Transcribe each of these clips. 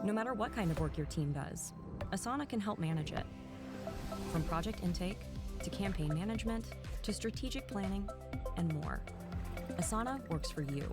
No matter what kind of work your team does, Asana can help manage it. From project intake, to campaign management, to strategic planning, and more. Asana works for you.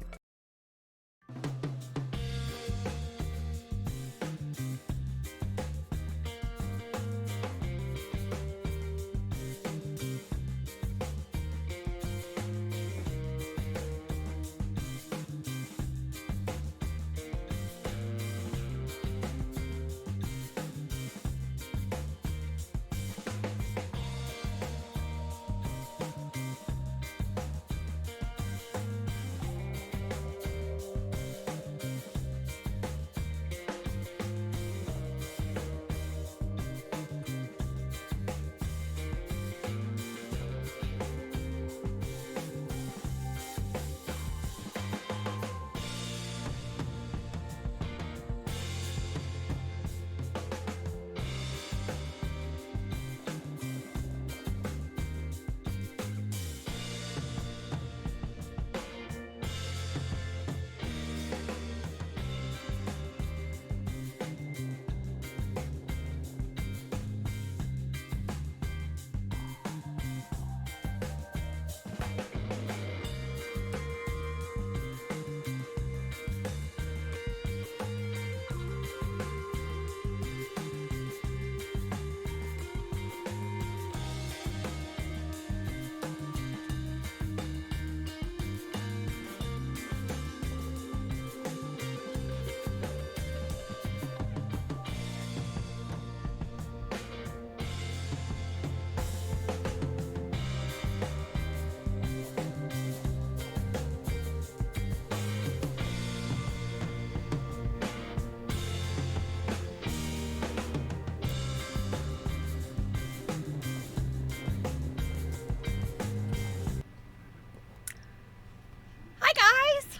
Hi guys!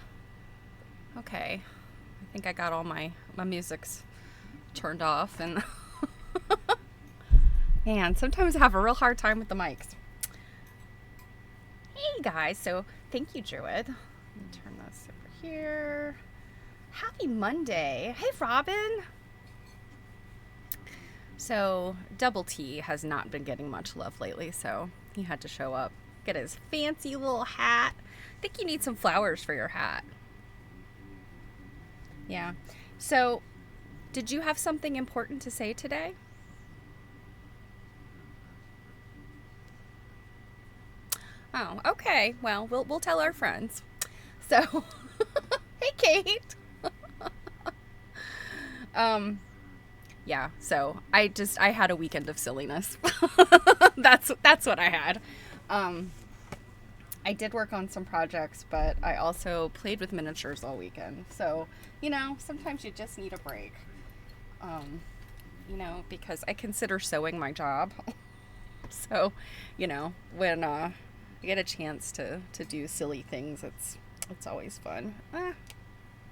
Okay, I think I got all my music's turned off and and sometimes I have a real hard time with the mics. Hey guys, so thank you, Druid. Let me turn this over here. Happy Monday. Hey Robin. So Double T has not been getting much love lately, so he had to show up. Get his fancy little hat. I think you need some flowers for your hat. Yeah. So, did you have something important to say today? Oh, okay. Well, we'll tell our friends. So, hey Kate. Yeah, so I had a weekend of silliness. That's what I had. I did work on some projects, but I also played with miniatures all weekend. So, sometimes you just need a break. Because I consider sewing my job. So, when I get a chance to do silly things, it's always fun.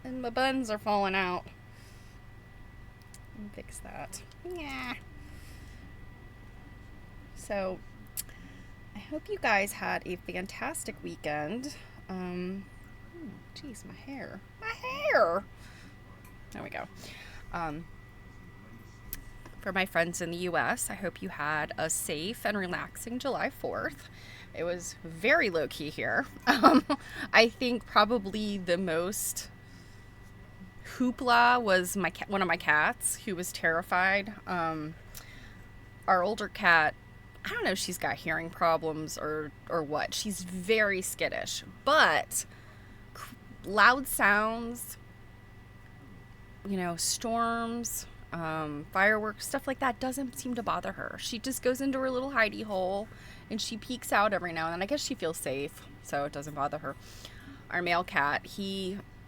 And my buns are falling out. Fix that. Yeah. So, I hope you guys had a fantastic weekend. Geez, my hair. There we go. For my friends in the U.S., I hope you had a safe and relaxing July 4th. It was very low-key here. I think probably the most hoopla was one of my cats, who was terrified. Our older cat, I don't know if she's got hearing problems or what. She's very skittish, but loud sounds, storms, fireworks, stuff like that doesn't seem to bother her. She just goes into her little hidey hole and she peeks out every now and then. I guess she feels safe, so it doesn't bother her. Our male cat,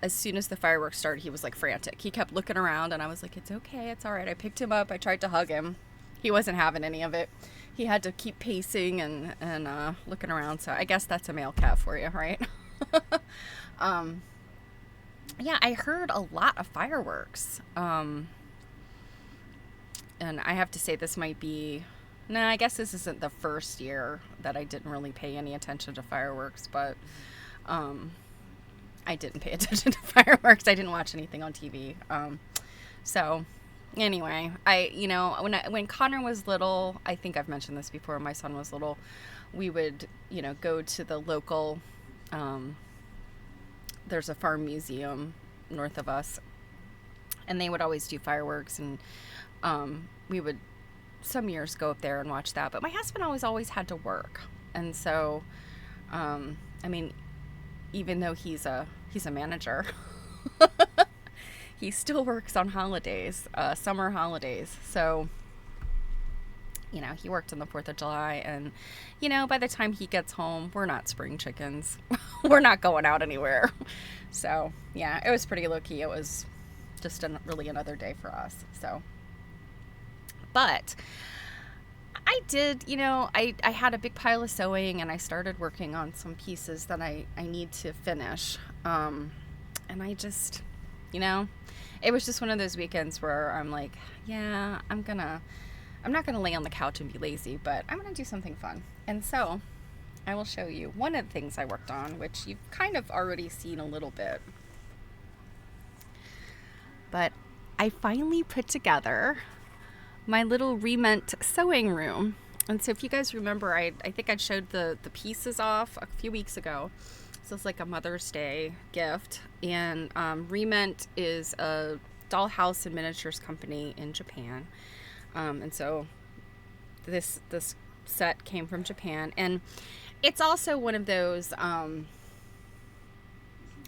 as soon as the fireworks started, he was like frantic. He kept looking around and I was like, it's okay, it's all right. I picked him up. I tried to hug him. He wasn't having any of it. He had to keep pacing and looking around. So I guess that's a male cat for you, right? Yeah, I heard a lot of fireworks. And I have to say this might be... No, I guess this isn't the first year that I didn't really pay any attention to fireworks, but I didn't pay attention to fireworks. I didn't watch anything on TV. So anyway, when Connor was little, I think I've mentioned this before, my son was little, we would, go to the local, there's a farm museum north of us, and they would always do fireworks, and we would some years go up there and watch that. But my husband always had to work, and so even though he's a manager, he still works on holidays, summer holidays. So he worked on the 4th of July, and by the time he gets home, we're not spring chickens. We're not going out anywhere. So yeah, it was pretty low key. It was just really another day for us. So, but I did, I had a big pile of sewing, and I started working on some pieces that I need to finish. And I just, it was just one of those weekends where I'm like, yeah, I'm not gonna lay on the couch and be lazy, but I'm gonna do something fun. And so I will show you one of the things I worked on, which you've kind of already seen a little bit. But I finally put together my little Rement sewing room. And so if you guys remember, I think I showed the pieces off a few weeks ago. So it's like a Mother's Day gift. And Rement is a dollhouse and miniatures company in Japan. And so this set came from Japan. And it's also one of those,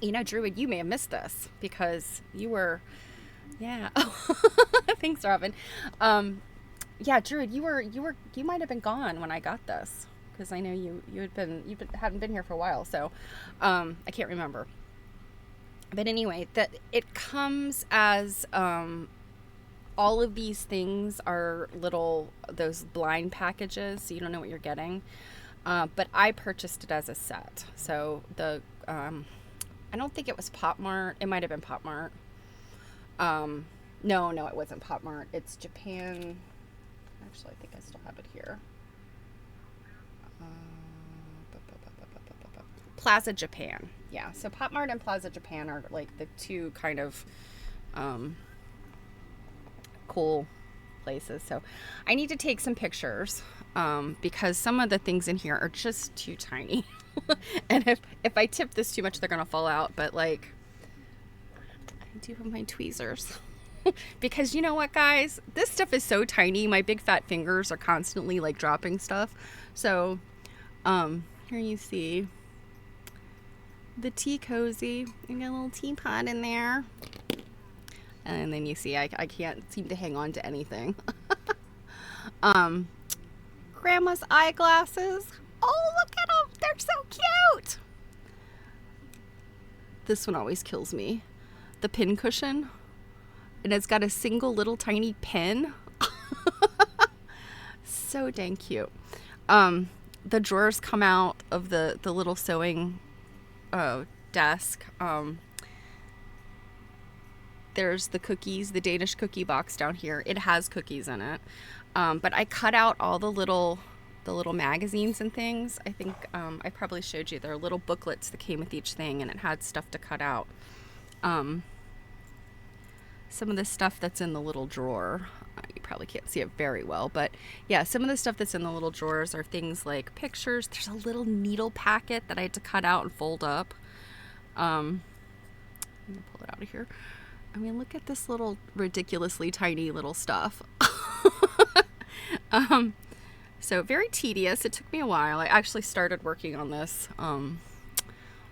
Druid, you may have missed this because you were, yeah. Thanks, Robin. Yeah, Druid, you might have been gone when I got this, because I know you hadn't been here for a while, so I can't remember. But anyway, that it comes as all of these things are those blind packages, so you don't know what you're getting. But I purchased it as a set. So I don't think it was Pop Mart. It might have been Pop Mart. No, it wasn't Pop Mart. It's Japan. Actually, I think I still have it here. Plaza Japan. Yeah, so Pop Mart and Plaza Japan are like the two kind of cool places. So I need to take some pictures because some of the things in here are just too tiny. And if I tip this too much, they're gonna fall out. But like, I do have my tweezers. Because you know what, guys, this stuff is so tiny, my big fat fingers are constantly like dropping stuff. So here you see the tea cozy. You got a little teapot in there, and then you see I can't seem to hang on to anything. Grandma's eyeglasses. Oh, look at them, they're so cute. This one always kills me. The pin cushion. And it's got a single little tiny pin. So dang cute. The drawers come out of the little sewing desk. There's the cookies, the Danish cookie box down here. It has cookies in it. But I cut out all the little magazines and things. I think I probably showed you. There are little booklets that came with each thing, and it had stuff to cut out. Some of the stuff that's in the little drawer, you probably can't see it very well, but yeah, some of the stuff that's in the little drawers are things like pictures. There's a little needle packet that I had to cut out and fold up. I'm gonna pull it out of here. I mean, look at this little ridiculously tiny little stuff. So very tedious. It took me a while. I actually started working on this a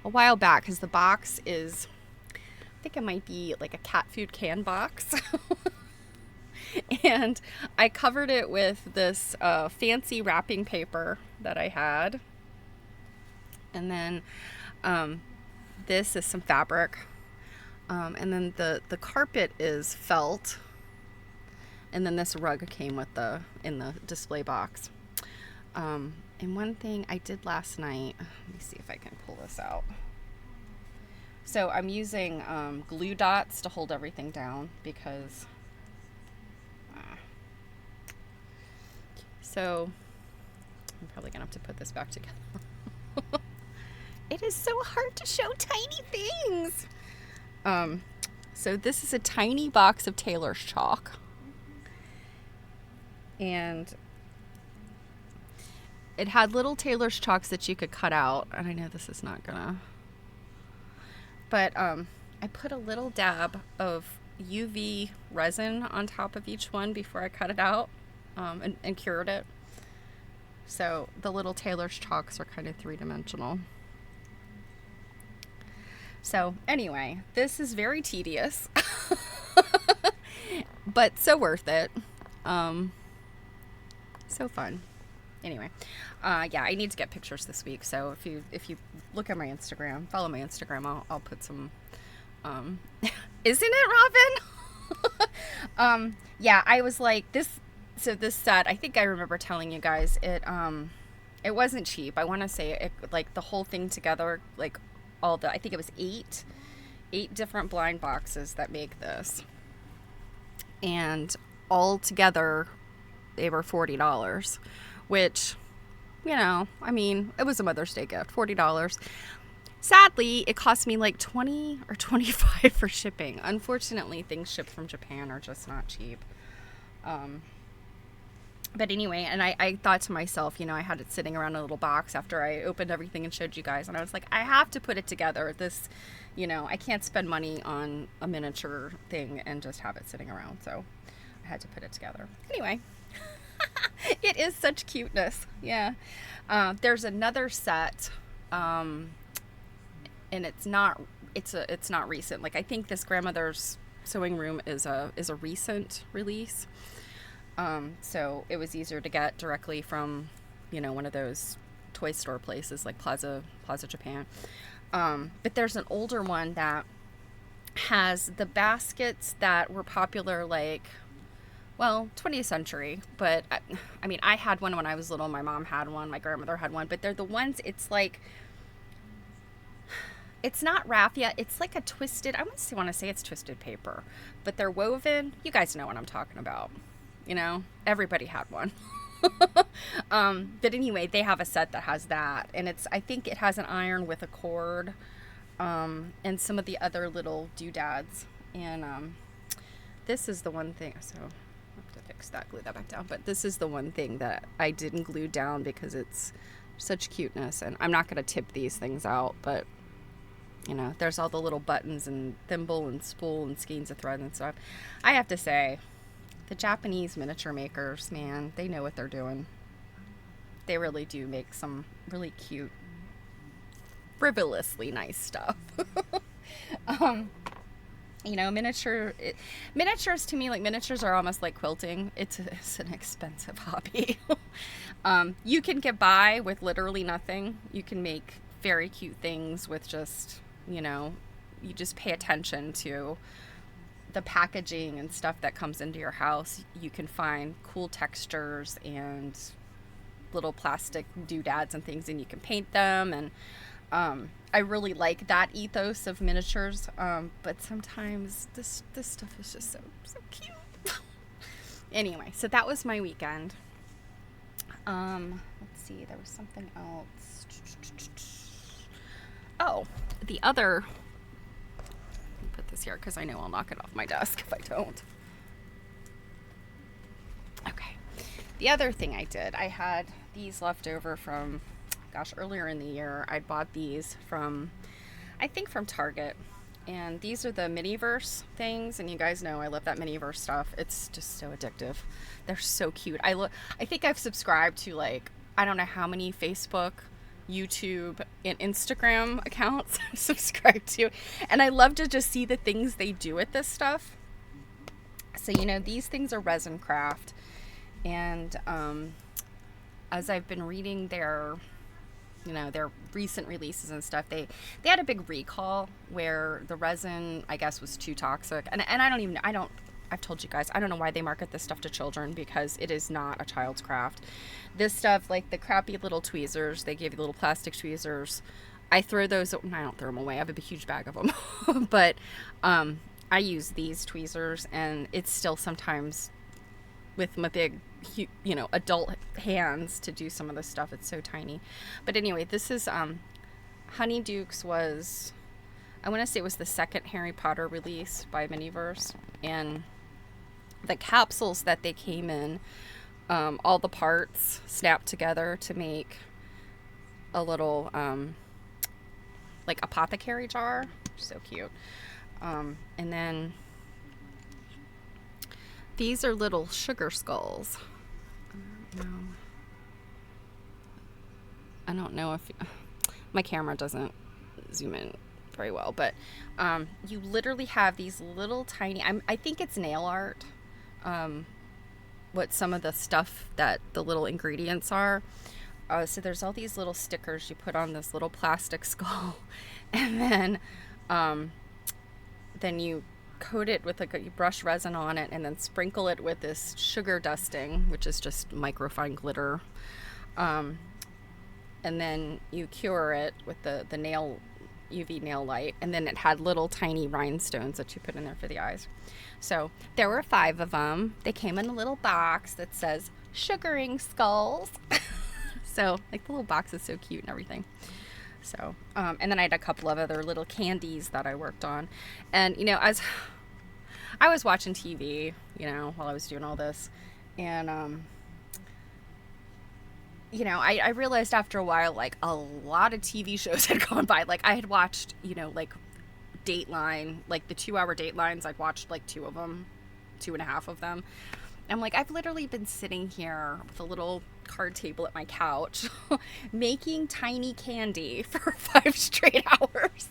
while back because the box is, I think it might be like a cat food can box. And I covered it with this fancy wrapping paper that I had. And then this is some fabric. And then the carpet is felt. And then this rug came with in the display box. And one thing I did last night, let me see if I can pull this out. So I'm using glue dots to hold everything down because so I'm probably gonna have to put this back together. It is so hard to show tiny things. So this is a tiny box of tailor's chalk. And it had little tailor's chalks that you could cut out. And I know this is not gonna... But I put a little dab of UV resin on top of each one before I cut it out and cured it. So the little tailor's chalks are kind of three-dimensional. So anyway, this is very tedious, but so worth it. So fun. Anyway, yeah, I need to get pictures this week. So if you look at my Instagram, follow my Instagram, I'll put some. Isn't it, Robin? Yeah, I was like this. So this set, I think I remember telling you guys it wasn't cheap. I want to say it, like the whole thing together, like I think it was eight different blind boxes that make this, and all together they were $40, which, you know, I mean, it was a Mother's Day gift. $40. Sadly, it cost me like $20 or $25 for shipping. Unfortunately, things shipped from Japan are just not cheap. But anyway, and I thought to myself, you know, I had it sitting around in a little box after I opened everything and showed you guys. And I was like, I have to put it together. This, you know, I can't spend money on a miniature thing and just have it sitting around. So I had to put it together. Anyway, it is such cuteness. Yeah. There's another set, and it's not recent. Like, I think this Grandmother's Sewing Room is a recent release. So it was easier to get directly from, you know, one of those toy store places like Plaza Japan. But there's an older one that has the baskets that were popular, like, well, 20th century. But I mean, I had one when I was little. My mom had one. My grandmother had one. But they're the ones, it's like, it's not raffia. It's like a twisted, I want to say it's twisted paper. But they're woven. You guys know what I'm talking about. You know, everybody had one. But anyway, they have a set that has that. And I think it has an iron with a cord, and some of the other little doodads. And this is the one thing, so I'll have to fix that, glue that back down. But this is the one thing that I didn't glue down because it's such cuteness. And I'm not going to tip these things out, but, you know, there's all the little buttons and thimble and spool and skeins of thread and stuff. I have to say, the Japanese miniature makers, man, they know what they're doing. They really do make some really cute, frivolously nice stuff. You know, miniatures to me, like, miniatures are almost like quilting. It's an expensive hobby. You can get by with literally nothing. You can make very cute things with just, you know, you just pay attention to the packaging and stuff that comes into your house. You can find cool textures and little plastic doodads and things, and you can paint them. And I really like that ethos of miniatures. But sometimes this stuff is just so cute. Anyway, so that was my weekend. Let's see, there was something else. Oh, the other. Put this here because I know I'll knock it off my desk if I don't. Okay. The other thing I did, I had these left over from, gosh, earlier in the year. I bought these from, I think from Target. And these are the Miniverse things. And you guys know I love that Miniverse stuff. It's just so addictive. They're so cute. I think I've subscribed to, like, I don't know how many Facebook, YouTube, and Instagram accounts I'm subscribed to, and I love to just see the things they do with this stuff. So, you know, these things are resin craft, and as I've been reading their recent releases and stuff, they had a big recall where the resin, I guess, was too toxic, and I've told you guys, I don't know why they market this stuff to children, because it is not a child's craft. This stuff, like the crappy little tweezers, they give you little plastic tweezers. I throw those, I don't throw them away. I have a huge bag of them. But I use these tweezers, and it's still sometimes with my big, you know, adult hands to do some of this stuff. It's so tiny. But anyway, this is Honeydukes was I want to say it was the second Harry Potter release by Miniverse, and the capsules that they came in, all the parts snapped together to make a little like apothecary jar. So cute. And then these are little sugar skulls. I don't know if my camera doesn't zoom in very well, but you literally have these little tiny, I think it's nail art, what some of the stuff that the little ingredients are. So there's all these little stickers you put on this little plastic skull, and then you coat it with you brush resin on it, and then sprinkle it with this sugar dusting, which is just microfine glitter, and then you cure it with the UV nail light, and then it had little tiny rhinestones that you put in there for the eyes. So there were 5 of them. They came in a little box that says sugaring skulls. So like the little box is so cute and everything. So and then I had a couple of other little candies that I worked on. And as I was watching TV, while I was doing all this, and I realized after a while, like, a lot of TV shows had gone by. Like, I had watched, like, Dateline, like, the 2-hour Datelines. I'd watched, like, 2 of them, 2.5 of them. I'm like, I've literally been sitting here with a little card table at my couch making tiny candy for 5 straight hours.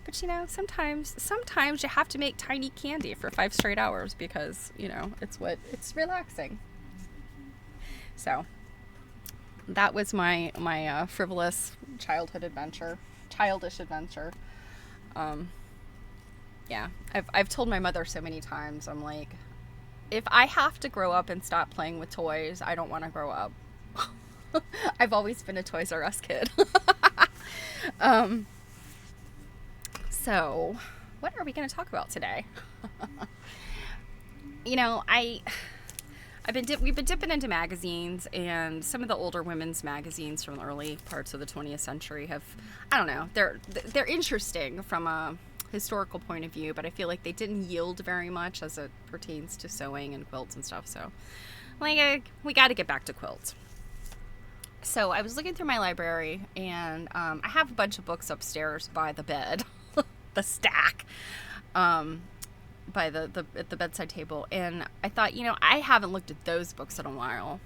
But, sometimes you have to make tiny candy for 5 straight hours because, it's relaxing. So that was my frivolous childish adventure. Yeah, I've told my mother so many times, I'm like, if I have to grow up and stop playing with toys, I don't want to grow up. I've always been a Toys R Us kid. So what are we going to talk about today? We've been dipping into magazines, and some of the older women's magazines from the early parts of the 20th century they're interesting from a historical point of view, but I feel like they didn't yield very much as it pertains to sewing and quilts and stuff. So we got to get back to quilts. So I was looking through my library, and I have a bunch of books upstairs by the bed, the stack, by at the bedside table, and I thought, I haven't looked at those books in a while,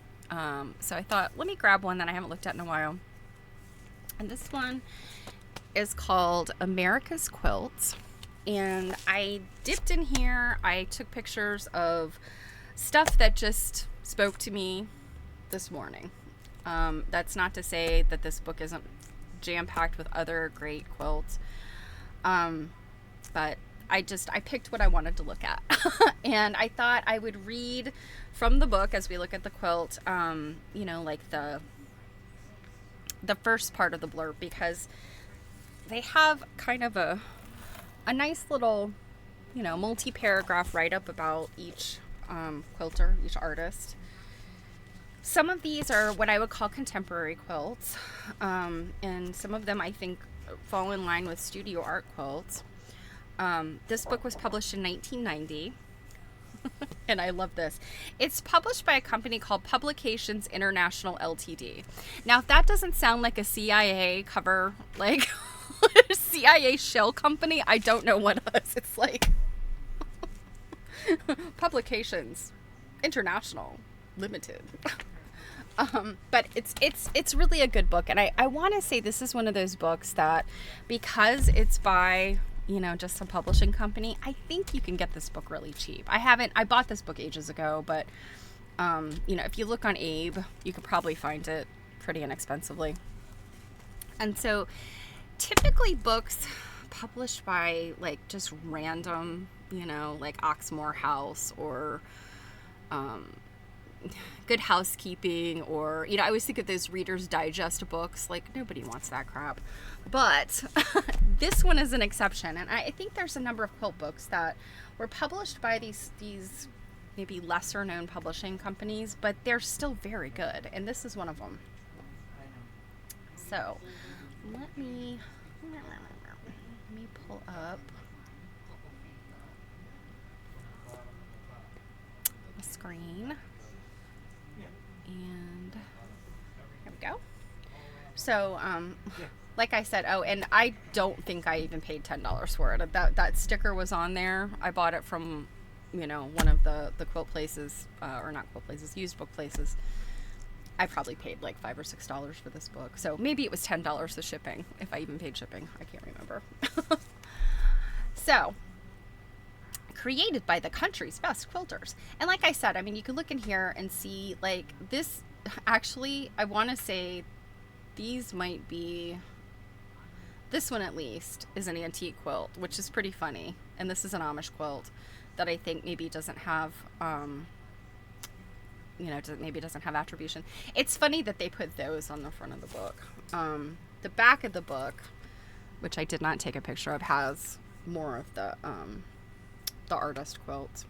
so I thought, let me grab one that I haven't looked at in a while. And this one is called America's Quilts, and I dipped in here. I took pictures of stuff that just spoke to me this morning. That's not to say that this book isn't jam-packed with other great quilts, but I picked what I wanted to look at. And I thought I would read from the book as we look at the quilt, like the first part of the blurb, because they have kind of a nice little, multi-paragraph write-up about each quilter, each artist. Some of these are what I would call contemporary quilts, and some of them I think fall in line with studio art quilts. This book was published in 1990, and I love this. It's published by a company called Publications International Ltd. Now, if that doesn't sound like a CIA cover, like CIA shell company, I don't know what does. It's like Publications International Limited. But it's really a good book, and I want to say this is one of those books that, because it's by just some publishing company, I think you can get this book really cheap. I bought this book ages ago, but if you look on Abe, you could probably find it pretty inexpensively. And so typically books published by like just random, like Oxmoor House or Good Housekeeping, or I always think of those Reader's Digest books. Like, nobody wants that crap. But this one is an exception, and I think there's a number of quilt books that were published by these maybe lesser known publishing companies, but they're still very good, and this is one of them. So let me Let me pull up the screen. And there we go. So, like I said, oh, and I don't think I even paid $10 for it. That sticker was on there. I bought it from, you know, one of the quilt places, or not quilt places, used book places. I probably paid like $5 or $6 for this book. So maybe it was $10 the shipping, if I even paid shipping. I can't remember. So, created by the country's best quilters. And like I said, I mean, you can look in here and see, like, this, actually, I want to say these might be, this one at least is an antique quilt, which is pretty funny. And this is an Amish quilt that I think maybe doesn't have, you know, maybe doesn't have attribution. It's funny that they put those on the front of the book. The back of the book, which I did not take a picture of, has more of the artist quilts.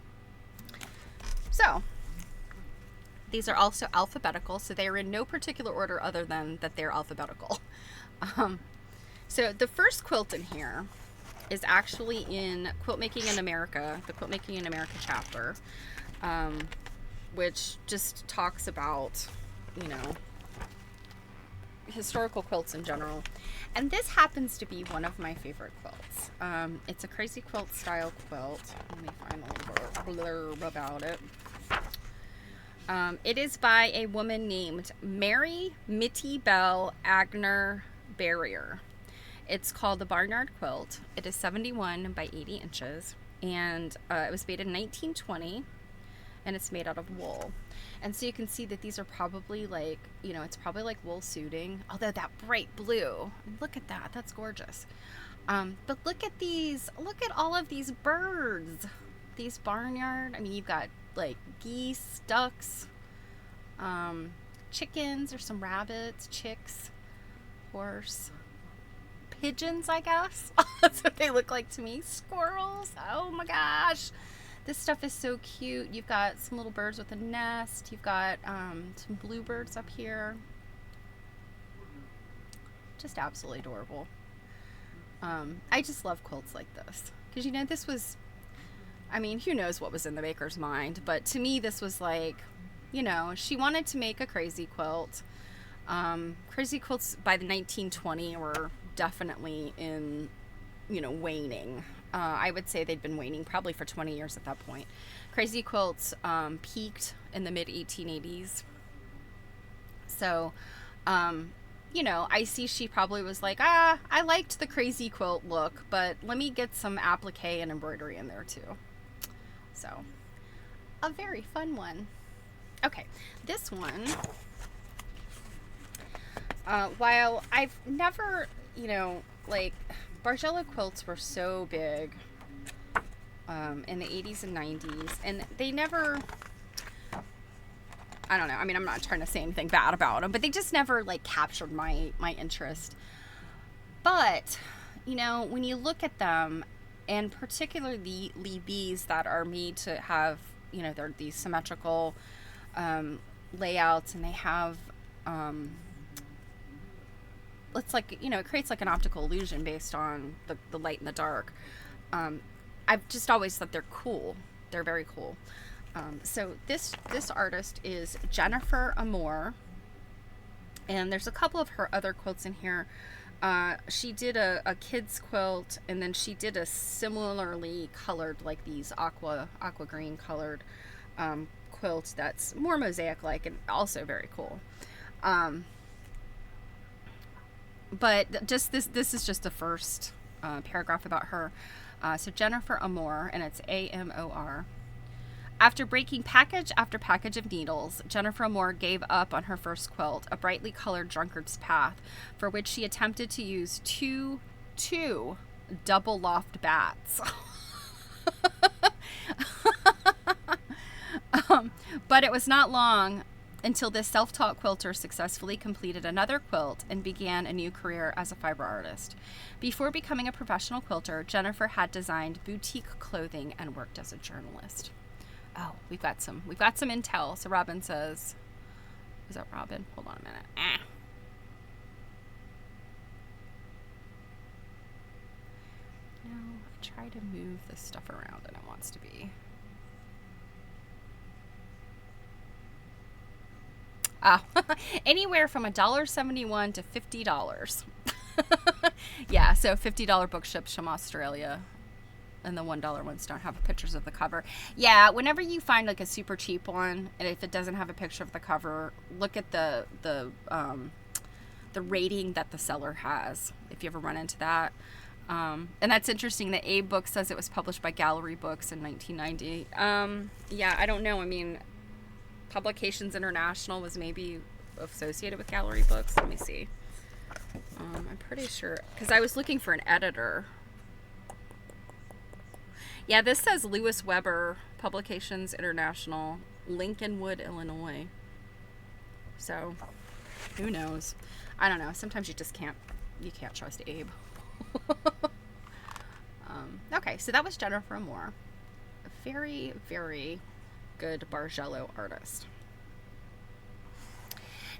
So these are also alphabetical, so they are in no particular order other than that they're alphabetical. So the first quilt in here is actually in Quilt Making in America, the Quilt Making in America chapter, which just talks about, you know, historical quilts in general. And this happens to be one of my favorite quilts. It's a crazy quilt style quilt. Let me find a little blurb about it. It is by a woman named Mary Mitty Bell Agner Barrier. It's called the Barnyard Quilt. It is 71 by 80 inches, and it was made in 1920, and it's made out of wool. And so you can see that these are probably like, you know, it's probably like wool suiting, although that bright blue, look at that, that's gorgeous. But look at these, look at all of these birds, these barnyard, I mean, you've got like geese, ducks, chickens, or some rabbits, chicks, horse, pigeons, I guess. That's what they look like to me. Squirrels, oh my gosh. This stuff is so cute. You've got some little birds with a nest. You've got some bluebirds up here. Just absolutely adorable. I just love quilts like this. Because, you know, this was, I mean, who knows what was in the maker's mind. But to me, this was like, you know, she wanted to make a crazy quilt. Crazy quilts by the 1920 were definitely in, you know, waning. I would say they'd been waning probably for 20 years at that point. Crazy quilts peaked in the mid 1880s. So, you know, I see she probably was like, I liked the crazy quilt look, but let me get some applique and embroidery in there too. So, a very fun one. Okay, this one, while I've never, you know, like, Bargello quilts were so big in the 80s and 90s, and they never, I don't know, I mean, I'm not trying to say anything bad about them, but they just never, like, captured my interest. But, you know, when you look at them, and particularly these that are made to have, you know, they're these symmetrical layouts, and they have, it's like, you know, it creates like an optical illusion based on the light and the dark. I've just always thought they're cool. They're very cool. So this artist is Jennifer Amore, and there's a couple of her other quilts in here. She did a kid's quilt, and then she did a similarly colored, like these aqua green colored quilt that's more mosaic-like and also very cool. But just this is just the first paragraph about her. So Jennifer Amore, and it's Amor. After breaking package after package of needles, Jennifer Amore gave up on her first quilt, a brightly colored drunkard's path, for which she attempted to use two double loft bats. But it was not long until this self-taught quilter successfully completed another quilt and began a new career as a fiber artist. Before becoming a professional quilter, Jennifer had designed boutique clothing and worked as a journalist. Oh, we've got some intel. So Robin says, is that Robin? Hold on a minute. I try to move this stuff around and it wants to be. Anywhere from $1.71 to $50. Yeah, so $50 bookships from Australia, and the $1 ones don't have pictures of the cover. Yeah, whenever you find like a super cheap one, and if it doesn't have a picture of the cover, look at the rating that the seller has, if you ever run into that. And that's interesting that Abe Book says it was published by Gallery Books in 1990. Yeah, I don't know. I mean, Publications International was maybe associated with Gallery Books. Let me see. I'm pretty sure, because I was looking for an editor. Yeah, this says Lewis Weber, Publications International, Lincolnwood, Illinois. So, who knows? I don't know. Sometimes you can't trust Abe. Okay, so that was Jennifer Moore. A very, very good Bargello artist.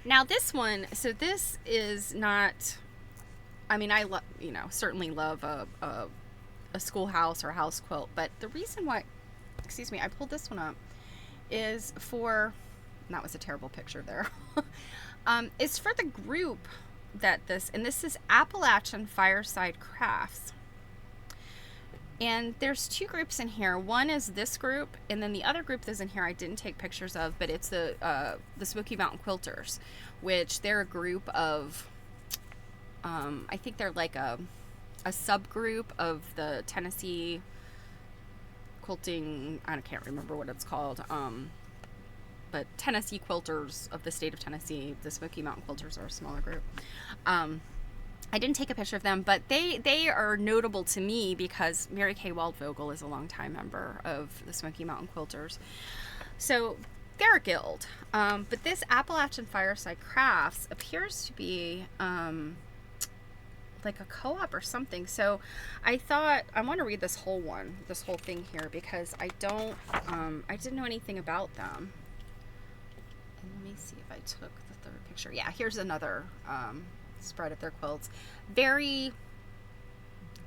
Now this one, so this is not, I mean, I love, certainly love a schoolhouse or a house quilt, but the reason why, I pulled this one up is for, that was a terrible picture there, is for the group and this is Appalachian Fireside Crafts. And there's two groups in here. One is this group, and then the other group that's in here I didn't take pictures of, but it's the Smoky Mountain Quilters, which they're a group of, I think they're like a subgroup of the Tennessee quilting, I can't remember what it's called, but Tennessee Quilters of the state of Tennessee. The Smoky Mountain Quilters are a smaller group. I didn't take a picture of them, but they are notable to me because Mary Kay Waldvogel is a longtime member of the Smoky Mountain Quilters. So they're a guild. But this Appalachian Fireside Crafts appears to be like a co-op or something. So I thought, I want to read this whole thing here, because I didn't know anything about them. And let me see if I took the third picture. Yeah, here's another spread of their quilts. Very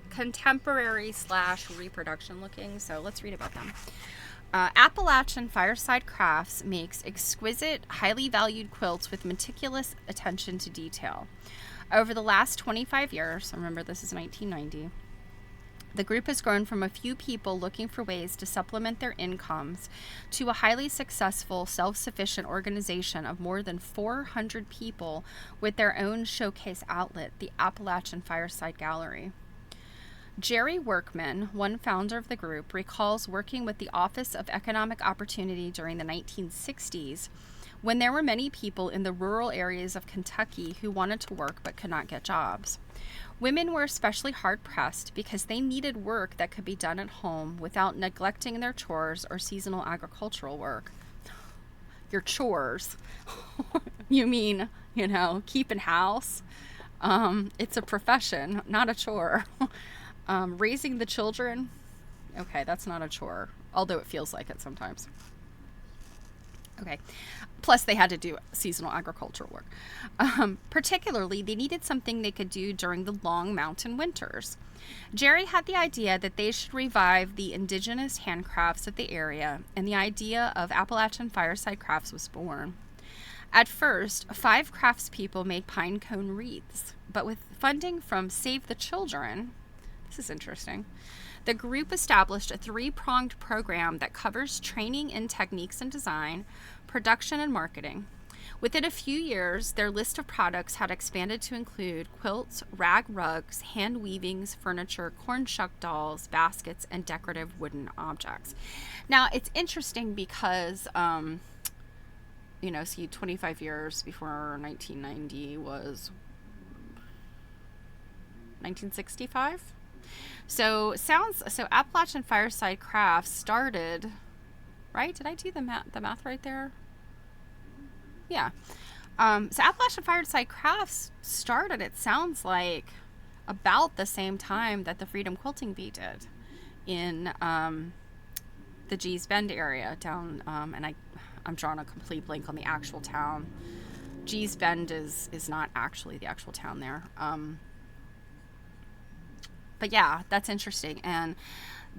contemporary / reproduction looking. So let's read about them. Appalachian Fireside Crafts makes exquisite, highly valued quilts with meticulous attention to detail. Over the last 25 years, remember this is 1990, the group has grown from a few people looking for ways to supplement their incomes to a highly successful, self-sufficient organization of more than 400 people with their own showcase outlet, the Appalachian Fireside Gallery. Jerry Workman, one founder of the group, recalls working with the Office of Economic Opportunity during the 1960s, when there were many people in the rural areas of Kentucky who wanted to work but could not get jobs. Women were especially hard-pressed because they needed work that could be done at home without neglecting their chores or seasonal agricultural work. Your chores? You mean, keeping house? It's a profession, not a chore. Raising the children? Okay, that's not a chore, although it feels like it sometimes. Okay. Plus, they had to do seasonal agricultural work. Particularly, they needed something they could do during the long mountain winters. Jerry had the idea that they should revive the indigenous handcrafts of the area, and the idea of Appalachian Fireside Crafts was born. At first, 5 craftspeople made pine cone wreaths, but with funding from Save the Children, this is interesting, the group established a 3-pronged program that covers training in techniques and design, production, and marketing. Within a few years, their list of products had expanded to include quilts, rag rugs, hand weavings, furniture, corn shuck dolls, baskets, and decorative wooden objects. Now, it's interesting because, see, 25 years before 1990 was 1965. So Appalachian Fireside Crafts started, right? Did I do the math right there? Yeah. So Appalachian Fireside Crafts started, it sounds like, about the same time that the Freedom Quilting Bee did in the Gee's Bend area down, and I'm drawing a complete blank on the actual town. Gee's Bend is not actually the actual town there. But yeah, that's interesting. And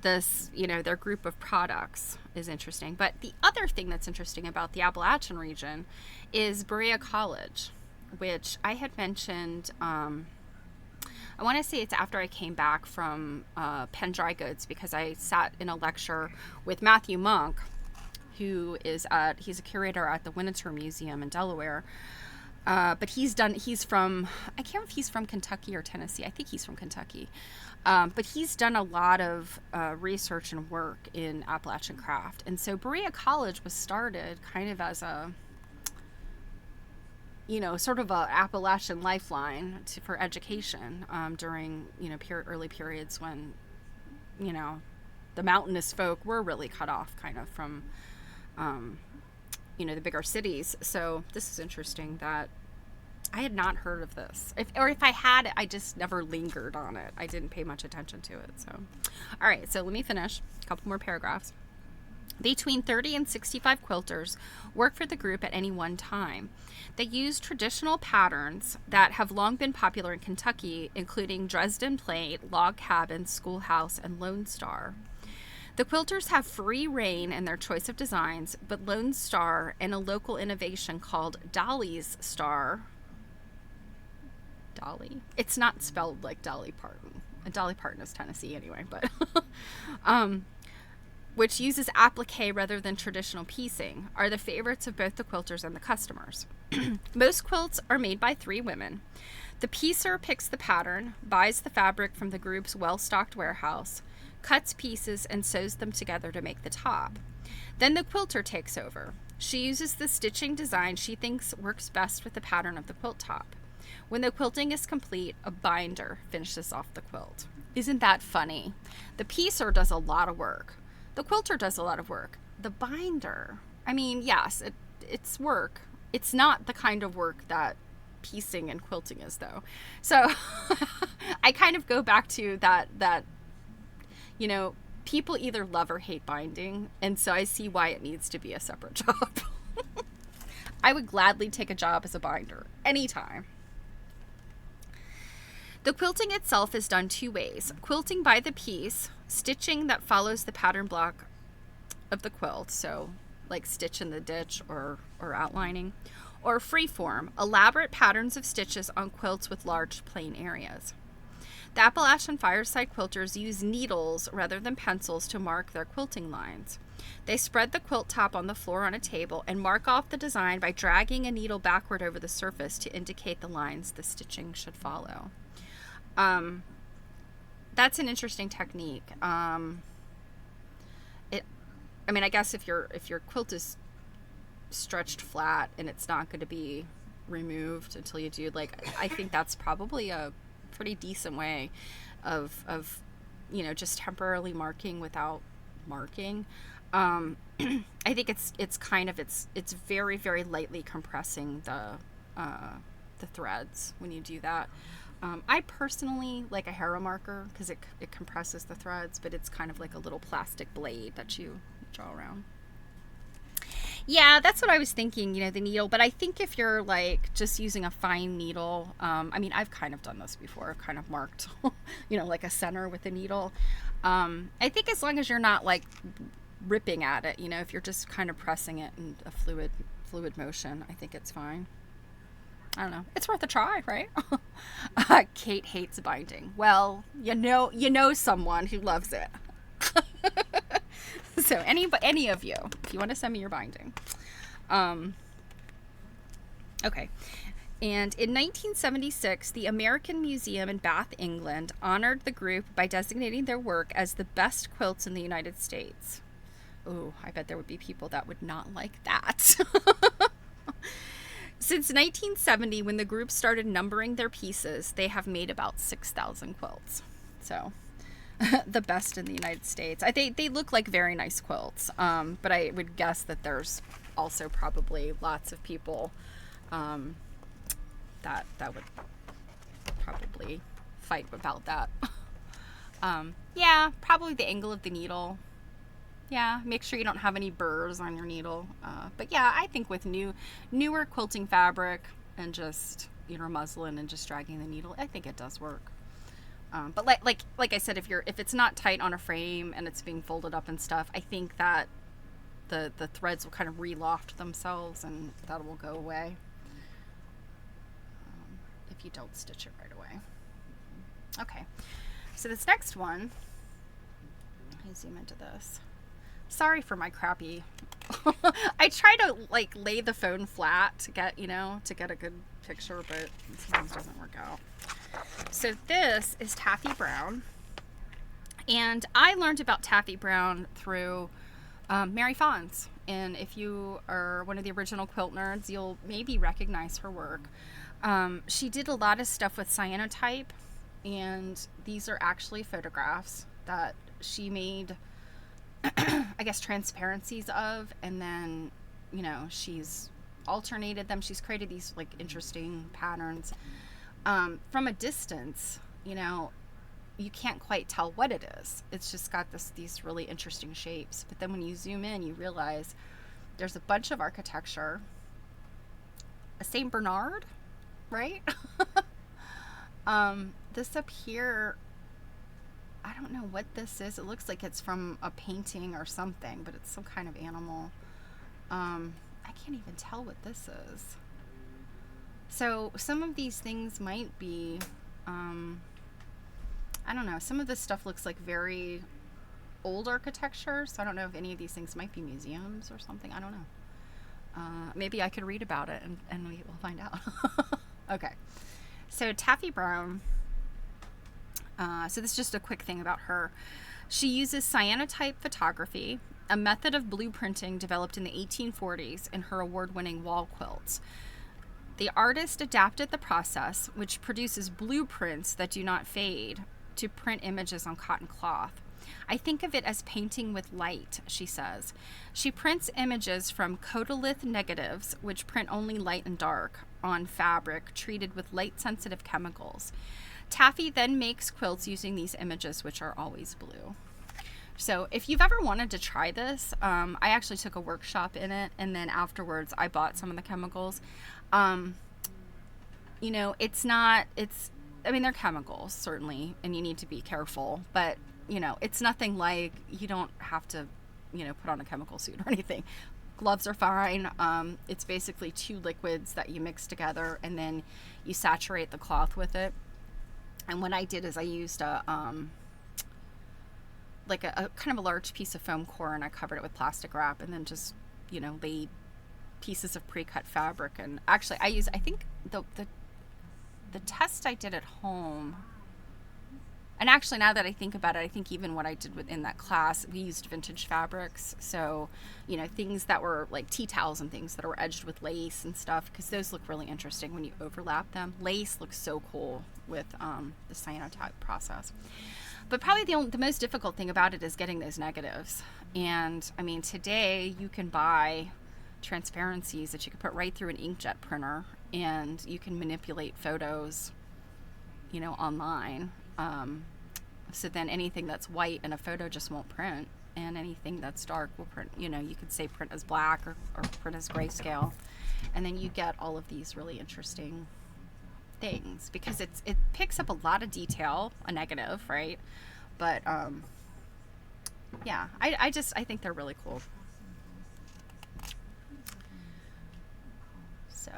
this, their group of products is interesting. But the other thing that's interesting about the Appalachian region is Berea College, which I had mentioned. I want to say it's after I came back from Penn Dry Goods, because I sat in a lecture with Matthew Monk, who he's a curator at the Winterthur Museum in Delaware. But he's from, I can't remember if he's from Kentucky or Tennessee. I think he's from Kentucky. But he's done a lot of research and work in Appalachian craft. And so Berea College was started kind of as a, sort of a Appalachian lifeline for education during, early periods when, the mountainous folk were really cut off kind of from, the bigger cities. So this is interesting that I had not heard of this. If I had, I just never lingered on it. I didn't pay much attention to it. So, all right, so let me finish a couple more paragraphs. Between 30 and 65 quilters work for the group at any one time. They use traditional patterns that have long been popular in Kentucky, including Dresden plate, log cabin, schoolhouse, and Lone Star. The quilters have free rein in their choice of designs, but Lone Star and a local innovation called Dolly's Star. Dolly? It's not spelled like Dolly Parton. Dolly Parton is Tennessee anyway, but which uses applique rather than traditional piecing, are the favorites of both the quilters and the customers. Most quilts are made by 3 women. The piecer picks the pattern, buys the fabric from the group's well-stocked warehouse, cuts pieces, and sews them together to make the top. Then the quilter takes over. She uses the stitching design she thinks works best with the pattern of the quilt top. When the quilting is complete, a binder finishes off the quilt. Isn't that funny? The piecer does a lot of work. The quilter does a lot of work. The binder, I mean, yes, it's work. It's not the kind of work that piecing and quilting is, though. So I kind of go back to that people either love or hate binding, and so I see why it needs to be a separate job. I would gladly take a job as a binder anytime. The quilting itself is done 2 ways. Quilting by the piece, stitching that follows the pattern block of the quilt, so like stitch in the ditch or outlining, or freeform, elaborate patterns of stitches on quilts with large plain areas. The Appalachian fireside quilters use needles rather than pencils to mark their quilting lines. They spread the quilt top on the floor on a table and mark off the design by dragging a needle backward over the surface to indicate the lines the stitching should follow. That's an interesting technique. I guess if your quilt is stretched flat and it's not going to be removed until you do, I think that's probably a pretty decent way of just temporarily marking without marking. I think it's very, very lightly compressing the threads when you do that. I personally like a harrow marker because it compresses the threads, but it's kind of like a little plastic blade that you draw around. Yeah, that's what I was thinking, the needle. But I think if you're just using a fine needle, I've kind of done this before. I've kind of marked, like a center with a needle. I think as long as you're not ripping at it, if you're just kind of pressing it in a fluid motion, I think it's fine. I don't know. It's worth a try, right? Kate hates binding. Well, you know someone who loves it. So any of you, if you want to send me your binding. Okay. And in 1976, the American Museum in Bath, England, honored the group by designating their work as the best quilts in the United States. Oh, I bet there would be people that would not like that. Since 1970, when the group started numbering their pieces, they have made about 6,000 quilts. So, the best in the United States. They look like very nice quilts, but I would guess that there's also probably lots of people that would probably fight about that. Yeah, probably the angle of the needle. Yeah, make sure you don't have any burrs on your needle. But yeah, I think with newer quilting fabric and just, muslin and just dragging the needle, I think it does work. But like I said, if it's not tight on a frame and it's being folded up and stuff, I think that the threads will kind of reloft themselves and that will go away if you don't stitch it right away. Okay, so this next one, let me zoom into this. Sorry for my crappy. I try to like lay the phone flat to get a good picture, but it sometimes doesn't work out. So this is Taffy Brown, and I learned about Taffy Brown through Mary Fons. And if you are one of the original quilt nerds, you'll maybe recognize her work. She did a lot of stuff with cyanotype, and these are actually photographs that she made, I guess, transparencies of, and then, she's alternated them. She's created these like interesting patterns. From a distance, you can't quite tell what it is. It's just got these really interesting shapes. But then when you zoom in, you realize there's a bunch of architecture. A Saint Bernard, right? This up here, I don't know what this is. It looks like it's from a painting or something, but it's some kind of animal. I can't even tell what this is. So some of these things might be, I don't know, some of this stuff looks like very old architecture, so I don't know if any of these things might be museums or something. I don't know. Maybe I could read about it and we will find out. Okay, so Taffy Brown, so this is just a quick thing about her. She uses cyanotype photography, a method of blueprinting developed in the 1840s in her award-winning wall quilts. The artist adapted the process, which produces blueprints that do not fade, to print images on cotton cloth. I think of it as painting with light, she says. She prints images from Codolith negatives, which print only light and dark, on fabric treated with light-sensitive chemicals. Taffy then makes quilts using these images, which are always blue. So if you've ever wanted to try this, I actually took a workshop in it, and then afterwards I bought some of the chemicals. They're chemicals, certainly, and you need to be careful, but, it's nothing like, you don't have to, put on a chemical suit or anything. Gloves are fine. It's basically two liquids that you mix together, and then you saturate the cloth with it. And what I did is I used a kind of a large piece of foam core, and I covered it with plastic wrap, and then just, laid pieces of pre-cut fabric. And actually I think the test I did at home, and actually now that I think about it, I think even what I did within that class, we used vintage fabrics. So, things that were like tea towels and things that were edged with lace and stuff, because those look really interesting when you overlap them. Lace looks so cool with the cyanotype process. But probably the most difficult thing about it is getting those negatives. And I mean, today you can buy transparencies that you can put right through an inkjet printer, and you can manipulate photos, online. So then anything that's white in a photo just won't print, and anything that's dark will print. You could say print as black or print as grayscale, and then you get all of these really interesting things, because it picks up a lot of detail, a negative, right? But yeah, I think they're really cool. So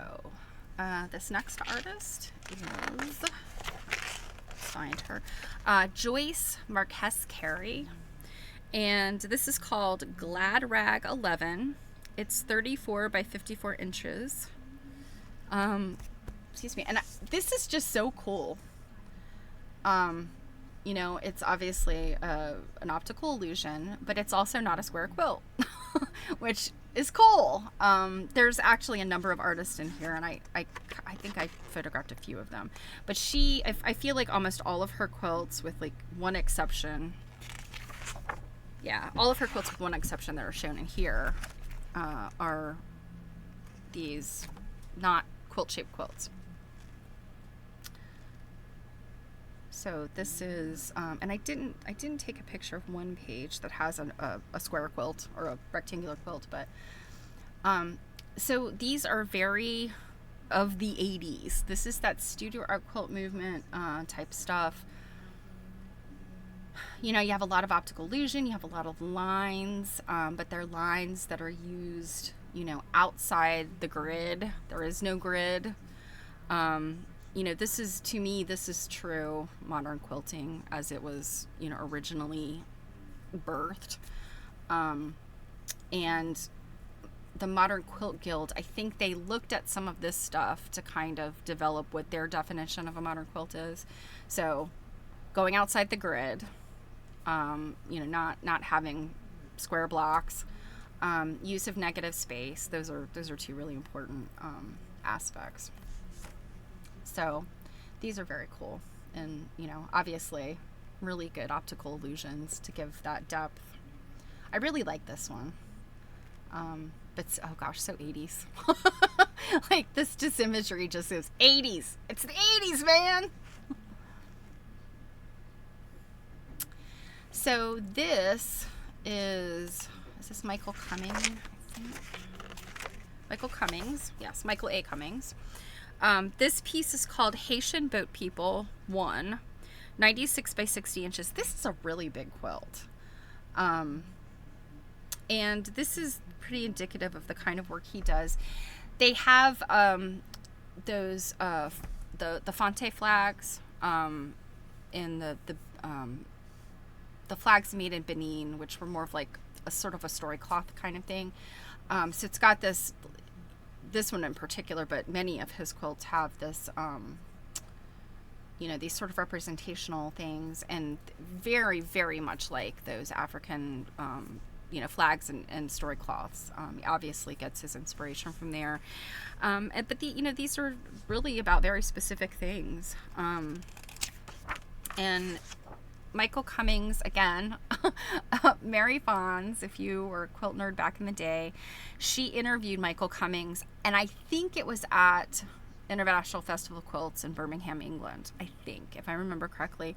this next artist is, let's find her, Joyce Marquez Carey, and this is called Glad Rag 11. It's 34 by 54 inches. Excuse me. And this is just so cool. It's obviously an optical illusion, but it's also not a square quilt, which is cool. There's actually a number of artists in here, and I think I photographed a few of them. But I feel like almost all of her quilts, with like one exception, all of her quilts with one exception that are shown in here, are these not quilt-shaped quilts. So this is, and I didn't take a picture of one page that has a square quilt or a rectangular quilt, but so these are very of the 80s. This is that studio art quilt movement type stuff. You know, you have a lot of optical illusion, you have a lot of lines, but they're lines that are used, you know, outside the grid. There is no grid. You know, this is, to me, this is true modern quilting as it was, you know, originally birthed. And the Modern Quilt Guild, I think they looked at some of this stuff to kind of develop what their definition of a modern quilt is. So going outside the grid, you know, not having square blocks, use of negative space. Those are two really important aspects. So these are very cool, and you know, obviously really good optical illusions to give that depth. I really like this one, but oh gosh, so 80s. Like this imagery just is 80s. It's the 80s, man. So this is this Michael Cummings? I think. Michael Cummings, yes, Michael A. Cummings. This piece is called Haitian Boat People 1, 96 by 60 inches. This is a really big quilt. And this is pretty indicative of the kind of work he does. They have those the Fonte flags in the flags made in Benin, which were more of like a sort of a story cloth kind of thing. So it's got this one in particular, but many of his quilts have this, you know, these sort of representational things, and very, very much like those African, you know, flags and story cloths. He obviously gets his inspiration from there. But you know, these are really about very specific things. And Michael Cummings, again, Mary Fons, if you were a quilt nerd back in the day, she interviewed Michael Cummings, and I think it was at International Festival of Quilts in Birmingham, England, I think, if I remember correctly.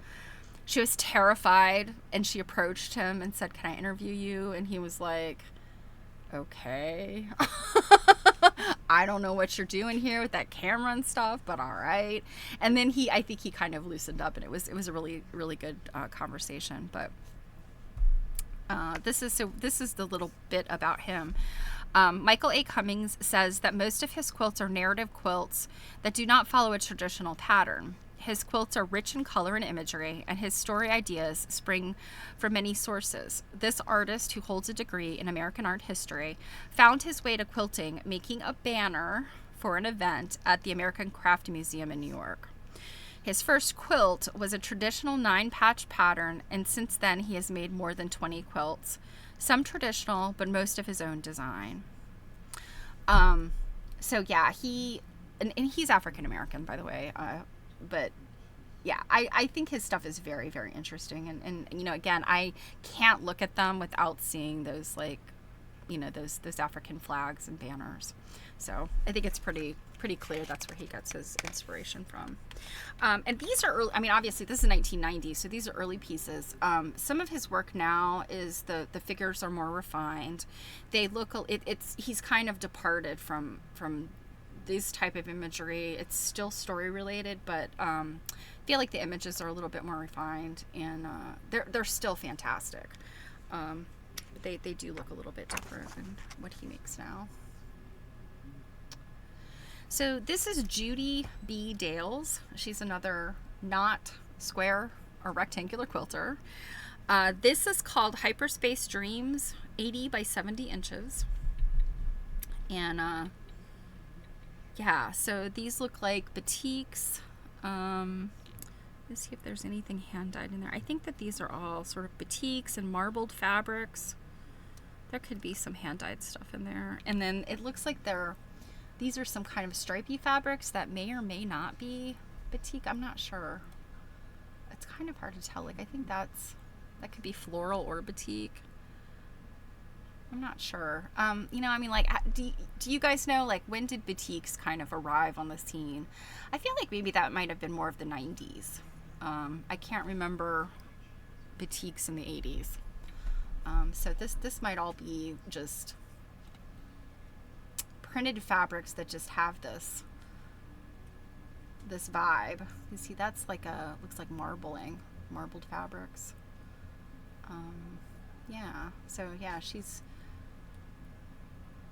She was terrified, and she approached him and said, "Can I interview you?" And he was like, "Okay." I don't know what you're doing here with that camera and stuff, but all right. And then I think he kind of loosened up, and it was a really, really good conversation. But this is the little bit about him. Michael A. Cummings says that most of his quilts are narrative quilts that do not follow a traditional pattern. His quilts are rich in color and imagery, and his story ideas spring from many sources. This artist, who holds a degree in American art history, found his way to quilting making a banner for an event at the American Craft Museum in New York. His first quilt was a traditional 9-patch pattern, and since then he has made more than 20 quilts, some traditional, but most of his own design. So yeah, and he's African American, by the way. But yeah, I think his stuff is very, very interesting. And you know, again, I can't look at them without seeing those, like, you know, those African flags and banners. So I think it's pretty clear that's where he gets his inspiration from. And these are early, I mean, obviously this is 1990, so these are early pieces. Some of his work now is the figures are more refined. They look, he's kind of departed from this type of imagery. It's still story related, but I feel like the images are a little bit more refined, and they're still fantastic. They do look a little bit different than what he makes now. So this is Judy B. Dales. She's another not square or rectangular quilter. This is called Hyperspace Dreams, 80 by 70 inches. And yeah, so these look like batiks. Let's see if there's anything hand-dyed in there. I think that these are all sort of batiks and marbled fabrics. There could be some hand-dyed stuff in there. And then it looks like these are some kind of stripy fabrics that may or may not be batik. I'm not sure. It's kind of hard to tell. Like, I think that could be floral or batik. I'm not sure. You know, I mean, like, do you guys know, like, when did batiks kind of arrive on the scene? I feel like maybe that might have been more of the 90s. I can't remember batiks in the 80s. So this might all be just printed fabrics that just have this vibe. You see, that's like looks like marbled fabrics. Yeah, so yeah, she's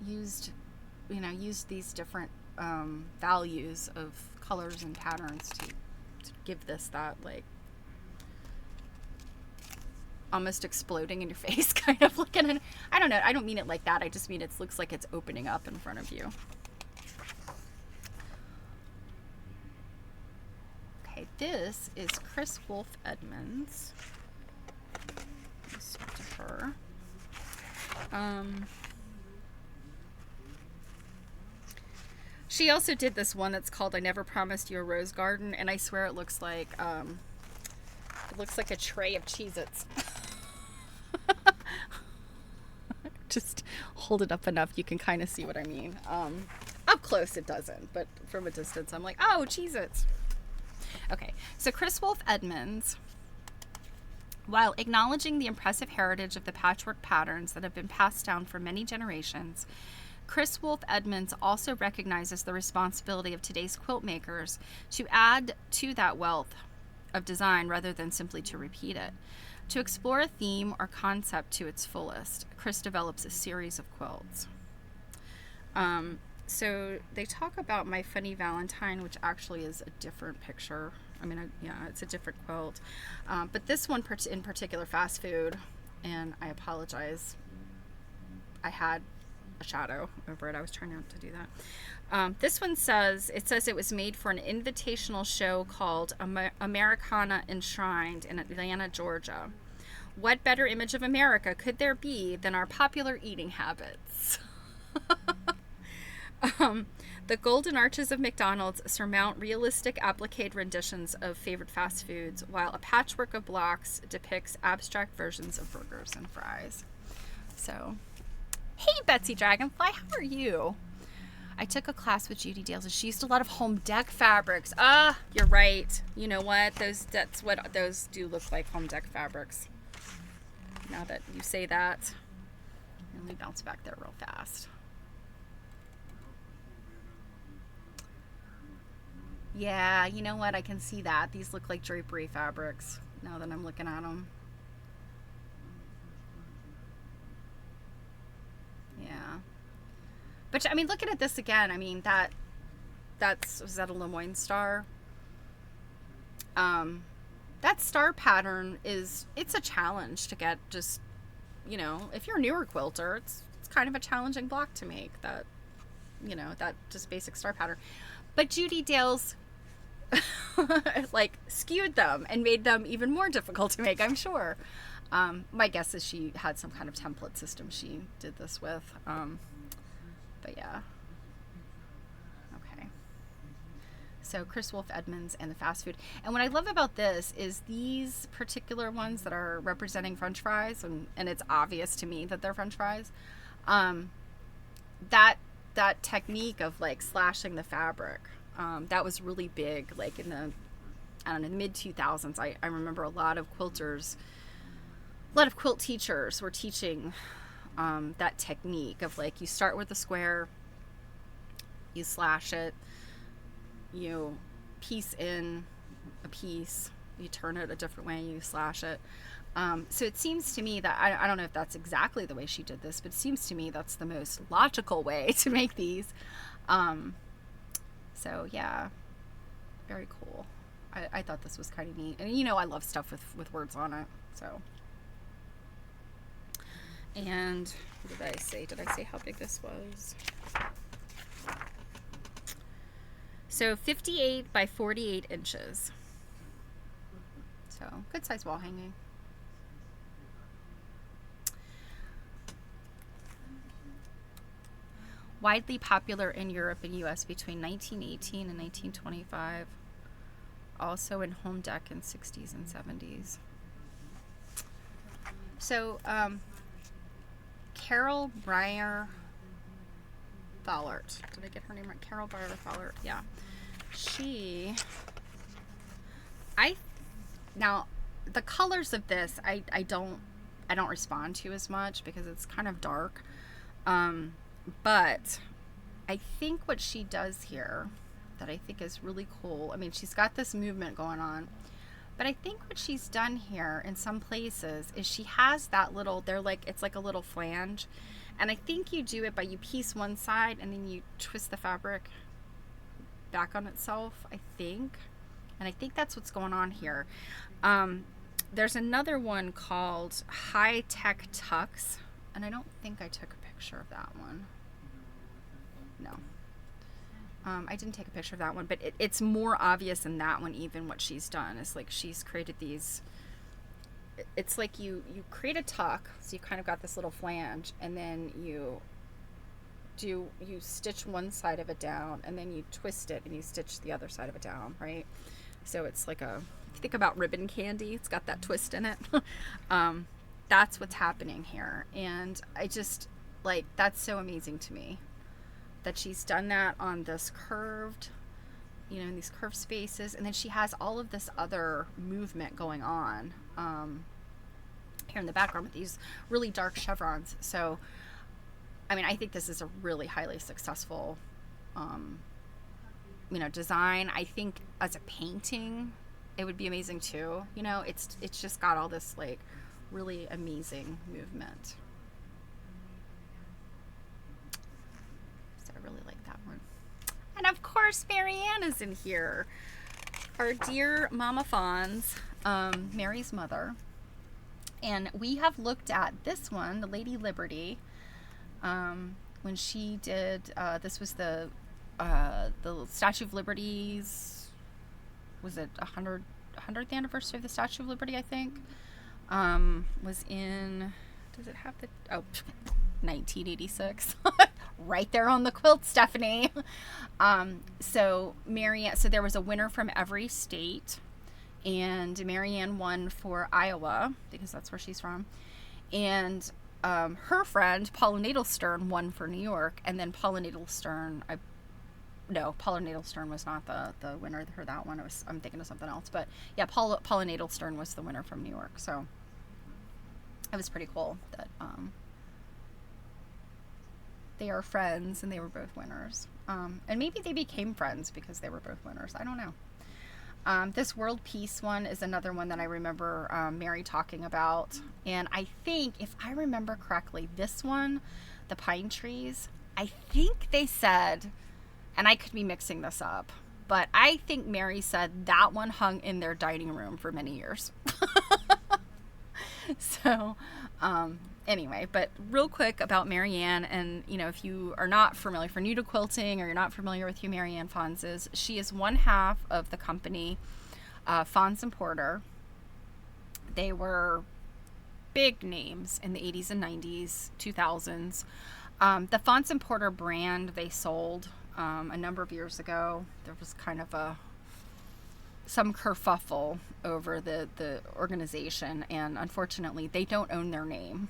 used, used these different values of colors and patterns to give this that, like, almost exploding in your face kind of look. And I don't know, I don't mean it like that, I just mean it looks like it's opening up in front of you. Okay, this is Chris Wolf Edmonds. Let's speak to her. She also did this one that's called I Never Promised You a Rose Garden, and I swear it looks like a tray of Cheez-Its. Just hold it up enough, you can kind of see what I mean. Up close it doesn't, but from a distance I'm like, oh, Cheez-Its. Okay, so Chris Wolf Edmonds, while acknowledging the impressive heritage of the patchwork patterns that have been passed down for many generations, Chris Wolf Edmonds also recognizes the responsibility of today's quilt makers to add to that wealth of design rather than simply to repeat it. To explore a theme or concept to its fullest, Chris develops a series of quilts. So they talk about My Funny Valentine, which actually is a different picture. I mean, yeah, it's a different quilt. But this one in particular, Fast Food, and I apologize, I had a shadow over it. I was trying not to do that. This one says it was made for an invitational show called Americana Enshrined in Atlanta, Georgia. What better image of America could there be than our popular eating habits? The golden arches of McDonald's surmount realistic applique renditions of favorite fast foods, while a patchwork of blocks depicts abstract versions of burgers and fries. So, hey, Betsy Dragonfly, how are you? I took a class with Judy Dales, and she used a lot of home dec fabrics. You're right. You know what? That's what those do look like, home dec fabrics. Now that you say that, let me bounce back there real fast. Yeah, you know what? I can see that. These look like drapery fabrics now that I'm looking at them. Yeah. But I mean, looking at this again, I mean, was that a Lemoyne star? That star pattern it's a challenge to get, just, if you're a newer quilter, it's kind of a challenging block to make, that just basic star pattern. But Judy Dales like skewed them and made them even more difficult to make, I'm sure. My guess is she had some kind of template system she did this with. But yeah. Okay. So Chris Wolf Edmonds and the Fast Food. And what I love about this is these particular ones that are representing French fries, and it's obvious to me that they're French fries. That technique of like slashing the fabric, that was really big, like in the mid 2000s. I remember a lot of quilt teachers were teaching that technique of, like, you start with a square, you slash it, you piece in a piece, you turn it a different way, you slash it. So it seems to me that, I don't know if that's exactly the way she did this, but it seems to me that's the most logical way to make these. So yeah, very cool. I thought this was kind of neat. And I love stuff with words on it, so. And what did I say? Did I say how big this was? So 58 by 48 inches. So good size wall hanging. Widely popular in Europe and US between 1918 and 1925. Also in home dec in 60s and 70s. So, Carol Breyer Fallert. Did I get her name right? Carol Breyer Fallert. Yeah. Now, the colors of this, I don't respond to as much because it's kind of dark. But I think what she does here that I think is really cool, I mean, she's got this movement going on, But I think what she's done here in some places is she has that little, it's like a little flange. And I think you do it by you piece one side and then you twist the fabric back on itself, I think. And I think that's what's going on here. There's another one called High Tech Tucks. And I don't think I took a picture of that one. No. I didn't take a picture of that one, but it's more obvious in that one even what she's done. It's like she's created these, it's like you create a tuck, so you kind of got this little flange, and then you stitch one side of it down, and then you twist it and you stitch the other side of it down, right? So it's like if you think about ribbon candy, it's got that twist in it. That's what's happening here. And I just, like, that's so amazing to me that she's done that on this curved, in these curved spaces. And then she has all of this other movement going on here in the background with these really dark chevrons. So, I mean, I think this is a really highly successful, design. I think as a painting, it would be amazing too. It's just got all this, like, really amazing movement. Really like that one. And of course, Marianne is in here. Our dear Mama Fawns, Mary's mother. And we have looked at this one, the Lady Liberty, when she did, this was the Statue of Liberty's, was it 100th anniversary of the Statue of Liberty, I think? Was in, does it have the, 1986. Right there on the quilt, Stephanie. So there was a winner from every state, and Marianne won for Iowa because that's where she's from, and her friend Paula Nadelstern won for New York, and then Paula Nadelstern was not the winner for that one. I'm thinking of something else, but yeah, Paula Nadelstern was the winner from New York. So it was pretty cool that they are friends and they were both winners. And maybe they became friends because they were both winners. I don't know. This World Peace one is another one that I remember Mary talking about. And I think, if I remember correctly, this one, the pine trees, I think they said, and I could be mixing this up, but I think Mary said that one hung in their dining room for many years. So, anyway, but real quick about Marianne, and if you are not familiar, if you're new to quilting or you're not familiar with who Marianne Fawns is, she is one half of the company Fawns and Porter. They were big names in the 80s and 90s, 2000s. The Fawns and Porter brand they sold a number of years ago. There was kind of some kerfuffle over the organization, and unfortunately they don't own their name.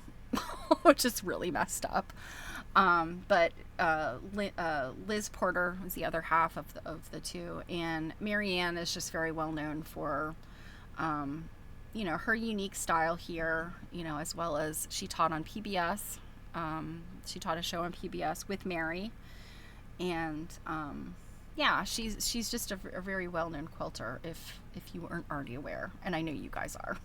Which is really messed up. But Liz Porter was the other half of the two, and Marianne is just very well known for, her unique style here, as well as she taught on PBS. She taught a show on PBS with Mary, and she's just a very well known quilter. If you weren't already aware, and I know you guys are.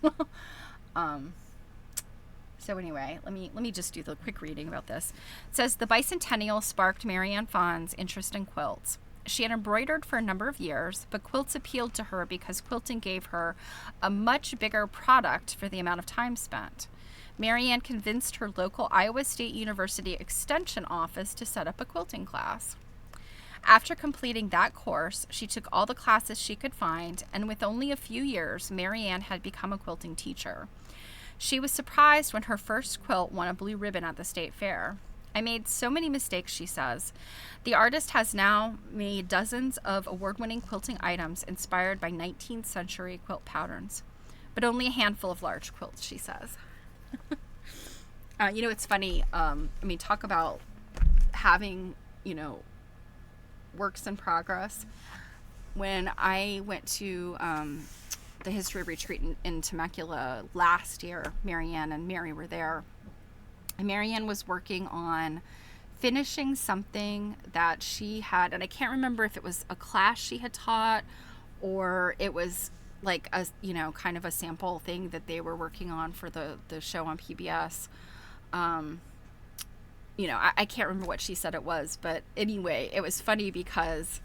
So anyway, let me just do the quick reading about this. It says, the bicentennial sparked Marianne Fawns' interest in quilts. She had embroidered for a number of years, but quilts appealed to her because quilting gave her a much bigger product for the amount of time spent. Marianne convinced her local Iowa State University Extension office to set up a quilting class. After completing that course, she took all the classes she could find, and with only a few years, Marianne had become a quilting teacher. She was surprised when her first quilt won a blue ribbon at the state fair. I made so many mistakes, she says. The artist has now made dozens of award-winning quilting items inspired by 19th century quilt patterns, but only a handful of large quilts, she says. It's funny. Talk about having, works in progress. When I went to the history retreat in Temecula last year, Marianne and Mary were there. And Marianne was working on finishing something that she had, and I can't remember if it was a class she had taught or it was like a, you know, kind of a sample thing that they were working on for the show on PBS. You know, I can't remember what she said it was, but anyway, it was funny because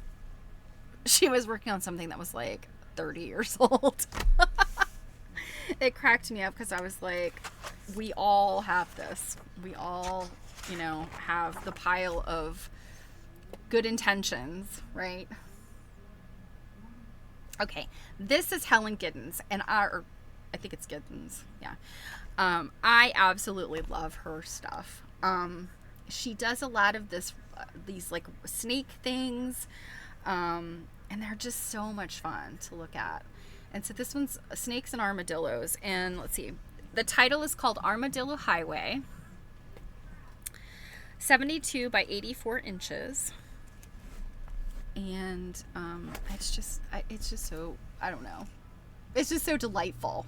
she was working on something that was like 30 years old. It cracked me up because I was like, we all have this. We all, you know, have the pile of good intentions, right? Okay, this is Helen Giddens, and I think it's Giddens, yeah. I absolutely love her stuff. She does a lot of these like snake things, and they're just so much fun to look at. And so this one's Snakes and Armadillos, and let's see, the title is called Armadillo Highway, 72 by 84 inches. And it's just so, I don't know, it's just so delightful.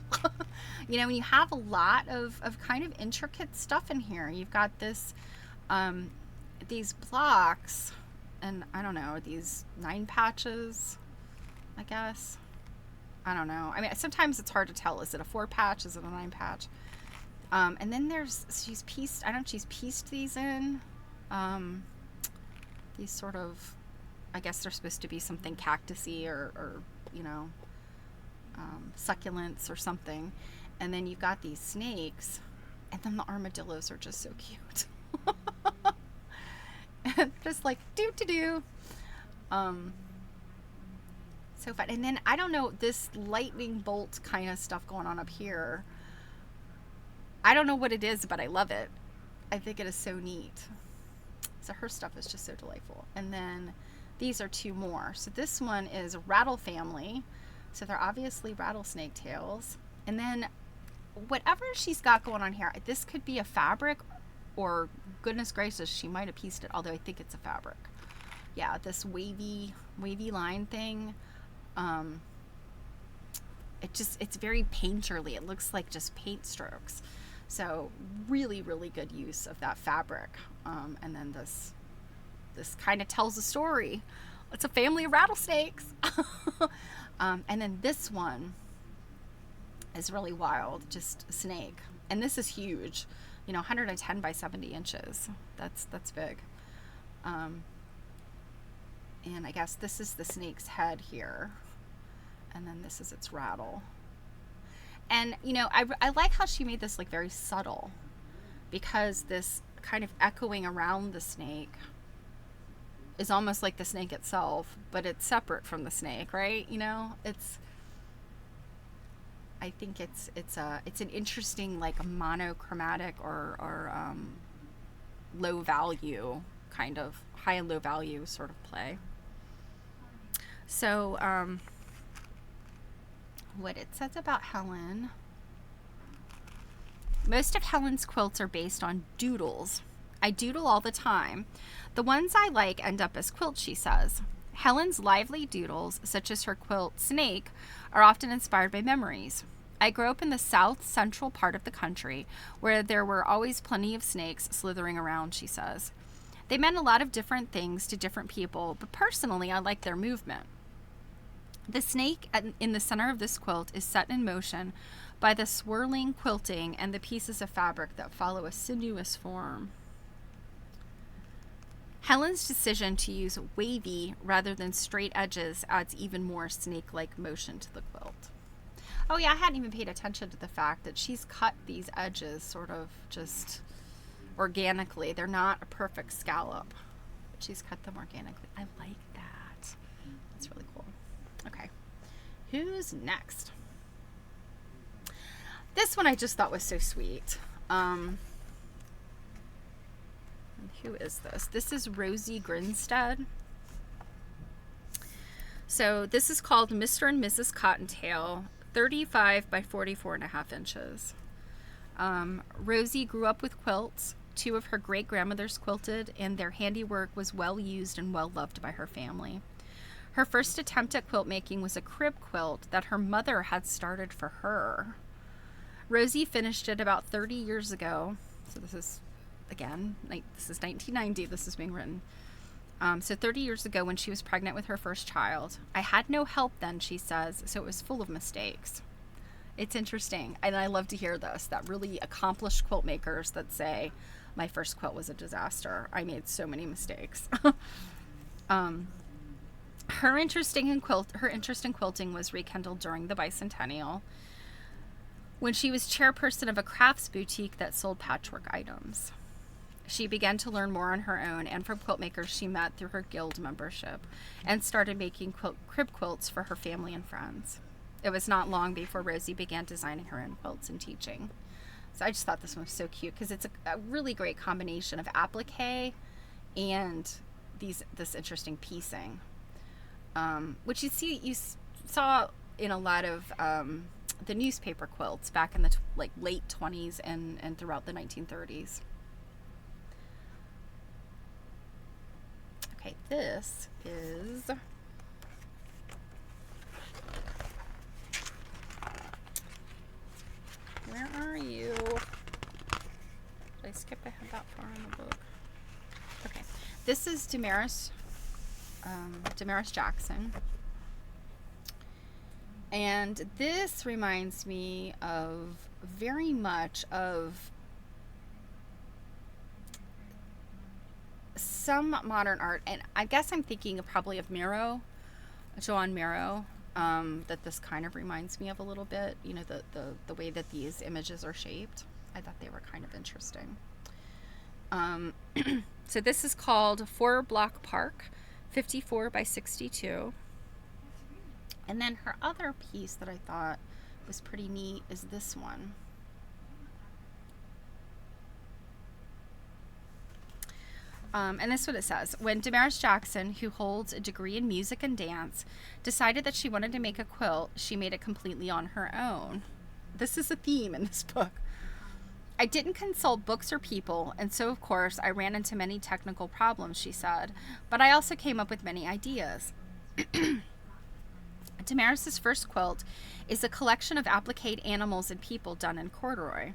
You know, when you have a lot of kind of intricate stuff in here, you've got this these blocks, and I don't know, these 9 patches, I guess. I don't know, I mean, sometimes it's hard to tell, is it a 4 patch, is it a 9 patch? And then she's pieced these in, these sort of, I guess they're supposed to be something cactusy or you know, succulents or something. And then you've got these snakes, and then the armadillos are just so cute. And just like do. So fun. And then I don't know, this lightning bolt kind of stuff going on up here. I don't know what it is, but I love it. I think it is so neat. So her stuff is just so delightful. And then these are 2 more. So this one is Rattle Family. So they're obviously rattlesnake tails. And then whatever she's got going on here, this could be a fabric, or goodness gracious, she might have pieced it, although I think it's a fabric. Yeah, this wavy line thing. It's very painterly. It looks like just paint strokes. So really, really good use of that fabric. And then this kind of tells a story. It's a family of rattlesnakes. And then this one is really wild, just a snake. And this is huge, you know, 110 by 70 inches. That's big. And I guess this is the snake's head here. And then this is its rattle. And, you know, I like how she made this like very subtle, because this kind of echoing around the snake is almost like the snake itself, but it's separate from the snake, right? You know, I think it's an interesting like monochromatic or low value, kind of high and low value sort of play. So what it says about Helen: most of Helen's quilts are based on doodles. I doodle all the time. The ones I like end up as quilts, she says. Helen's lively doodles, such as her quilt Snake, are often inspired by memories. I grew up in the south central part of the country, where there were always plenty of snakes slithering around, she says. They meant a lot of different things to different people, but personally I like their movement. The snake in the center of this quilt is set in motion by the swirling quilting and the pieces of fabric that follow a sinuous form. Helen's decision to use wavy rather than straight edges adds even more snake-like motion to the quilt. Oh yeah, I hadn't even paid attention to the fact that she's cut these edges sort of just organically. They're not a perfect scallop, but she's cut them organically. I like that. That's really cool. Okay, who's next? This one I just thought was so sweet. Who is this? This is Rosie Grinstead. So this is called Mr. and Mrs. Cottontail, 35 by 44.5 inches. Rosie grew up with quilts. 2 of her great-grandmothers quilted, and their handiwork was well used and well loved by her family. Her first attempt at quilt making was a crib quilt that her mother had started for her. Rosie finished it about 30 years ago. So this is, again, this is 1990, this is being written. So 30 years ago, when she was pregnant with her first child, I had no help then, she says, so it was full of mistakes. It's interesting, and I love to hear this, that really accomplished quilt makers that say, my first quilt was a disaster. I made so many mistakes. Her interest in quilting was rekindled during the bicentennial, when she was chairperson of a crafts boutique that sold patchwork items. She began to learn more on her own and from quilt makers she met through her guild membership, and started making crib quilts for her family and friends. It was not long before Rosie began designing her own quilts and teaching. So I just thought this one was so cute because it's a really great combination of applique and this interesting piecing, which you saw in a lot of the newspaper quilts back in the late 20s and throughout the 1930s. Okay, this is where are you? Did I skip ahead that far in the book? Okay, this is Damaris Jackson, and this reminds me of very much of some modern art, and I guess I'm thinking probably of Miro, Joan Miro, that this kind of reminds me of a little bit, you know, the way that these images are shaped. I thought they were kind of interesting. So this is called 4 Block Park, 54 by 62. And then her other piece that I thought was pretty neat is this one. And this is what it says. When Damaris Jackson, who holds a degree in music and dance, decided that she wanted to make a quilt, she made it completely on her own. This is a theme in this book. I didn't consult books or people, and so, of course, I ran into many technical problems, she said, but I also came up with many ideas. Damaris's first quilt is a collection of appliqued animals and people done in corduroy.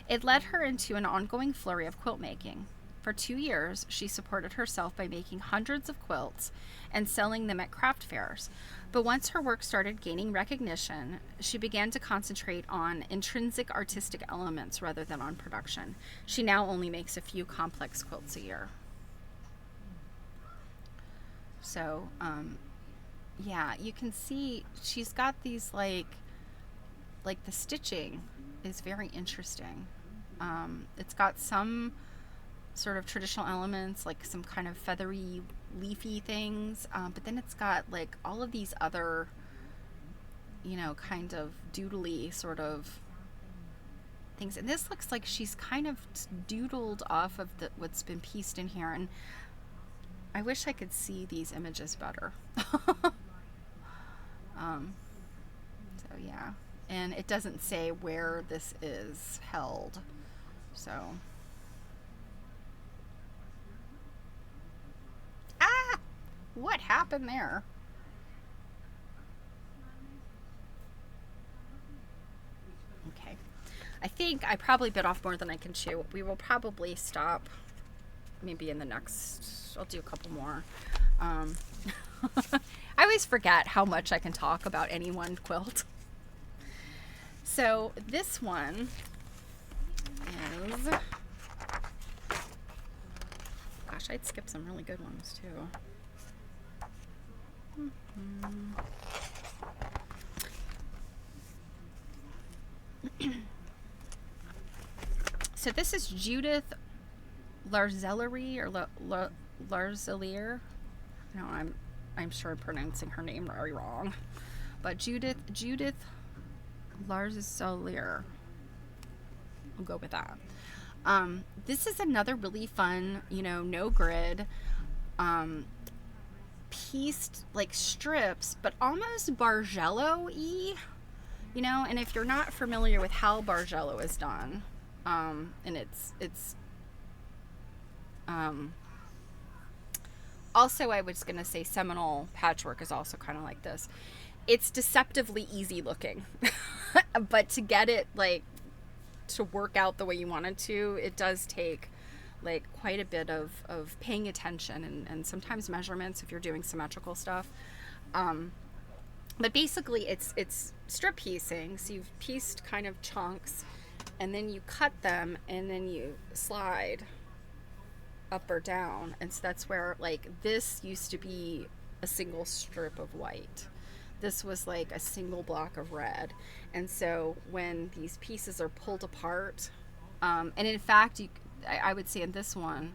It led her into an ongoing flurry of quilt making. For 2 years, she supported herself by making hundreds of quilts and selling them at craft fairs. But once her work started gaining recognition, she began to concentrate on intrinsic artistic elements rather than on production. She now only makes a few complex quilts a year. So, yeah, you can see she's got these like the stitching is very interesting. It's got some sort of traditional elements, like some kind of feathery, leafy things, but then it's got like all of these other, you know, kind of doodly sort of things. And this looks like she's kind of doodled off of what's been pieced in here, and I wish I could see these images better. So yeah, and it doesn't say where this is held, so what happened there? Okay. I think I probably bit off more than I can chew. We will probably stop maybe in the next, I'll do a couple more. I always forget how much I can talk about any one quilt. So this one is, gosh, I'd skip some really good ones too. So this is Judith Larzellery or Larzelier. No, I'm sure I'm pronouncing her name very wrong, but Judith Larzelier. I'll go with that. This is another really fun, you know, no grid, pieced like strips, but almost Bargello-y, you know. And if you're not familiar with how Bargello is done, and it's also, I was gonna say Seminole patchwork is also kind of like this. It's deceptively easy looking, but to get it like to work out the way you want it to, it does take like quite a bit of paying attention and sometimes measurements if you're doing symmetrical stuff. But basically it's strip piecing. So you've pieced kind of chunks and then you cut them and then you slide up or down. And so that's where, like, this used to be a single strip of white. This was like a single block of red. And so when these pieces are pulled apart, and in fact, I would say in this one,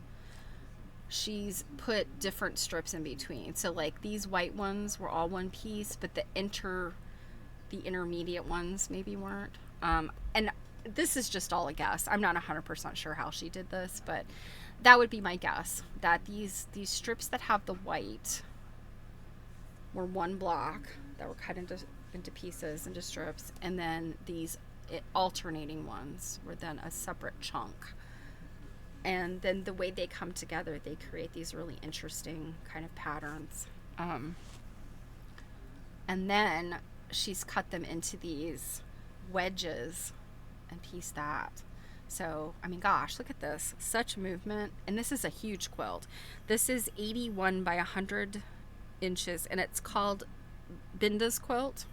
she's put different strips in between. So like these white ones were all one piece, but the intermediate ones maybe weren't. And this is just all a guess. I'm not 100% sure how she did this, but that would be my guess, that these strips that have the white were one block that were cut into pieces, into strips, and then these alternating ones were then a separate chunk. And then the way they come together, they create these really interesting kind of patterns. And then she's cut them into these wedges and pieced that. So, I mean, gosh, look at this. Such movement. And this is a huge quilt. This is 81 by 100 inches, and it's called Binda's quilt.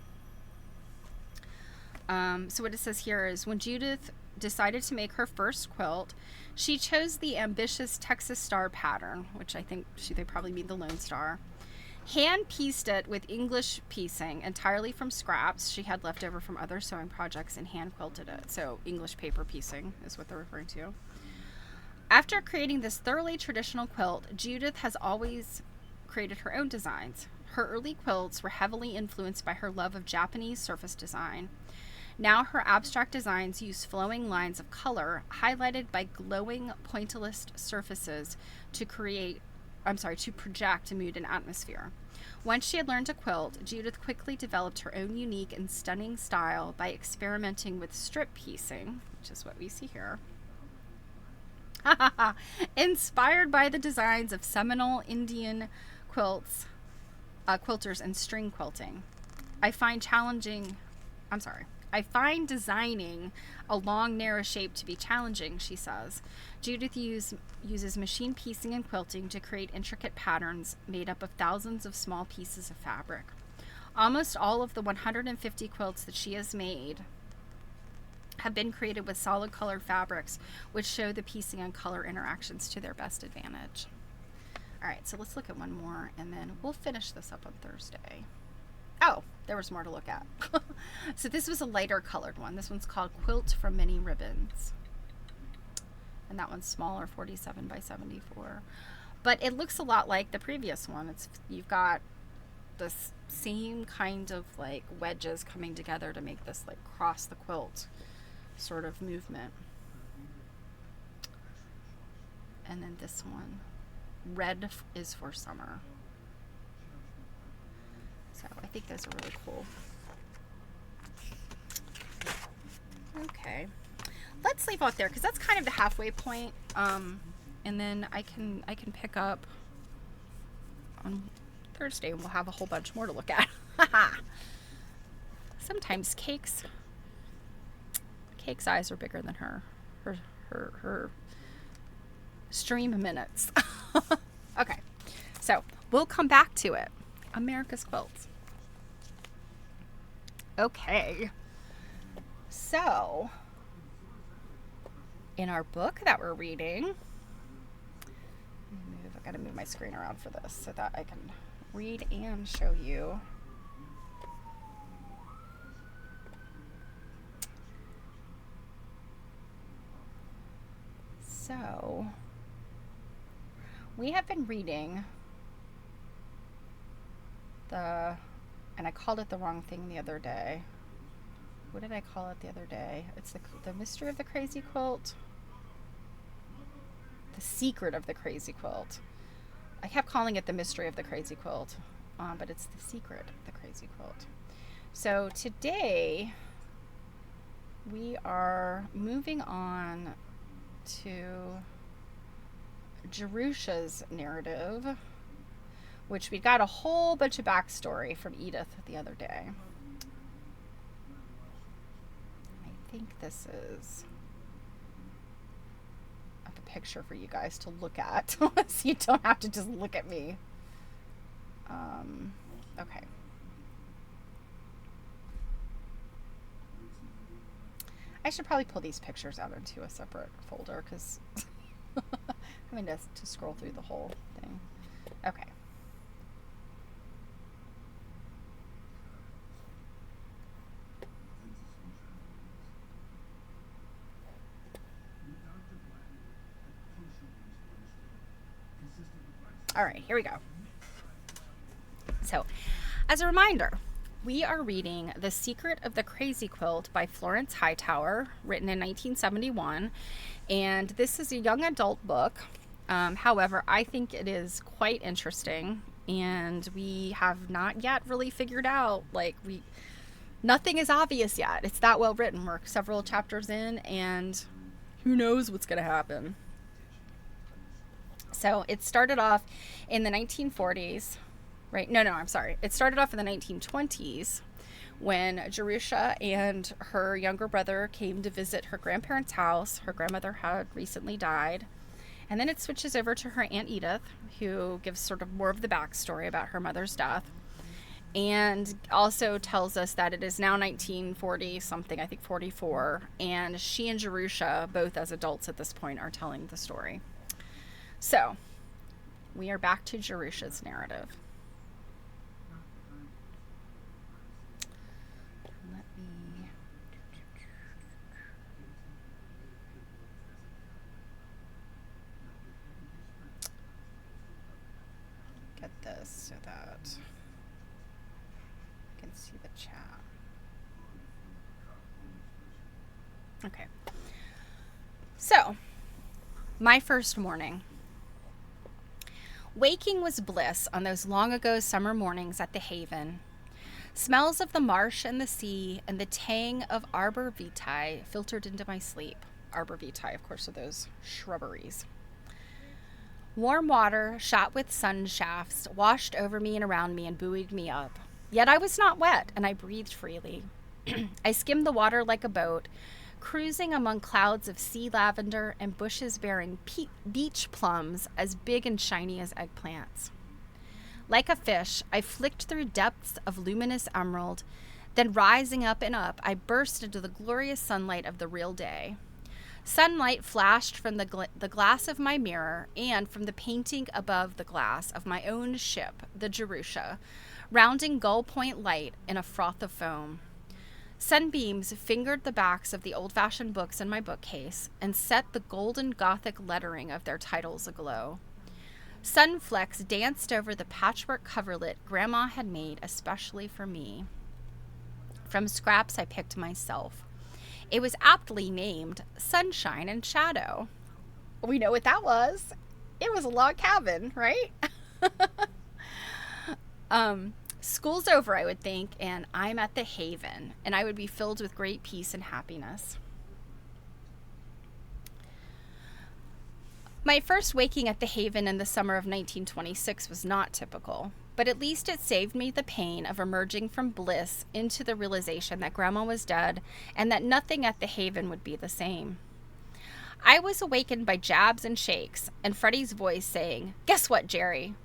So what it says here is, when Judith decided to make her first quilt, she chose the ambitious Texas Star pattern, which I think they probably mean the Lone Star. Hand pieced it with English piecing entirely from scraps she had left over from other sewing projects, and hand quilted it. So English paper piecing is what they're referring to. After creating this thoroughly traditional quilt, Judith has always created her own designs. Her early quilts were heavily influenced by her love of Japanese surface design. Now her abstract designs use flowing lines of color highlighted by glowing pointillist surfaces to project a mood and atmosphere. Once she had learned to quilt, Judith quickly developed her own unique and stunning style by experimenting with strip piecing, which is what we see here. Inspired by the designs of seminal Indian quilters and string quilting. I find designing a long, narrow shape to be challenging, she says. Judith uses machine piecing and quilting to create intricate patterns made up of thousands of small pieces of fabric. Almost all of the 150 quilts that she has made have been created with solid color fabrics, which show the piecing and color interactions to their best advantage. All right, so let's look at one more, and then we'll finish this up on Thursday. Oh, there was more to look at. So this was a lighter colored one. This one's called Quilt from Many Ribbons. And that one's smaller, 47 by 74. But it looks a lot like the previous one. You've got this same kind of like wedges coming together to make this like cross the quilt sort of movement. And then this one, red is for summer. So I think those are really cool. Okay, let's leave out there because that's kind of the halfway point. And then I can pick up on Thursday and we'll have a whole bunch more to look at. Sometimes Cake's eyes are bigger than her stream minutes. Okay, so we'll come back to it. America's Quilts. Okay, so in our book that we're reading, I've got to move my screen around for this so that I can read and show you. So we have been reading and I called it the wrong thing the other day. What did I call it the other day? It's the Mystery of the Crazy Quilt. The Secret of the Crazy Quilt. I kept calling it the Mystery of the Crazy Quilt, but it's the Secret of the Crazy Quilt. So today we are moving on to Jerusha's narrative, which we got a whole bunch of backstory from Edith the other day. I think this is up at picture for you guys to look at so you don't have to just look at me. Okay. I should probably pull these pictures out into a separate folder because having to scroll through the whole thing. Okay. All right, here we go. So, as a reminder, we are reading The Secret of the Crazy Quilt by Florence Hightower, written in 1971. And this is a young adult book. However, I think it is quite interesting. And we have not yet really figured out, nothing is obvious yet. It's that well written. We're several chapters in, and who knows what's going to happen. So it started off in the 1940s, right? No, I'm sorry. It started off in the 1920s when Jerusha and her younger brother came to visit her grandparents' house. Her grandmother had recently died. And then it switches over to her Aunt Edith, who gives sort of more of the backstory about her mother's death. And also tells us that it is now 1940 something, I think 44. And she and Jerusha, both as adults at this point, are telling the story. So, we are back to Jerusha's narrative. Let me get this so that I can see the chat. Okay. So, my first morning. Waking was bliss on those long ago summer mornings at the Haven. Smells of the marsh and the sea and the tang of arbor vitae filtered into my sleep. Arbor vitae, of course, are those shrubberies. Warm water, shot with sun shafts, washed over me and around me and buoyed me up. Yet I was not wet, and I breathed freely. I skimmed the water like a boat, cruising among clouds of sea lavender and bushes bearing beach plums as big and shiny as eggplants. Like a fish, I flicked through depths of luminous emerald, then rising up and up, I burst into the glorious sunlight of the real day. Sunlight flashed from the glass of my mirror and from the painting above the glass of my own ship, the Jerusha, rounding gull point light in a froth of foam. Sunbeams fingered the backs of the old-fashioned books in my bookcase and set the golden Gothic lettering of their titles aglow. Sunflecks danced over the patchwork coverlet Grandma had made especially for me. From scraps I picked myself. It was aptly named Sunshine and Shadow. We know what that was. It was a log cabin, right? School's over, I would think, and I'm at the Haven, and I would be filled with great peace and happiness. My first waking at the Haven in the summer of 1926 was not typical, but at least it saved me the pain of emerging from bliss into the realization that Grandma was dead and that nothing at the Haven would be the same. I was awakened by jabs and shakes, and Freddie's voice saying, "Guess what, Jerry?"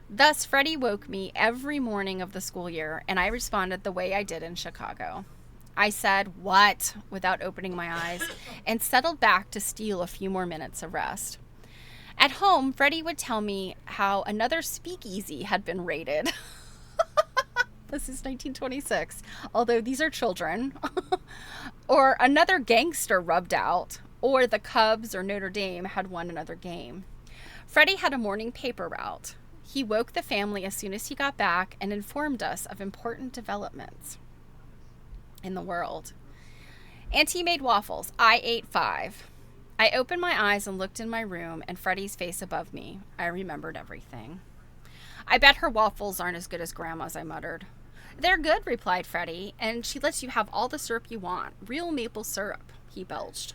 Thus, Freddie woke me every morning of the school year, and I responded the way I did in Chicago. I said, "What?" without opening my eyes, and settled back to steal a few more minutes of rest. At home, Freddie would tell me how another speakeasy had been raided. This is 1926, although these are children. Or another gangster rubbed out, or the Cubs or Notre Dame had won another game. Freddie had a morning paper route. He woke the family as soon as he got back and informed us of important developments in the world. Auntie made waffles. I ate 5. I opened my eyes and looked in my room and Freddie's face above me. I remembered everything. "I bet her waffles aren't as good as Grandma's," I muttered. "They're good," replied Freddie, "and she lets you have all the syrup you want. Real maple syrup," he belched.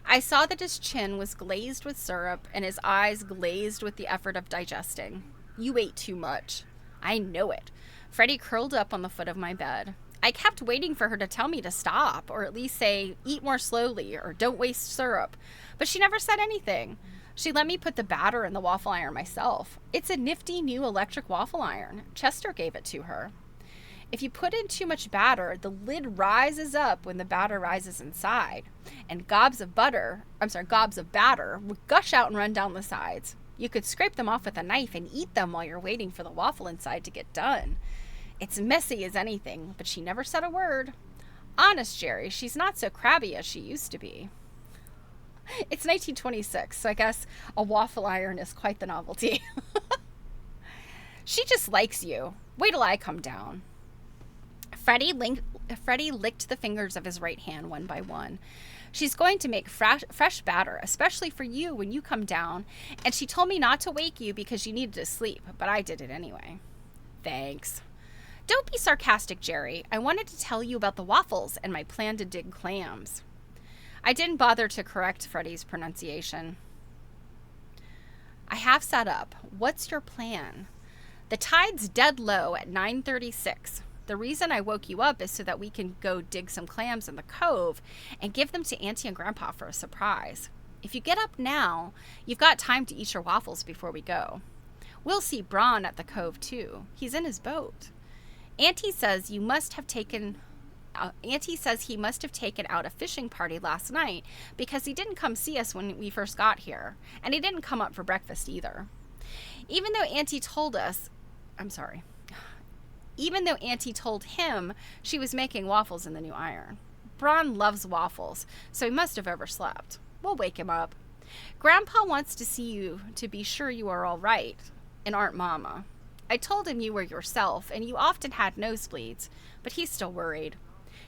I saw that his chin was glazed with syrup and his eyes glazed with the effort of digesting. "You ate too much." "I know it." Freddie curled up on the foot of my bed. I kept waiting for her to tell me to stop, or at least say, eat more slowly, or don't waste syrup. But she never said anything. She let me put the batter in the waffle iron myself. It's a nifty new electric waffle iron. Chester gave it to her. If you put in too much batter, the lid rises up when the batter rises inside, and gobs of batter would gush out and run down the sides. You could scrape them off with a knife and eat them while you're waiting for the waffle inside to get done. It's messy as anything, but she never said a word. Honest, Jerry, she's not so crabby as she used to be. It's 1926, so I guess a waffle iron is quite the novelty. She just likes you. Wait till I come down. Freddie licked the fingers of his right hand one by one. She's going to make fresh batter, especially for you when you come down, and she told me not to wake you because you needed to sleep, but I did it anyway. Thanks. Don't be sarcastic, Jerry. I wanted to tell you about the waffles and my plan to dig clams. I didn't bother to correct Freddie's pronunciation. I have set up. What's your plan? The tide's dead low at 9:36. The reason I woke you up is so that we can go dig some clams in the cove and give them to Auntie and Grandpa for a surprise. If you get up now, you've got time to eat your waffles before we go. We'll see Braun at the cove, too. He's in his boat. Auntie says he must have taken out a fishing party last night because he didn't come see us when we first got here, and he didn't come up for breakfast either. Even though Auntie told him she was making waffles in the new iron. Braun loves waffles, so he must have overslept. We'll wake him up. Grandpa wants to see you to be sure you are all right and aren't Mama. I told him you were yourself, and you often had nosebleeds, but he's still worried.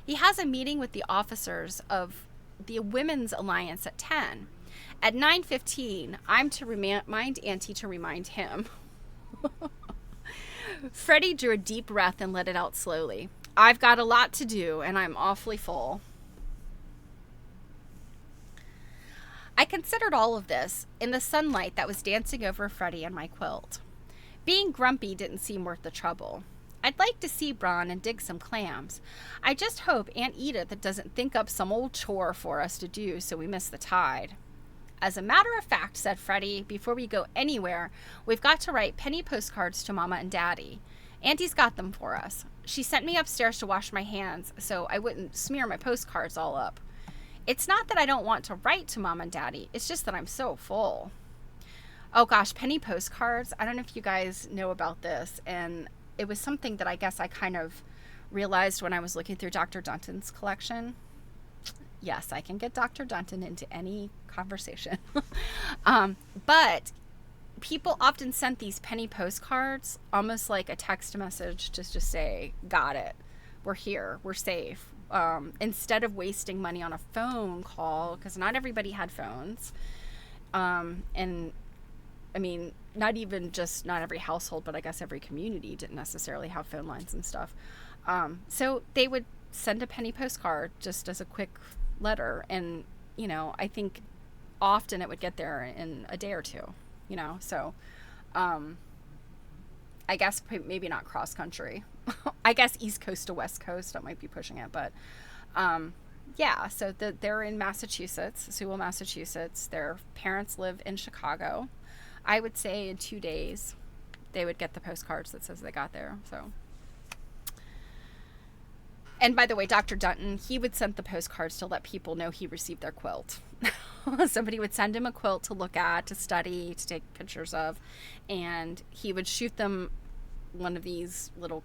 He has a meeting with the officers of the Women's Alliance at 10. At 9:15, I'm to remind Auntie to remind him. Freddie drew a deep breath and let it out slowly. I've got a lot to do, and I'm awfully full. I considered all of this in the sunlight that was dancing over Freddie and my quilt. Being grumpy didn't seem worth the trouble. I'd like to see Braun and dig some clams. I just hope Aunt Edith doesn't think up some old chore for us to do so we miss the tide. As a matter of fact, said Freddie, before we go anywhere, we've got to write penny postcards to Mama and Daddy. Auntie's got them for us. She sent me upstairs to wash my hands so I wouldn't smear my postcards all up. It's not that I don't want to write to Mom and Daddy. It's just that I'm so full. Oh gosh, penny postcards. I don't know if you guys know about this, and it was something that I guess I kind of realized when I was looking through Dr. Dunton's collection. Yes, I can get Dr. Dunton into any conversation. But people often sent these penny postcards almost like a text message to just say, got it, we're here, we're safe. Instead of wasting money on a phone call, because not everybody had phones. And I mean, not every household, but I guess every community didn't necessarily have phone lines and stuff. So they would send a penny postcard just as a quick letter. And, I think often it would get there in a day or two, so, I guess maybe not cross country. I guess East Coast to West Coast, that might be pushing it, but, yeah, so they're in Massachusetts, Sewell, Massachusetts. Their parents live in Chicago. I would say in 2 days they would get the postcards that says they got there. So, and by the way, Dr. Dunton, he would send the postcards to let people know he received their quilt. Somebody would send him a quilt to look at, to study, to take pictures of, and he would shoot them one of these little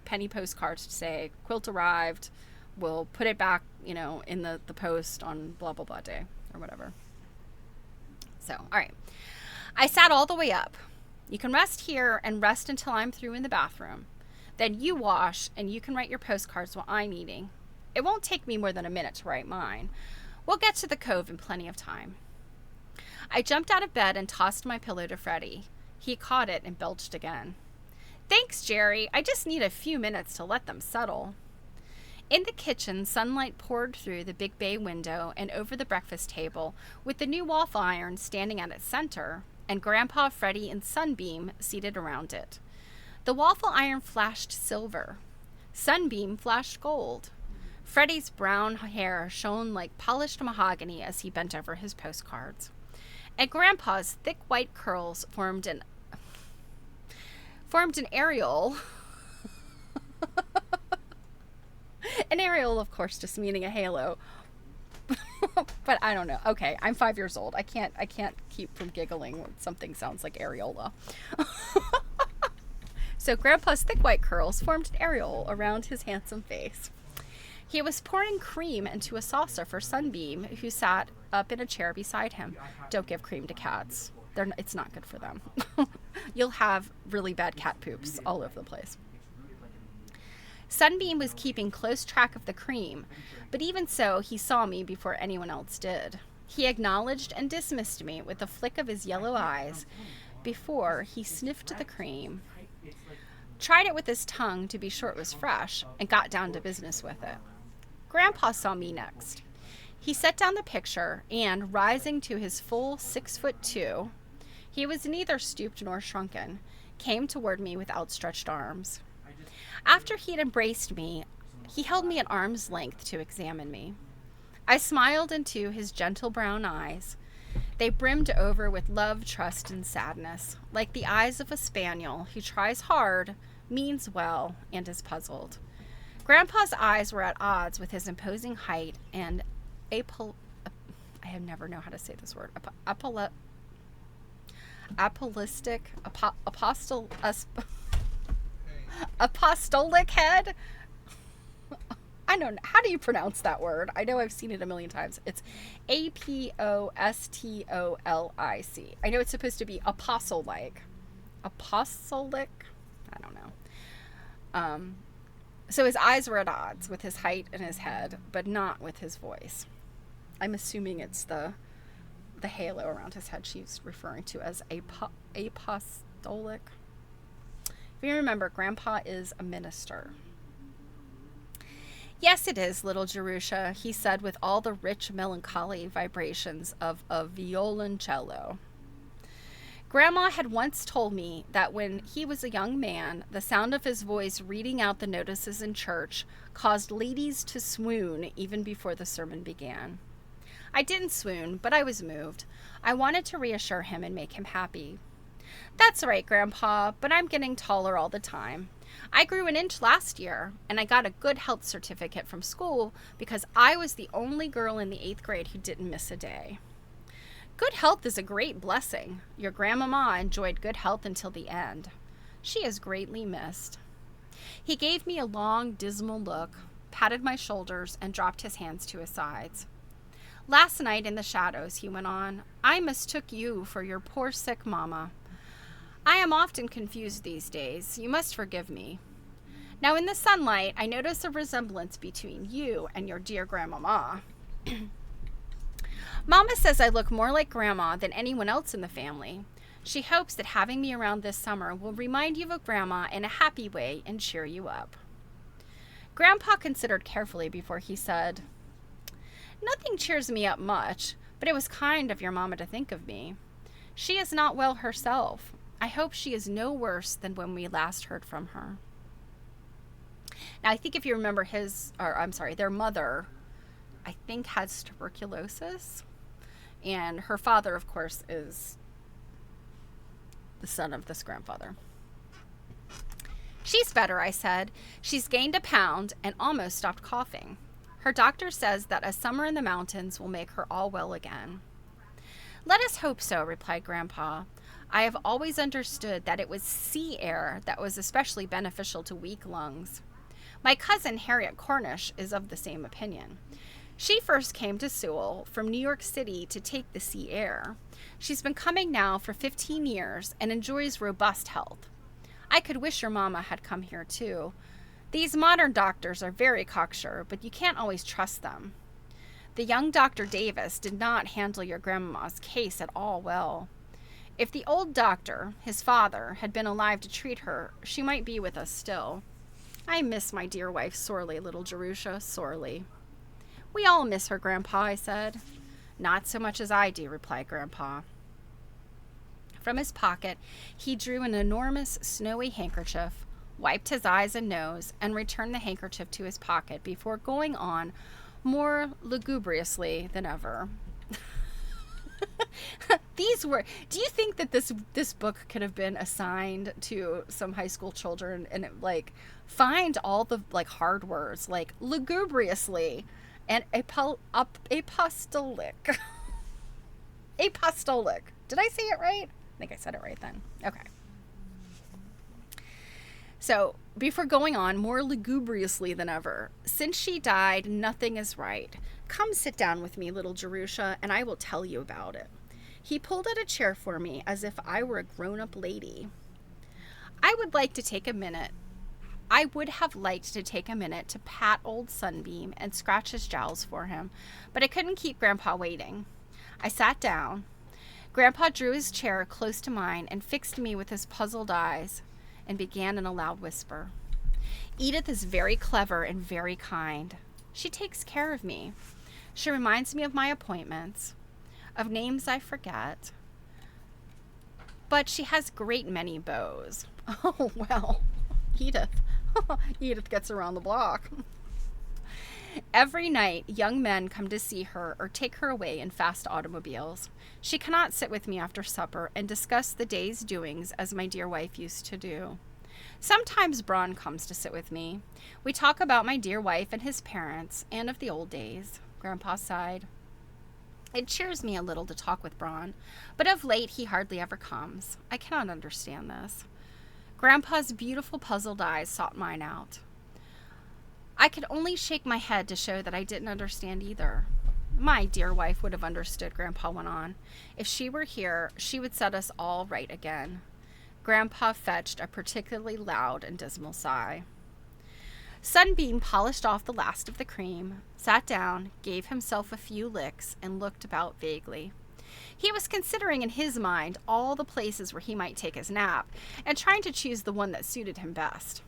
penny postcards to say, quilt arrived, we'll put it back, in the post on blah, blah, blah day or whatever. So, all right. I sat all the way up. You can rest here and rest until I'm through in the bathroom. Then you wash and you can write your postcards while I'm eating. It won't take me more than a minute to write mine. We'll get to the cove in plenty of time. I jumped out of bed and tossed my pillow to Freddie. He caught it and belched again. Thanks, Jerry. I just need a few minutes to let them settle. In the kitchen, sunlight poured through the big bay window and over the breakfast table, with the new waffle iron standing at its center, and Grandpa, Freddie, and Sunbeam seated around it. The waffle iron flashed silver. Sunbeam flashed gold. Freddie's brown hair shone like polished mahogany as he bent over his postcards. And Grandpa's thick white curls formed an aerial. An aerial, of course, just meaning a halo. But I don't know. Okay, I'm 5 years old. I can't keep from giggling when something sounds like areola. So Grandpa's thick white curls formed an aerial around his handsome face. He was pouring cream into a saucer for Sunbeam, who sat up in a chair beside him. Don't give cream to cats. It's not good for them. You'll have really bad cat poops all over the place. Sunbeam was keeping close track of the cream, but even so, he saw me before anyone else did. He acknowledged and dismissed me with a flick of his yellow eyes before he sniffed the cream, tried it with his tongue to be sure it was fresh, and got down to business with it. Grandpa saw me next. He set down the picture and, rising to his full 6'2", he was neither stooped nor shrunken, came toward me with outstretched arms. After he had embraced me, he held me at arm's length to examine me. I smiled into his gentle brown eyes. They brimmed over with love, trust, and sadness, like the eyes of a spaniel who tries hard, means well, and is puzzled. Grandpa's eyes were at odds with his imposing height and I have never know how to say this word. Apostolic head. I don't know. How do you pronounce that word? I know I've seen it a million times. It's apostolic. I know it's supposed to be apostle-like. Apostolic? I don't know. So his eyes were at odds with his height and his head, but not with his voice. I'm assuming it's the halo around his head she's referring to as apostolic. If you remember, Grandpa is a minister. Yes, it is, little Jerusha, he said with all the rich melancholy vibrations of a violoncello. Grandma had once told me that when he was a young man, the sound of his voice reading out the notices in church caused ladies to swoon even before the sermon began. I didn't swoon, but I was moved. I wanted to reassure him and make him happy. That's right, Grandpa, but I'm getting taller all the time. I grew an inch last year, and I got a good health certificate from school because I was the only girl in the 8th grade who didn't miss a day. Good health is a great blessing. Your grandmama enjoyed good health until the end. She is greatly missed. He gave me a long, dismal look, patted my shoulders, and dropped his hands to his sides. Last night in the shadows, he went on, I mistook you for your poor sick mama. I am often confused these days. You must forgive me. Now in the sunlight, I notice a resemblance between you and your dear grandmama. Mama says I look more like Grandma than anyone else in the family. She hopes that having me around this summer will remind you of Grandma in a happy way and cheer you up. Grandpa considered carefully before he said, Nothing cheers me up much, but it was kind of your Mama to think of me. She is not well herself. I hope she is no worse than when we last heard from her. Now, I think if you remember their mother, I think has tuberculosis. And her father, of course, is the son of this grandfather. She's better, I said. She's gained a pound and almost stopped coughing. Her doctor says that a summer in the mountains will make her all well again. Let us hope so, replied Grandpa. I have always understood that it was sea air that was especially beneficial to weak lungs. My cousin Harriet Cornish is of the same opinion. She first came to Sewell from New York City to take the sea air. She's been coming now for 15 years and enjoys robust health. I could wish your mama had come here too. These modern doctors are very cocksure, but you can't always trust them. The young Dr. Davis did not handle your grandma's case at all well. If the old doctor, his father, had been alive to treat her, she might be with us still. I miss my dear wife sorely, little Jerusha, sorely. We all miss her, Grandpa, I said. Not so much as I do, replied Grandpa. From his pocket, he drew an enormous snowy handkerchief, wiped his eyes and nose, and returned the handkerchief to his pocket before going on more lugubriously than ever. Do you think that this book could have been assigned to some high school children and find all the hard words like lugubriously and apostolic? Apostolic. Did I say it right? I think I said it right then. Okay. So, before going on more lugubriously than ever, since she died, nothing is right. Come sit down with me, little Jerusha, and I will tell you about it. He pulled out a chair for me as if I were a grown-up lady. I would have liked to take a minute to pat old Sunbeam and scratch his jowls for him, but I couldn't keep Grandpa waiting. I sat down. Grandpa drew his chair close to mine and fixed me with his puzzled eyes and began in a loud whisper. Edith is very clever and very kind. She takes care of me. She reminds me of my appointments, of names I forget, but she has great many beaux. Oh, well, Edith. Edith gets around the block. Every night, young men come to see her or take her away in fast automobiles. She cannot sit with me after supper and discuss the day's doings as my dear wife used to do. Sometimes Braun comes to sit with me. We talk about my dear wife and his parents and of the old days. Grandpa sighed. It cheers me a little to talk with Braun, but of late he hardly ever comes. I cannot understand this. Grandpa's beautiful puzzled eyes sought mine out. I could only shake my head to show that I didn't understand either. My dear wife would have understood, Grandpa went on. If she were here, she would set us all right again. Grandpa fetched a particularly loud and dismal sigh. Sunbeam polished off the last of the cream, sat down, gave himself a few licks, and looked about vaguely. He was considering in his mind all the places where he might take his nap, and trying to choose the one that suited him best.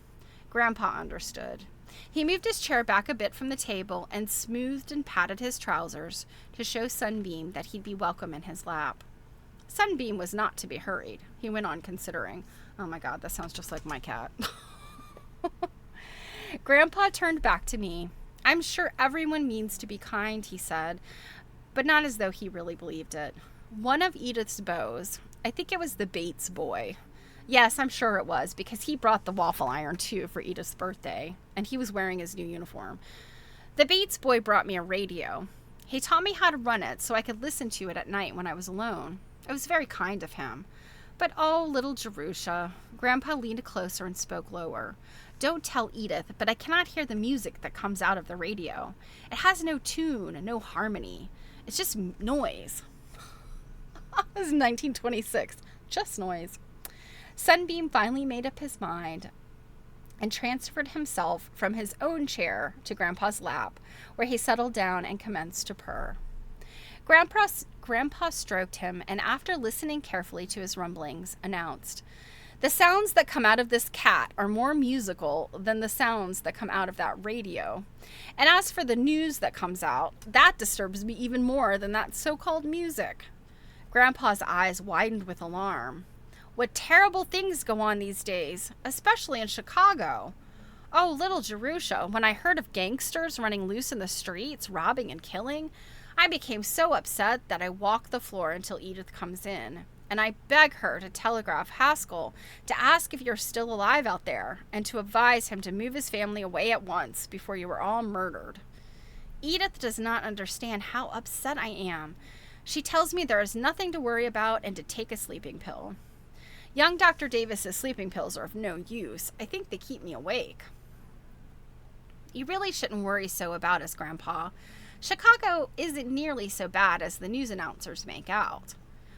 Grandpa understood. He moved his chair back a bit from the table and smoothed and patted his trousers to show Sunbeam that he'd be welcome in his lap. Sunbeam was not to be hurried. He went on considering. Oh my God, that sounds just like my cat. Grandpa turned back to me. I'm sure everyone means to be kind, he said, but not as though he really believed it. One of Edith's beaux, I think it was the Bates boy. Yes, I'm sure it was, because he brought the waffle iron, too, for Edith's birthday, and he was wearing his new uniform. The Bates boy brought me a radio. He taught me how to run it so I could listen to it at night when I was alone. It was very kind of him. But oh, little Jerusha. Grandpa leaned closer and spoke lower. Don't tell Edith, but I cannot hear the music that comes out of the radio. It has no tune, no harmony. It's just noise. This is 1926. Just noise. Sunbeam finally made up his mind and transferred himself from his own chair to Grandpa's lap, where he settled down and commenced to purr. Grandpa stroked him, and after listening carefully to his rumblings, announced, "The sounds that come out of this cat are more musical than the sounds that come out of that radio. And as for the news that comes out, that disturbs me even more than that so-called music." Grandpa's eyes widened with alarm. What terrible things go on these days, especially in Chicago. Oh, little Jerusha, when I heard of gangsters running loose in the streets, robbing and killing, I became so upset that I walk the floor until Edith comes in, and I beg her to telegraph Haskell to ask if you're still alive out there, and to advise him to move his family away at once before you are all murdered. Edith does not understand how upset I am. She tells me there is nothing to worry about and to take a sleeping pill. Young Dr. Davis's sleeping pills are of no use. I think they keep me awake. You really shouldn't worry so about us, Grandpa. Chicago isn't nearly so bad as the news announcers make out.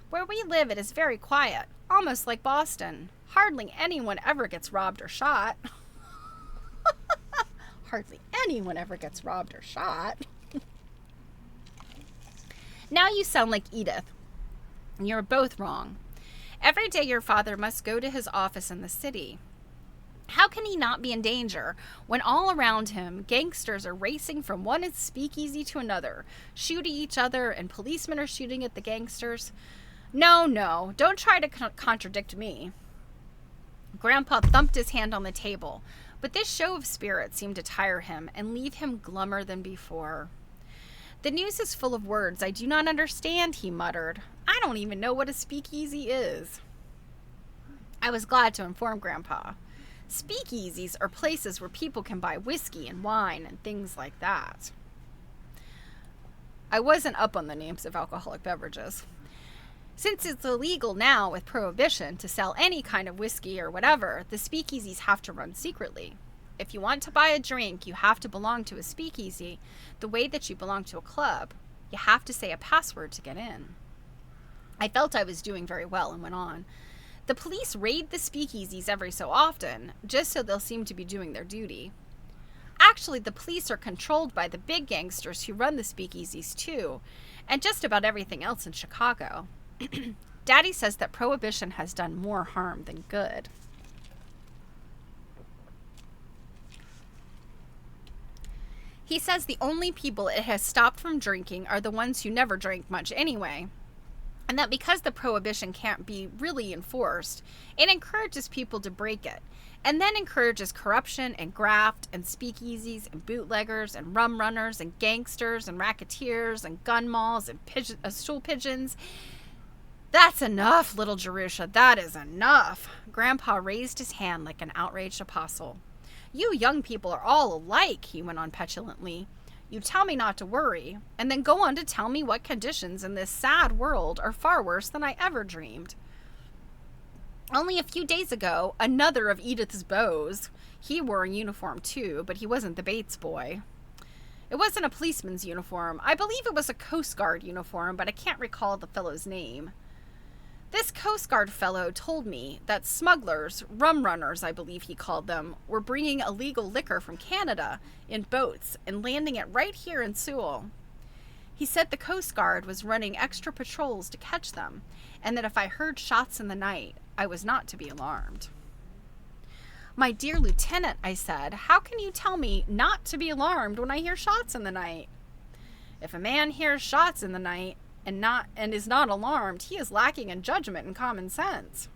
Where we live, it is very quiet, almost like Boston. Hardly anyone ever gets robbed or shot. Hardly anyone ever gets robbed or shot. Now you sound like Edith. You're both wrong. Every day your father must go to his office in the city. How can he not be in danger when all around him gangsters are racing from one speakeasy to another, shooting each other, and policemen are shooting at the gangsters? No, don't try to contradict me. Grandpa thumped his hand on the table, but this show of spirit seemed to tire him and leave him glummer than before. The news is full of words I do not understand, he muttered. I don't even know what a speakeasy is. I was glad to inform Grandpa. Speakeasies are places where people can buy whiskey and wine and things like that. I wasn't up on the names of alcoholic beverages. Since it's illegal now with prohibition to sell any kind of whiskey or whatever, the speakeasies have to run secretly. If you want to buy a drink, you have to belong to a speakeasy the way that you belong to a club. You have to say a password to get in. I felt I was doing very well and went on. The police raid the speakeasies every so often, just so they'll seem to be doing their duty. Actually, the police are controlled by the big gangsters who run the speakeasies too, and just about everything else in Chicago. Daddy says that prohibition has done more harm than good. He says the only people it has stopped from drinking are the ones who never drank much anyway, and that because the prohibition can't be really enforced, it encourages people to break it, and then encourages corruption and graft and speakeasies and bootleggers and rum runners and gangsters and racketeers and gun malls and stool pigeons. That's enough, little Jerusha, that is enough. Grandpa raised his hand like an outraged apostle. You young people are all alike, he went on petulantly. You tell me not to worry, and then go on to tell me what conditions in this sad world are far worse than I ever dreamed. Only a few days ago, another of Edith's beaux, he wore a uniform too, but he wasn't the Bates boy. It wasn't a policeman's uniform. I believe it was a Coast Guard uniform, but I can't recall the fellow's name. This Coast Guard fellow told me that smugglers, rum runners I believe he called them, were bringing illegal liquor from Canada in boats and landing it right here in Sewell. He said the Coast Guard was running extra patrols to catch them, and that if I heard shots in the night, I was not to be alarmed. My dear Lieutenant, I said, how can you tell me not to be alarmed when I hear shots in the night? If a man hears shots in the night, and is not alarmed, he is lacking in judgment and common sense.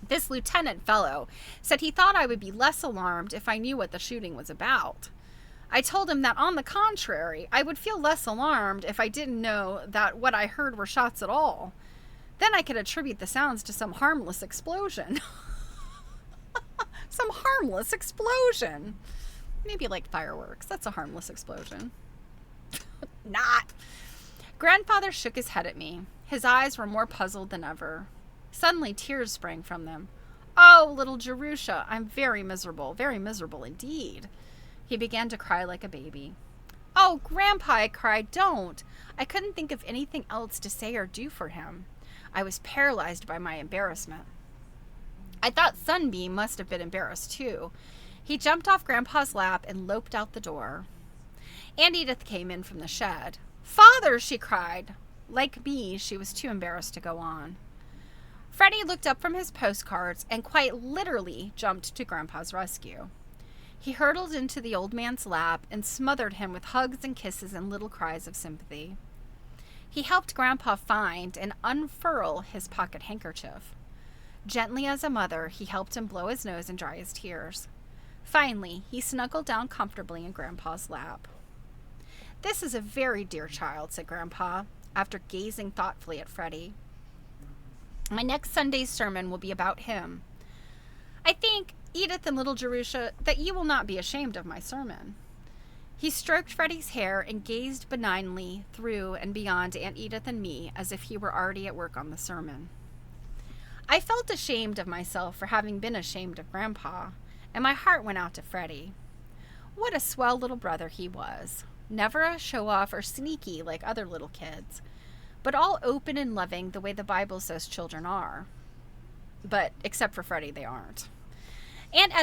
This lieutenant fellow said he thought I would be less alarmed if I knew what the shooting was about. I told him that on the contrary, I would feel less alarmed if I didn't know that what I heard were shots at all. Then I could attribute the sounds to some harmless explosion. Some harmless explosion. Maybe like fireworks. That's a harmless explosion. Not. Grandfather shook his head at me. His eyes were more puzzled than ever. Suddenly tears sprang from them. Oh, little Jerusha, I'm very miserable indeed. He began to cry like a baby. Oh, Grandpa, I cried, don't. I couldn't think of anything else to say or do for him. I was paralyzed by my embarrassment. I thought Sunbeam must have been embarrassed too. He jumped off Grandpa's lap and loped out the door. Aunt Edith came in from the shed. Father, she cried. Like me, she was too embarrassed to go on. Freddie looked up from his postcards and quite literally jumped to Grandpa's rescue. He hurtled into the old man's lap and smothered him with hugs and kisses and little cries of sympathy. He helped Grandpa find and unfurl his pocket handkerchief. Gently as a mother, he helped him blow his nose and dry his tears. Finally, he snuggled down comfortably in Grandpa's lap. This is a very dear child, said Grandpa, after gazing thoughtfully at Freddie. My next Sunday's sermon will be about him. I think, Edith and little Jerusha, that you will not be ashamed of my sermon. He stroked Freddie's hair and gazed benignly through and beyond Aunt Edith and me as if he were already at work on the sermon. I felt ashamed of myself for having been ashamed of Grandpa, and my heart went out to Freddie. What a swell little brother he was. Never a show-off or sneaky like other little kids, but all open and loving the way the Bible says children are. But except for Freddie, they aren't. Aunt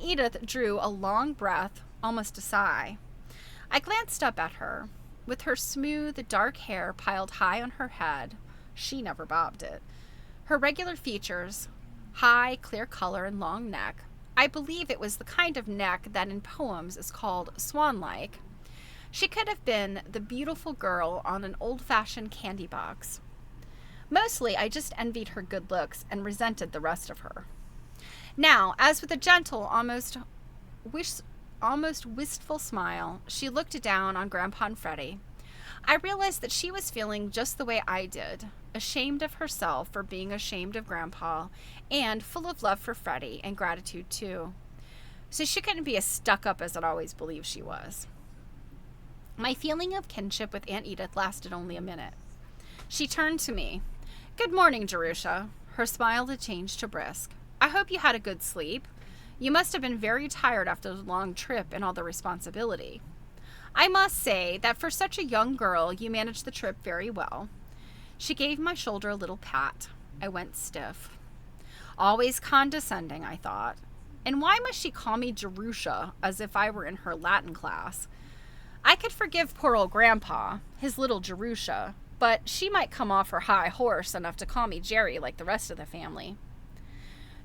Edith drew a long breath, almost a sigh. I glanced up at her. With her smooth, dark hair piled high on her head, she never bobbed it. Her regular features, high, clear color and long neck, I believe it was the kind of neck that in poems is called swan-like. She could have been the beautiful girl on an old-fashioned candy box. Mostly, I just envied her good looks and resented the rest of her. Now, as with a gentle, almost wistful smile, she looked down on Grandpa and Freddie. I realized that she was feeling just the way I did, ashamed of herself for being ashamed of Grandpa, and full of love for Freddie and gratitude too. So she couldn't be as stuck up as I'd always believed she was. My feeling of kinship with Aunt Edith lasted only a minute. She turned to me. "Good morning, Jerusha." Her smile had changed to brisk. "I hope you had a good sleep. You must have been very tired after the long trip and all the responsibility. I must say that for such a young girl, you managed the trip very well." She gave my shoulder a little pat. I went stiff. Always condescending, I thought. And why must she call me Jerusha as if I were in her Latin class? I could forgive poor old Grandpa, his little Jerusha, but she might come off her high horse enough to call me Jerry like the rest of the family.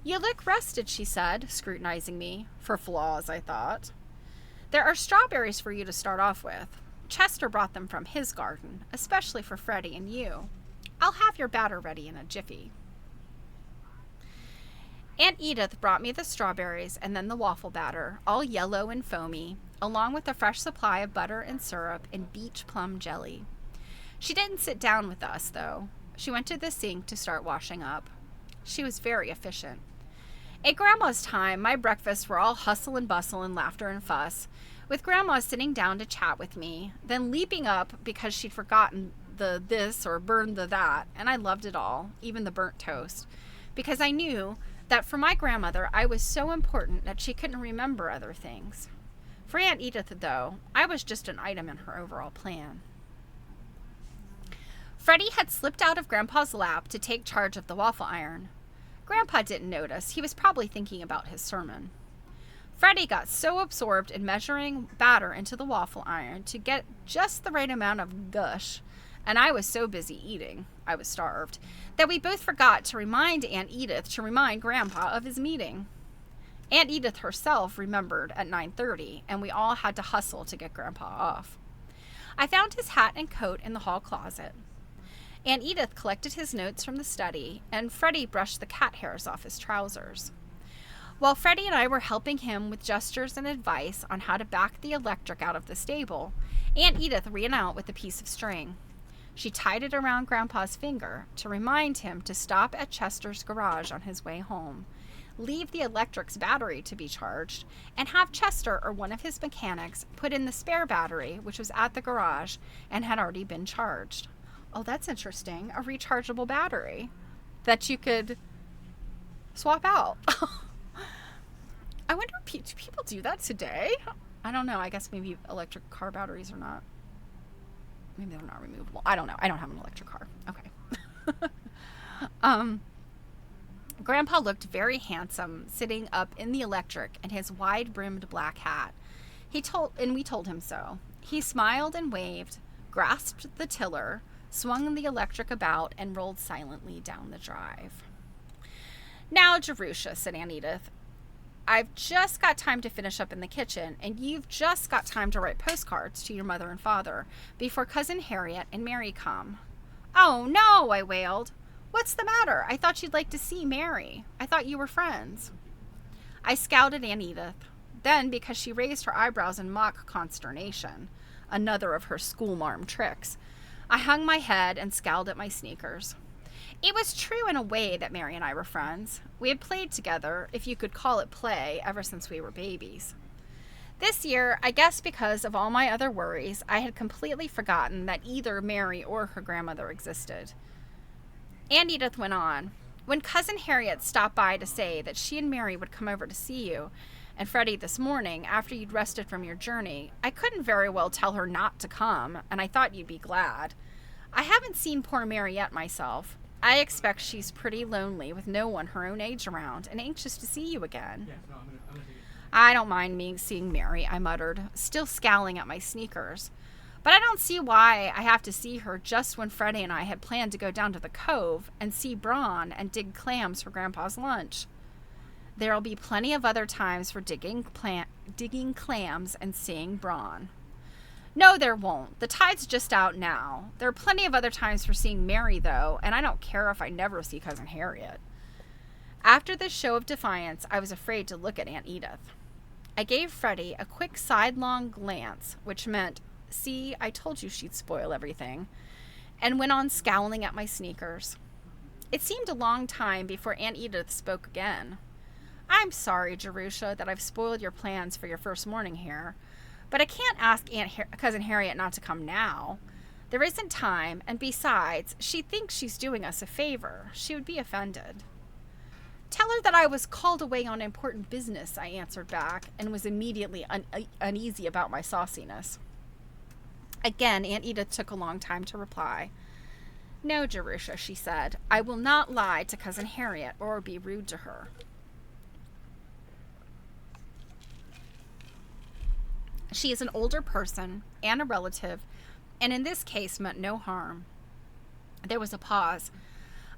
"You look rested," she said, scrutinizing me. For flaws, I thought. "There are strawberries for you to start off with. Chester brought them from his garden, especially for Freddie and you. I'll have your batter ready in a jiffy." Aunt Edith brought me the strawberries and then the waffle batter, all yellow and foamy, along with a fresh supply of butter and syrup and beach plum jelly. She didn't sit down with us, though. She went to the sink to start washing up. She was very efficient. At Grandma's time, my breakfasts were all hustle and bustle and laughter and fuss, with Grandma sitting down to chat with me, then leaping up because she'd forgotten the this or burned the that, and I loved it all, even the burnt toast, because I knew that for my grandmother, I was so important that she couldn't remember other things. For Aunt Edith, though, I was just an item in her overall plan. Freddie had slipped out of Grandpa's lap to take charge of the waffle iron. Grandpa didn't notice. He was probably thinking about his sermon. Freddie got so absorbed in measuring batter into the waffle iron to get just the right amount of gush, and I was so busy eating, I was starved, that we both forgot to remind Aunt Edith to remind Grandpa of his meeting. Aunt Edith herself remembered at 9:30, and we all had to hustle to get Grandpa off. I found his hat and coat in the hall closet. Aunt Edith collected his notes from the study, and Freddie brushed the cat hairs off his trousers. While Freddie and I were helping him with gestures and advice on how to back the electric out of the stable, Aunt Edith ran out with a piece of string. She tied it around Grandpa's finger to remind him to stop at Chester's garage on his way home, leave the electric's battery to be charged, and have Chester or one of his mechanics put in the spare battery, which was at the garage and had already been charged. Oh, that's interesting. A rechargeable battery that you could swap out. I wonder, do people do that today? I don't know. I guess maybe electric car batteries are not. Maybe they're not removable. I don't know. I don't have an electric car. Okay. Grandpa looked very handsome sitting up in the electric in his wide-brimmed black hat. We told him so. He smiled and waved, grasped the tiller, swung the electric about, and rolled silently down the drive. "Now, Jerusha," said Aunt Edith, "I've just got time to finish up in the kitchen, and you've just got time to write postcards to your mother and father before Cousin Harriet and Mary come." "Oh, no," I wailed. "What's the matter? I thought you'd like to see Mary. I thought you were friends." I scowled at Aunt Edith. Then, because she raised her eyebrows in mock consternation, another of her schoolmarm tricks, I hung my head and scowled at my sneakers. It was true in a way that Mary and I were friends. We had played together, if you could call it play, ever since we were babies. This year, I guess because of all my other worries, I had completely forgotten that either Mary or her grandmother existed. Aunt Edith went on. "When Cousin Harriet stopped by to say that she and Mary would come over to see you and Freddie this morning after you'd rested from your journey, I couldn't very well tell her not to come, and I thought you'd be glad. I haven't seen poor Mary yet myself. I expect she's pretty lonely with no one her own age around and anxious to see you again." "I don't mind me seeing Mary," I muttered, still scowling at my sneakers. "But I don't see why I have to see her just when Freddie and I had planned to go down to the cove and see Braun and dig clams for Grandpa's lunch. There'll be plenty of other times for digging clams and seeing Braun." No, there won't. The tide's just out now. There are plenty of other times for seeing Mary, though, and I don't care if I never see Cousin Harriet. After this show of defiance, I was afraid to look at Aunt Edith. I gave Freddie a quick sidelong glance, which meant, see, I told you she'd spoil everything, and went on scowling at my sneakers. It seemed a long time before Aunt Edith spoke again. I'm sorry, Jerusha, that I've spoiled your plans for your first morning here, but I can't ask Cousin Harriet not to come now. There isn't time, and besides, she thinks she's doing us a favor. She would be offended. Tell her that I was called away on important business, I answered back, and was immediately uneasy about my sauciness. Again, Aunt Edith took a long time to reply. No, Jerusha, she said, I will not lie to Cousin Harriet or be rude to her. She is an older person and a relative, and in this case meant no harm. There was a pause.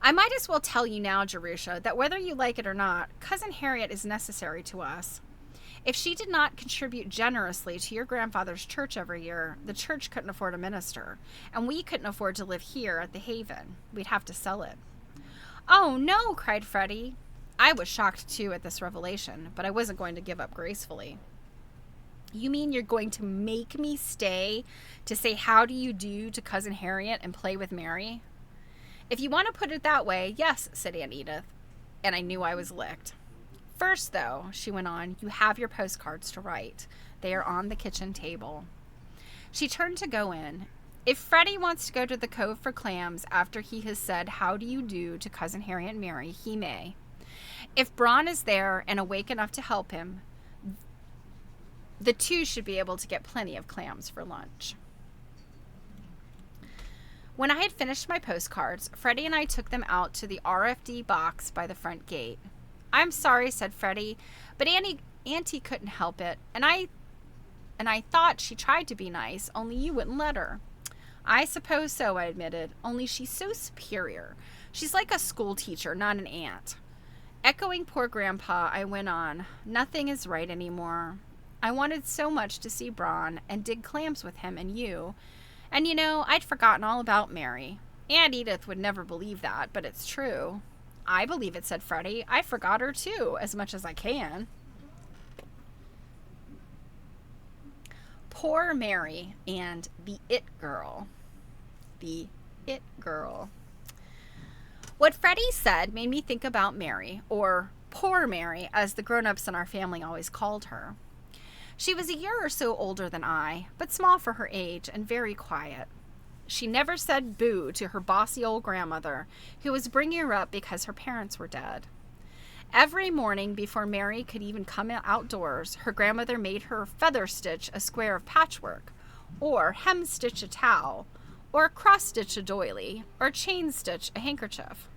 I might as well tell you now, Jerusha, that whether you like it or not, Cousin Harriet is necessary to us. If she did not contribute generously to your grandfather's church every year, the church couldn't afford a minister, and we couldn't afford to live here at the Haven. We'd have to sell it. Oh, no, cried Freddie. I was shocked, too, at this revelation, but I wasn't going to give up gracefully. You mean you're going to make me stay to say how do you do to Cousin Harriet and play with Mary? If you want to put it that way, yes, said Aunt Edith, and I knew I was licked. First, though, she went on, you have your postcards to write. They are on the kitchen table. She turned to go in. If Freddie wants to go to the Cove for clams after he has said how do you do to Cousin Harriet and Mary, he may. If Braun is there and awake enough to help him, the two should be able to get plenty of clams for lunch. When I had finished my postcards, Freddie and I took them out to the RFD box by the front gate. I'm sorry, said Freddie, but Auntie couldn't help it, and I thought she tried to be nice, only you wouldn't let her. I suppose so, I admitted, only she's so superior. She's like a school teacher, not an aunt. Echoing poor Grandpa, I went on, nothing is right anymore. I wanted so much to see Braun and dig clams with him and you. And you know, I'd forgotten all about Mary. Aunt Edith would never believe that, but it's true. I believe it, said Freddie. I forgot her too, as much as I can. Poor Mary and the It Girl. The It Girl. What Freddie said made me think about Mary, or Poor Mary, as the grown-ups in our family always called her. She was a year or so older than I, but small for her age and very quiet. She never said boo to her bossy old grandmother, who was bringing her up because her parents were dead. Every morning before Mary could even come outdoors, her grandmother made her feather stitch a square of patchwork, or hem stitch a towel, or cross stitch a doily, or chain stitch a handkerchief.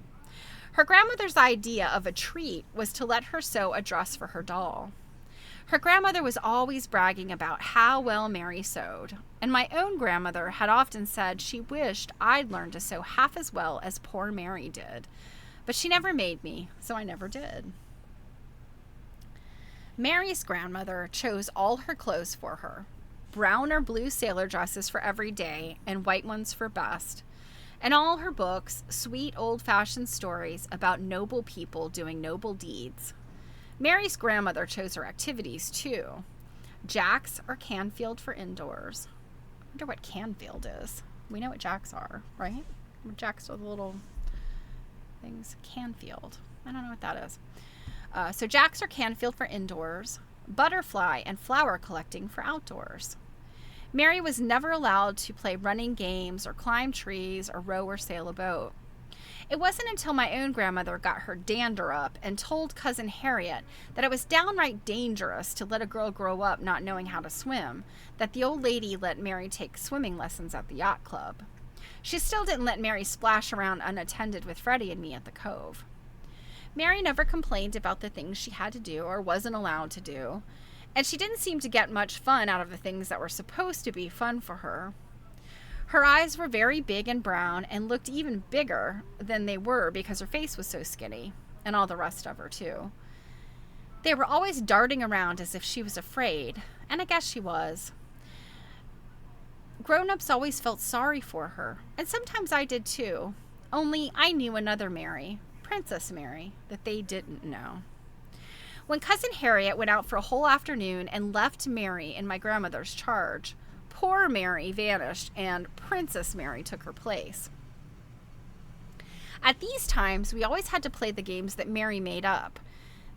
Her grandmother's idea of a treat was to let her sew a dress for her doll. Her grandmother was always bragging about how well Mary sewed, and my own grandmother had often said she wished I'd learned to sew half as well as poor Mary did, but she never made me, so I never did. Mary's grandmother chose all her clothes for her, brown or blue sailor dresses for every day and white ones for best, and all her books, sweet old-fashioned stories about noble people doing noble deeds. Mary's grandmother chose her activities, too. Jacks or Canfield for indoors. I wonder what Canfield is. We know what jacks are, right? Jacks are the little things. Canfield. I don't know what that is. So jacks or Canfield for indoors. Butterfly and flower collecting for outdoors. Mary was never allowed to play running games or climb trees or row or sail a boat. It wasn't until my own grandmother got her dander up and told Cousin Harriet that it was downright dangerous to let a girl grow up not knowing how to swim that the old lady let Mary take swimming lessons at the yacht club. She still didn't let Mary splash around unattended with Freddie and me at the Cove. Mary never complained about the things she had to do or wasn't allowed to do, and she didn't seem to get much fun out of the things that were supposed to be fun for her. Her eyes were very big and brown and looked even bigger than they were because her face was so skinny, and all the rest of her, too. They were always darting around as if she was afraid, and I guess she was. Grown-ups always felt sorry for her, and sometimes I did too. Only I knew another Mary, Princess Mary, that they didn't know. When Cousin Harriet went out for a whole afternoon and left Mary in my grandmother's charge, poor Mary vanished and Princess Mary took her place. At these times, we always had to play the games that Mary made up.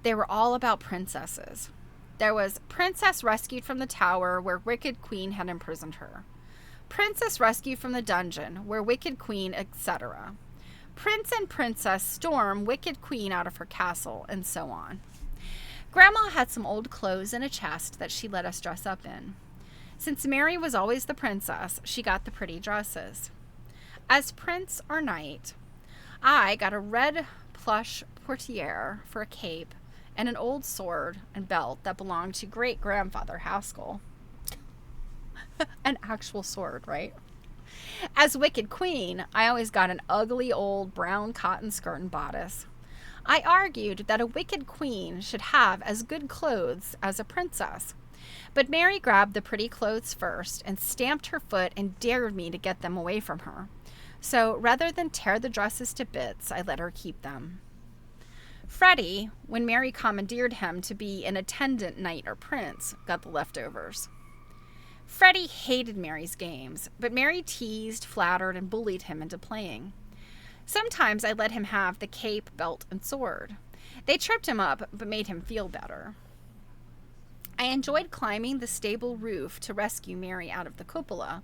They were all about princesses. There was Princess Rescued from the Tower, where Wicked Queen had imprisoned her. Princess Rescued from the Dungeon, where Wicked Queen, etc. Prince and Princess storm Wicked Queen out of her castle, and so on. Grandma had some old clothes in a chest that she let us dress up in. Since Mary was always the princess, she got the pretty dresses. As prince or knight, I got a red plush portiere for a cape and an old sword and belt that belonged to great-grandfather Haskell. An actual sword, right? As Wicked Queen, I always got an ugly old brown cotton skirt and bodice. I argued that a wicked queen should have as good clothes as a princess. But Mary grabbed the pretty clothes first and stamped her foot and dared me to get them away from her. So rather than tear the dresses to bits, I let her keep them. Freddie, when Mary commandeered him to be an attendant knight or prince, got the leftovers. Freddie hated Mary's games, but Mary teased, flattered, and bullied him into playing. Sometimes I let him have the cape, belt, and sword. They tripped him up, but made him feel better. I enjoyed climbing the stable roof to rescue Mary out of the cupola,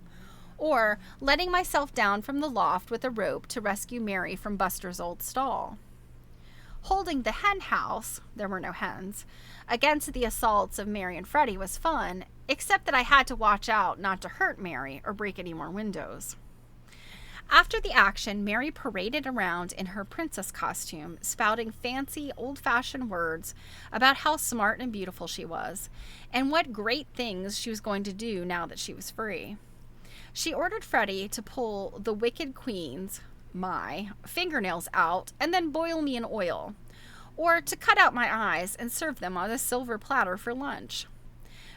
or letting myself down from the loft with a rope to rescue Mary from Buster's old stall. Holding the hen house, there were no hens, against the assaults of Mary and Freddie was fun, except that I had to watch out not to hurt Mary or break any more windows. After the action, Mary paraded around in her princess costume, spouting fancy, old-fashioned words about how smart and beautiful she was, and what great things she was going to do now that she was free. She ordered Freddie to pull the Wicked Queen's, my, fingernails out and then boil me in oil, or to cut out my eyes and serve them on a silver platter for lunch.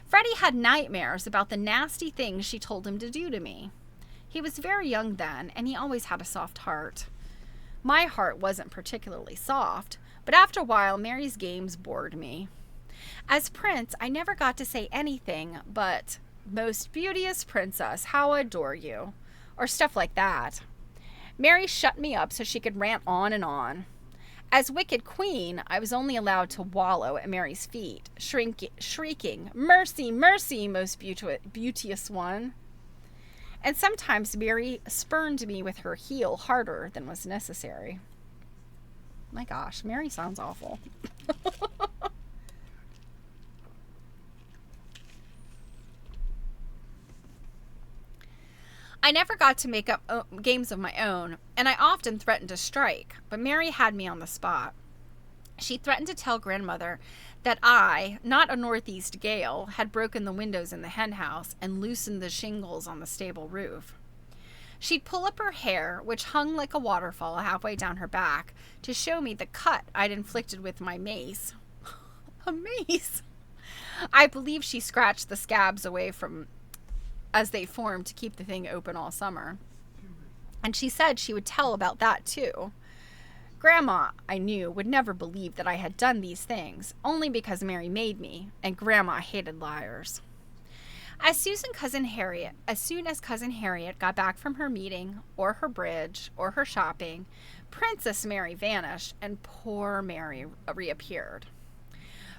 Freddie had nightmares about the nasty things she told him to do to me. He was very young then, and he always had a soft heart. My heart wasn't particularly soft, but after a while, Mary's games bored me. As prince, I never got to say anything but, "Most beauteous princess, how I adore you," or stuff like that. Mary shut me up so she could rant on and on. As Wicked Queen, I was only allowed to wallow at Mary's feet, shrieking, "Mercy, mercy, most beauteous one." And sometimes Mary spurned me with her heel harder than was necessary. My gosh, Mary sounds awful. I never got to make up games of my own, and I often threatened to strike, but Mary had me on the spot. She threatened to tell grandmother that I, not a northeast gale, had broken the windows in the hen house and loosened the shingles on the stable roof. She'd pull up her hair, which hung like a waterfall halfway down her back, to show me the cut I'd inflicted with my mace. A mace? I believe she scratched the scabs away from as they formed to keep the thing open all summer. And she said she would tell about that too. Grandma, I knew, would never believe that I had done these things, only because Mary made me, and Grandma hated liars. As soon as Cousin Harriet got back from her meeting, or her bridge, or her shopping, Princess Mary vanished, and poor Mary reappeared.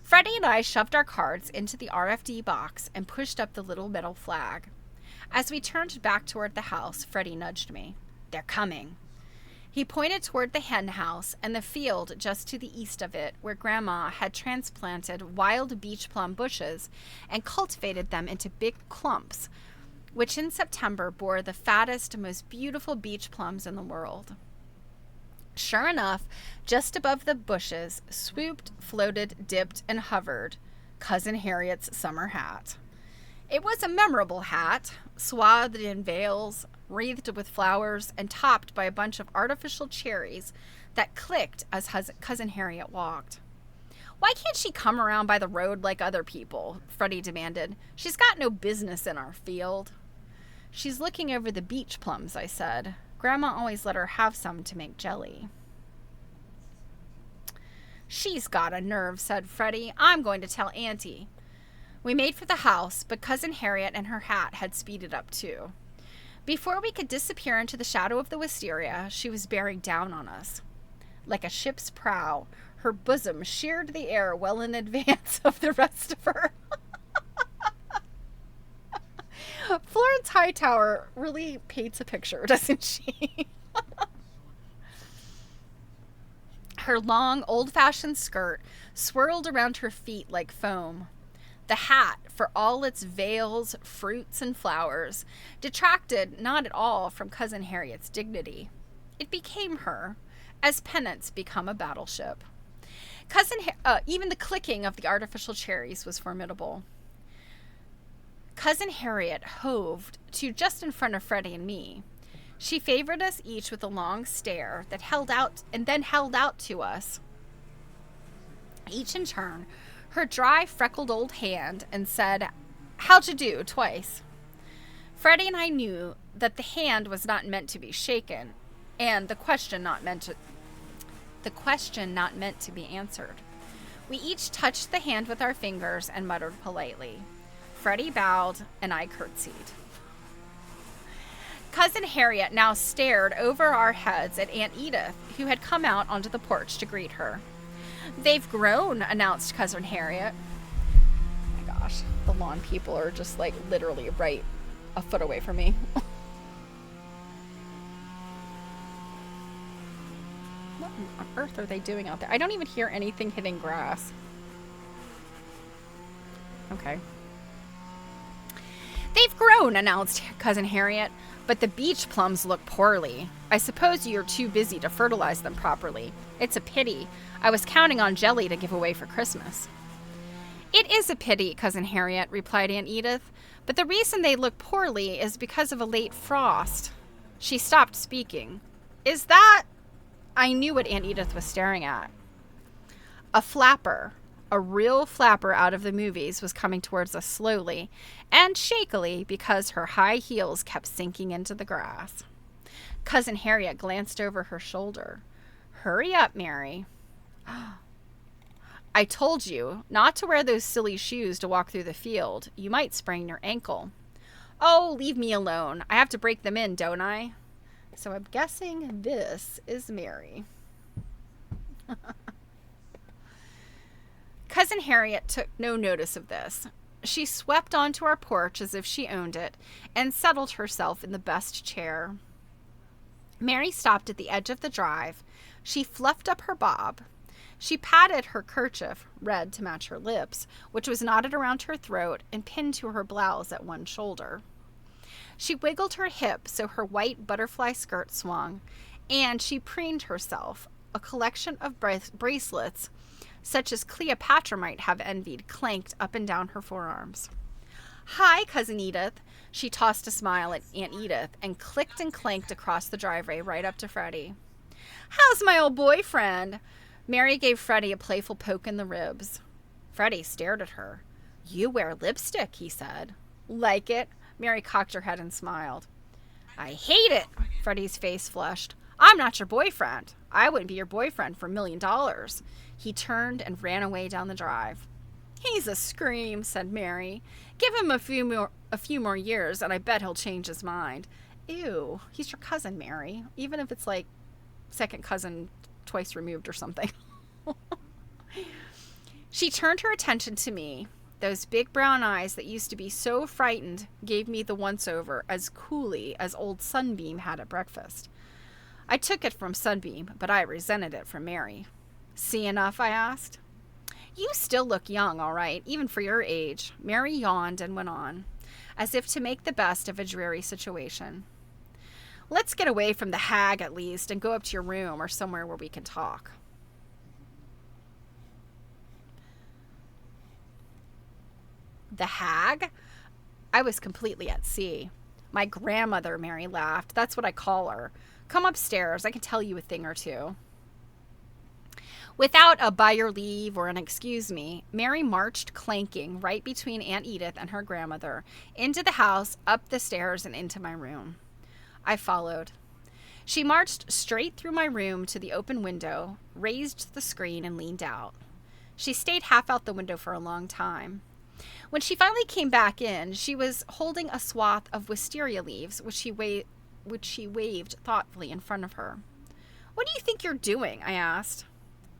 Freddie and I shoved our cards into the RFD box and pushed up the little metal flag. As we turned back toward the house, Freddie nudged me. "They're coming." He pointed toward the hen house and the field just to the east of it, where Grandma had transplanted wild beach plum bushes and cultivated them into big clumps, which in September bore the fattest, most beautiful beach plums in the world. Sure enough, just above the bushes, swooped, floated, dipped, and hovered Cousin Harriet's summer hat. It was a memorable hat, swathed in veils, wreathed with flowers, and topped by a bunch of artificial cherries that clicked as Cousin Harriet walked. "Why can't she come around by the road like other people?" Freddie demanded. "She's got no business in our field." She's looking over the beach plums, I said. Grandma always let her have some to make jelly. She's got a nerve, said Freddie. I'm going to tell Auntie. We made for the house, but Cousin Harriet and her hat had speeded up too. Before we could disappear into the shadow of the wisteria, she was bearing down on us. Like a ship's prow, her bosom sheared the air well in advance of the rest of her. Florence Hightower really paints a picture, doesn't she? Her long, old-fashioned skirt swirled around her feet like foam. The hat, for all its veils, fruits, and flowers, detracted not at all from Cousin Harriet's dignity. It became her, as pennants become a battleship. Even the clicking of the artificial cherries was formidable. Cousin Harriet hoved to just in front of Freddie and me. She favored us each with a long stare that held out to us, each in turn, her dry, freckled old hand, and said, "How'd you do?" twice. Freddie and I knew that the hand was not meant to be shaken, and the question not meant to be answered. We each touched the hand with our fingers and muttered politely. Freddie bowed, and I curtsied. Cousin Harriet now stared over our heads at Aunt Edith, who had come out onto the porch to greet her. They've grown, announced Cousin Harriet. Oh my gosh, the lawn people are just like literally right a foot away from me. What on earth are they doing out there? I don't even hear anything hitting grass. Okay. They've grown, announced Cousin Harriet, but the beach plums look poorly. I suppose you're too busy to fertilize them properly. It's a pity. I was counting on jelly to give away for Christmas. It is a pity, Cousin Harriet, replied Aunt Edith, but the reason they look poorly is because of a late frost. She stopped speaking. Is that... I knew what Aunt Edith was staring at. A flapper, a real flapper out of the movies, was coming towards us slowly and shakily because her high heels kept sinking into the grass. Cousin Harriet glanced over her shoulder. Hurry up, Mary. I told you not to wear those silly shoes to walk through the field. You might sprain your ankle. Oh, leave me alone. I have to break them in, don't I? So I'm guessing this is Mary. Cousin Harriet took no notice of this. She swept onto our porch as if she owned it and settled herself in the best chair. Mary stopped at the edge of the drive. She fluffed up her bob. She patted her kerchief, red to match her lips, which was knotted around her throat and pinned to her blouse at one shoulder. She wiggled her hip so her white butterfly skirt swung, and she preened herself. A collection of bracelets, such as Cleopatra might have envied, clanked up and down her forearms. Hi, Cousin Edith. She tossed a smile at Aunt Edith and clicked and clanked across the driveway right up to Freddie. How's my old boyfriend? Mary gave Freddie a playful poke in the ribs. Freddie stared at her. You wear lipstick, he said. Like it? Mary cocked her head and smiled. I hate it, Freddie's face flushed. I'm not your boyfriend. I wouldn't be your boyfriend for $1 million. He turned and ran away down the drive. He's a scream, said Mary. Give him a few more years, and I bet he'll change his mind. Ew, he's your cousin, Mary. Even if it's like second cousin twice removed or something. She turned her attention to me. Those big brown eyes that used to be so frightened gave me the once-over as coolly as old Sunbeam had at breakfast. I took it from Sunbeam, but I resented it from Mary. See enough? I asked. You still look young, all right, even for your age. Mary yawned and went on, as if to make the best of a dreary situation. Let's get away from the hag at least and go up to your room or somewhere where we can talk. The hag? I was completely at sea. My grandmother, Mary laughed. That's what I call her. Come upstairs. I can tell you a thing or two. Without a by your leave or an excuse me, Mary marched clanking right between Aunt Edith and her grandmother, into the house, up the stairs, and into my room. I followed. She marched straight through my room to the open window, raised the screen, and leaned out. She stayed half out the window for a long time. When she finally came back in, she was holding a swath of wisteria leaves, which she waved thoughtfully in front of her. "What do you think you're doing?" I asked.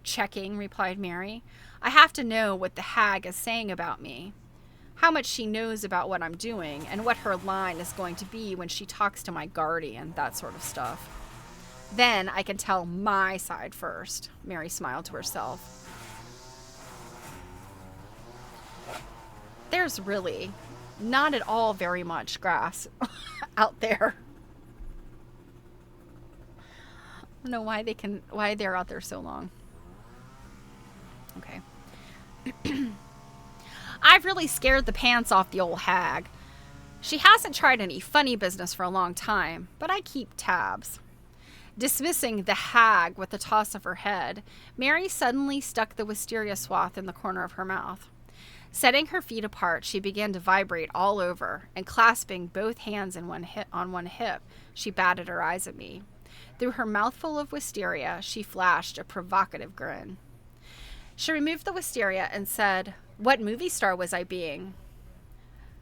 "Checking," replied Mary. "I have to know what the hag is saying about me, how much she knows about what I'm doing, and what her line is going to be when she talks to my guardian, that sort of stuff. Then I can tell my side first." Mary smiled to herself. There's really not at all very much grass out there. I don't know why they're out there so long. Okay. I've really scared the pants off the old hag. She hasn't tried any funny business for a long time, but I keep tabs. Dismissing the hag with a toss of her head, Mary suddenly stuck the wisteria swath in the corner of her mouth. Setting her feet apart, she began to vibrate all over, and clasping both hands on one hip, she batted her eyes at me. Through her mouthful of wisteria, she flashed a provocative grin. She removed the wisteria and said, "What movie star was I being?"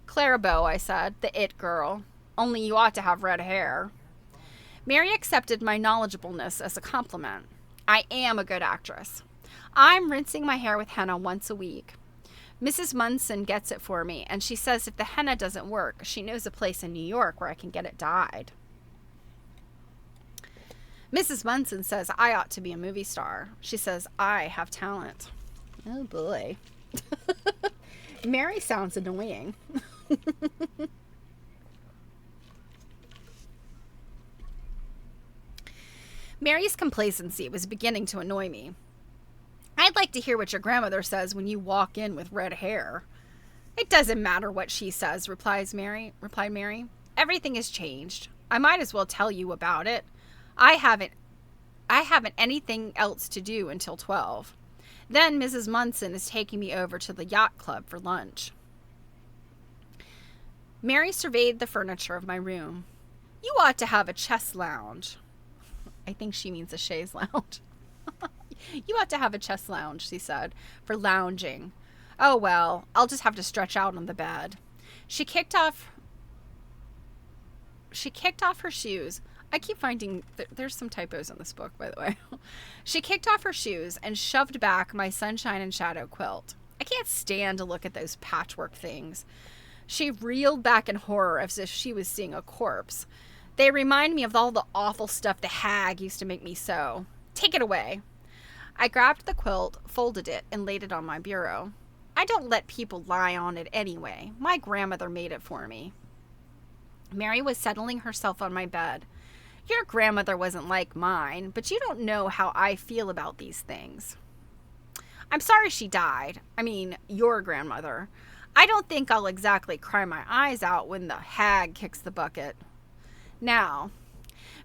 "Clarabelle," I said, "the it girl. Only you ought to have red hair." Mary accepted my knowledgeableness as a compliment. I am a good actress. I'm rinsing my hair with henna once a week. Mrs. Munson gets it for me, and she says if the henna doesn't work, she knows a place in New York where I can get it dyed. Mrs. Munson says I ought to be a movie star. She says I have talent. Oh boy. Mary sounds annoying. Mary's complacency was beginning to annoy me. "I'd like to hear what your grandmother says when you walk in with red hair." "It doesn't matter what she says," replied Mary. "Everything has changed. I might as well tell you about it. I haven't anything else to do until 12. Then Mrs. Munson is taking me over to the yacht club for lunch." Mary surveyed the furniture of my room. "You ought to have a chess lounge." I think she means a chaise lounge. "You ought to have a chess lounge," she said, "for lounging." "Oh, well, I'll just have to stretch out on the bed." She kicked off her shoes. I keep finding there's some typos in this book, by the way. She kicked off her shoes and shoved back my sunshine and shadow quilt. I can't stand to look at those patchwork things. She reeled back in horror as if she was seeing a corpse. "They remind me of all the awful stuff the hag used to make me sew. Take it away." I grabbed the quilt, folded it, and laid it on my bureau. I don't let people lie on it anyway. My grandmother made it for me. Mary was settling herself on my bed. "Your grandmother wasn't like mine, but you don't know how I feel about these things." "I'm sorry she died. I mean, your grandmother. I don't think I'll exactly cry my eyes out when the hag kicks the bucket. Now,"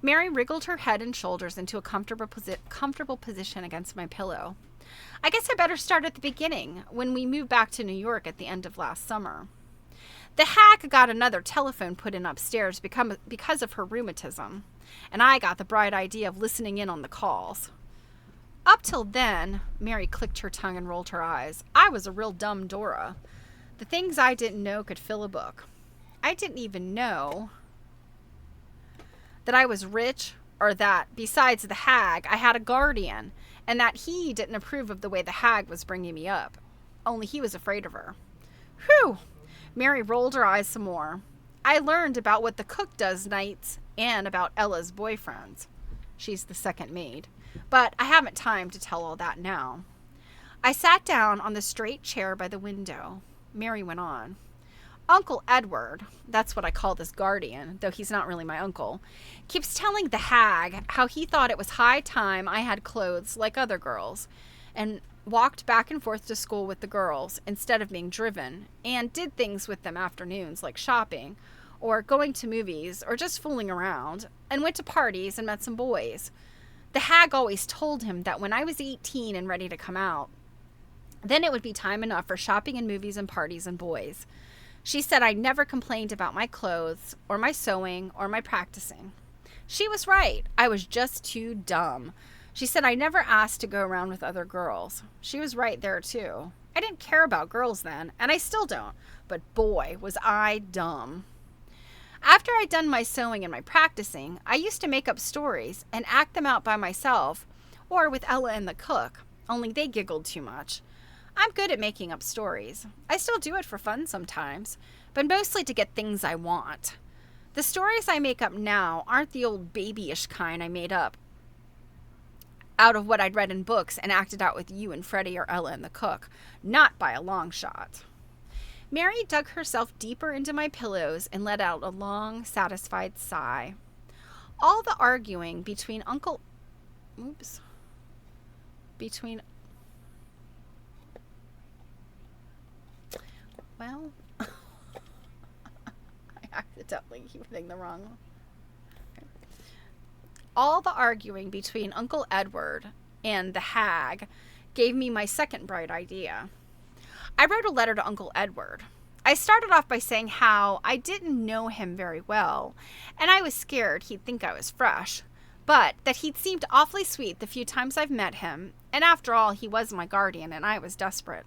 Mary wriggled her head and shoulders into a comfortable position against my pillow. "I guess I better start at the beginning, when we moved back to New York at the end of last summer. The hag got another telephone put in upstairs because of her rheumatism, and I got the bright idea of listening in on the calls. Up till then," Mary clicked her tongue and rolled her eyes, "I was a real dumb Dora. The things I didn't know could fill a book. I didn't even know that I was rich, or that, besides the hag, I had a guardian, and that he didn't approve of the way the hag was bringing me up. Only he was afraid of her. Whew!" Mary rolled her eyes some more. "I learned about what the cook does nights and about Ella's boyfriends." She's the second maid. "But I haven't time to tell all that now." I sat down on the straight chair by the window. Mary went on. "Uncle Edward," that's what I call this guardian, though he's not really my uncle, "keeps telling the hag how he thought it was high time I had clothes like other girls, and walked back and forth to school with the girls instead of being driven, and did things with them afternoons like shopping, or going to movies, or just fooling around, and went to parties and met some boys. The hag always told him that when I was 18 and ready to come out, then it would be time enough for shopping and movies and parties and boys. She said I never complained about my clothes or my sewing or my practicing. She was right. I was just too dumb. She said I never asked to go around with other girls. She was right there too. I didn't care about girls then, and I still don't. But boy, was I dumb. After I'd done my sewing and my practicing, I used to make up stories and act them out by myself or with Ella and the cook, only they giggled too much. I'm good at making up stories. I still do it for fun sometimes, but mostly to get things I want. The stories I make up now aren't the old babyish kind I made up out of what I'd read in books and acted out with you and Freddie or Ella and the cook. Not by a long shot. Mary dug herself deeper into my pillows and let out a long, satisfied sigh. All the arguing between Well, I accidentally keep hitting the wrong one. Okay. All the arguing between Uncle Edward and the hag gave me my second bright idea. I wrote a letter to Uncle Edward. I started off by saying how I didn't know him very well, and I was scared he'd think I was fresh, but that he'd seemed awfully sweet the few times I've met him, and after all, he was my guardian, and I was desperate.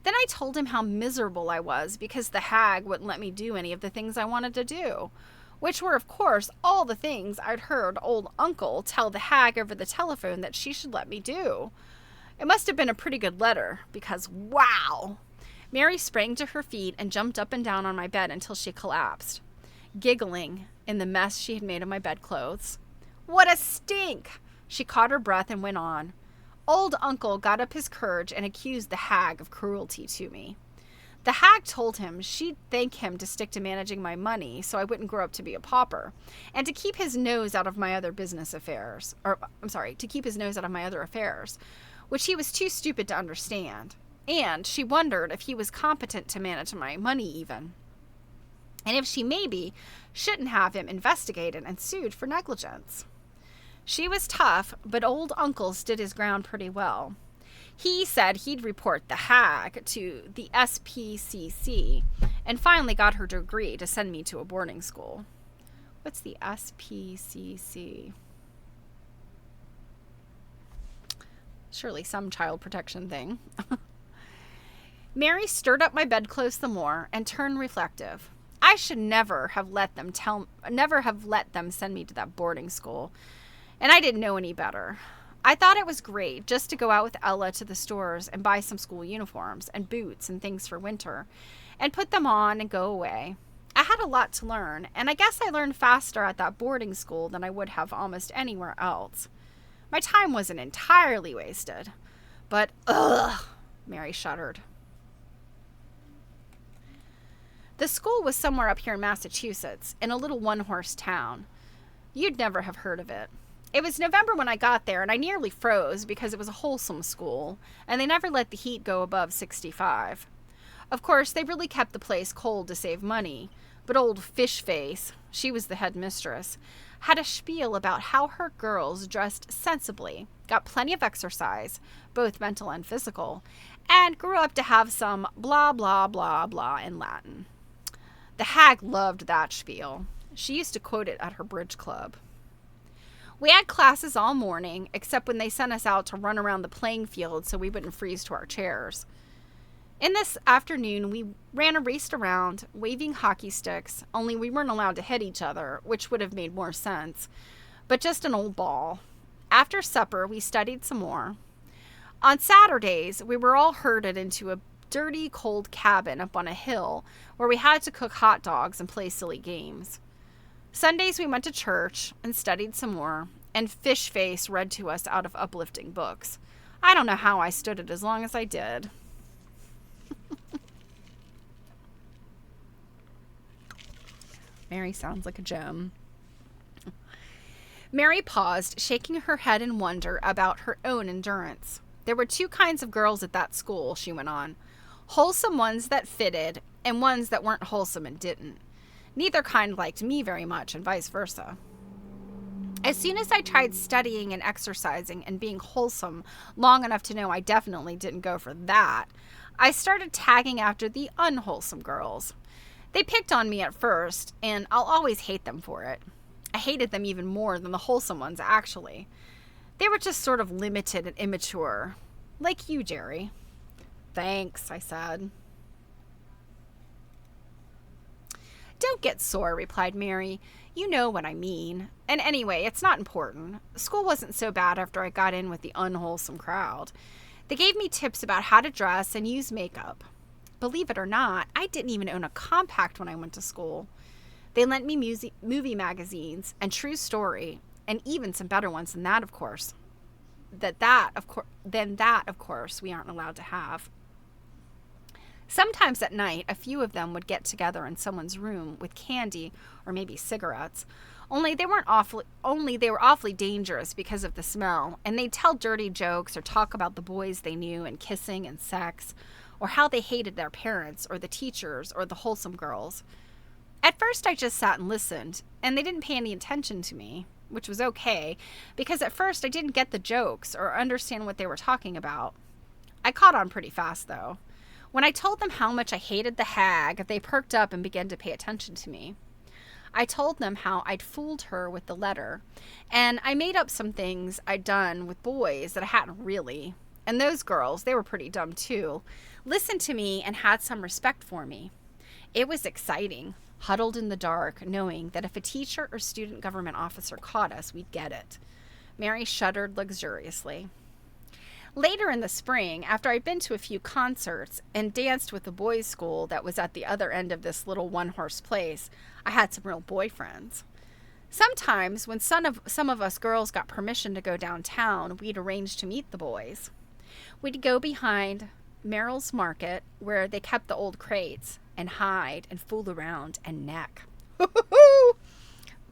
Then I told him how miserable I was because the hag wouldn't let me do any of the things I wanted to do, which were, of course, all the things I'd heard old Uncle tell the hag over the telephone that she should let me do. It must have been a pretty good letter, because wow! Mary sprang to her feet and jumped up and down on my bed until she collapsed, giggling in the mess she had made of my bedclothes. What a stink! She caught her breath and went on. Old Uncle got up his courage and accused the hag of cruelty to me. The hag told him she'd thank him to stick to managing my money so I wouldn't grow up to be a pauper, and to keep his nose out of my other affairs, which he was too stupid to understand. And she wondered if he was competent to manage my money even, and if she maybe shouldn't have him investigated and sued for negligence. She was tough, but old Uncle stood his ground pretty well. He said he'd report the hag to the SPCC and finally got her to agree to send me to a boarding school. What's the SPCC? Surely some child protection thing. Mary stirred up my bedclothes the more and turned reflective. I should never have let them send me to that boarding school, and I didn't know any better. I thought it was great just to go out with Ella to the stores and buy some school uniforms and boots and things for winter and put them on and go away. I had a lot to learn, and I guess I learned faster at that boarding school than I would have almost anywhere else. My time wasn't entirely wasted, but ugh, Mary shuddered. The school was somewhere up here in Massachusetts, in a little one-horse town. You'd never have heard of it. It was November when I got there, and I nearly froze because it was a wholesome school, and they never let the heat go above 65. Of course, they really kept the place cold to save money, but old Fishface, she was the headmistress, had a spiel about how her girls dressed sensibly, got plenty of exercise, both mental and physical, and grew up to have some blah, blah, blah, blah in Latin. The hag loved that spiel. She used to quote it at her bridge club. We had classes all morning, except when they sent us out to run around the playing field so we wouldn't freeze to our chairs. In this afternoon, we ran a race around, waving hockey sticks, only we weren't allowed to hit each other, which would have made more sense, but just an old ball. After supper, we studied some more. On Saturdays, we were all herded into a dirty, cold cabin up on a hill where we had to cook hot dogs and play silly games. Sundays we went to church and studied some more, and Fishface read to us out of uplifting books. I don't know how I stood it as long as I did. Mary sounds like a gem. Mary paused, shaking her head in wonder about her own endurance. There were two kinds of girls at that school, she went on. Wholesome ones that fitted, and ones that weren't wholesome and didn't. Neither kind liked me very much, and vice versa. As soon as I tried studying and exercising and being wholesome long enough to know I definitely didn't go for that, I started tagging after the unwholesome girls. They picked on me at first, and I'll always hate them for it. I hated them even more than the wholesome ones, actually. They were just sort of limited and immature. Like you, Jerry. Thanks, I said. Don't get sore, replied Mary. You know what I mean. And anyway, it's not important. School wasn't so bad after I got in with the unwholesome crowd. They gave me tips about how to dress and use makeup. Believe it or not, I didn't even own a compact when I went to school. They lent me movie magazines and True Story, and even some better ones than that, of course. Of course, we aren't allowed to have. Sometimes at night, a few of them would get together in someone's room with candy or maybe cigarettes. Only they were awfully dangerous because of the smell, and they'd tell dirty jokes or talk about the boys they knew and kissing and sex, or how they hated their parents or the teachers or the wholesome girls. At first, I just sat and listened, and they didn't pay any attention to me, which was okay, because at first I didn't get the jokes or understand what they were talking about. I caught on pretty fast, though. When I told them how much I hated the hag, they perked up and began to pay attention to me. I told them how I'd fooled her with the letter, and I made up some things I'd done with boys that I hadn't really. And those girls, they were pretty dumb too, listened to me and had some respect for me. It was exciting, huddled in the dark, knowing that if a teacher or student government officer caught us, we'd get it. Mary shuddered luxuriously. Later in the spring, after I'd been to a few concerts and danced with the boys' school that was at the other end of this little one-horse place, I had some real boyfriends. Sometimes, when some of us girls got permission to go downtown, we'd arrange to meet the boys. We'd go behind Merrill's Market, where they kept the old crates, and hide and fool around and neck.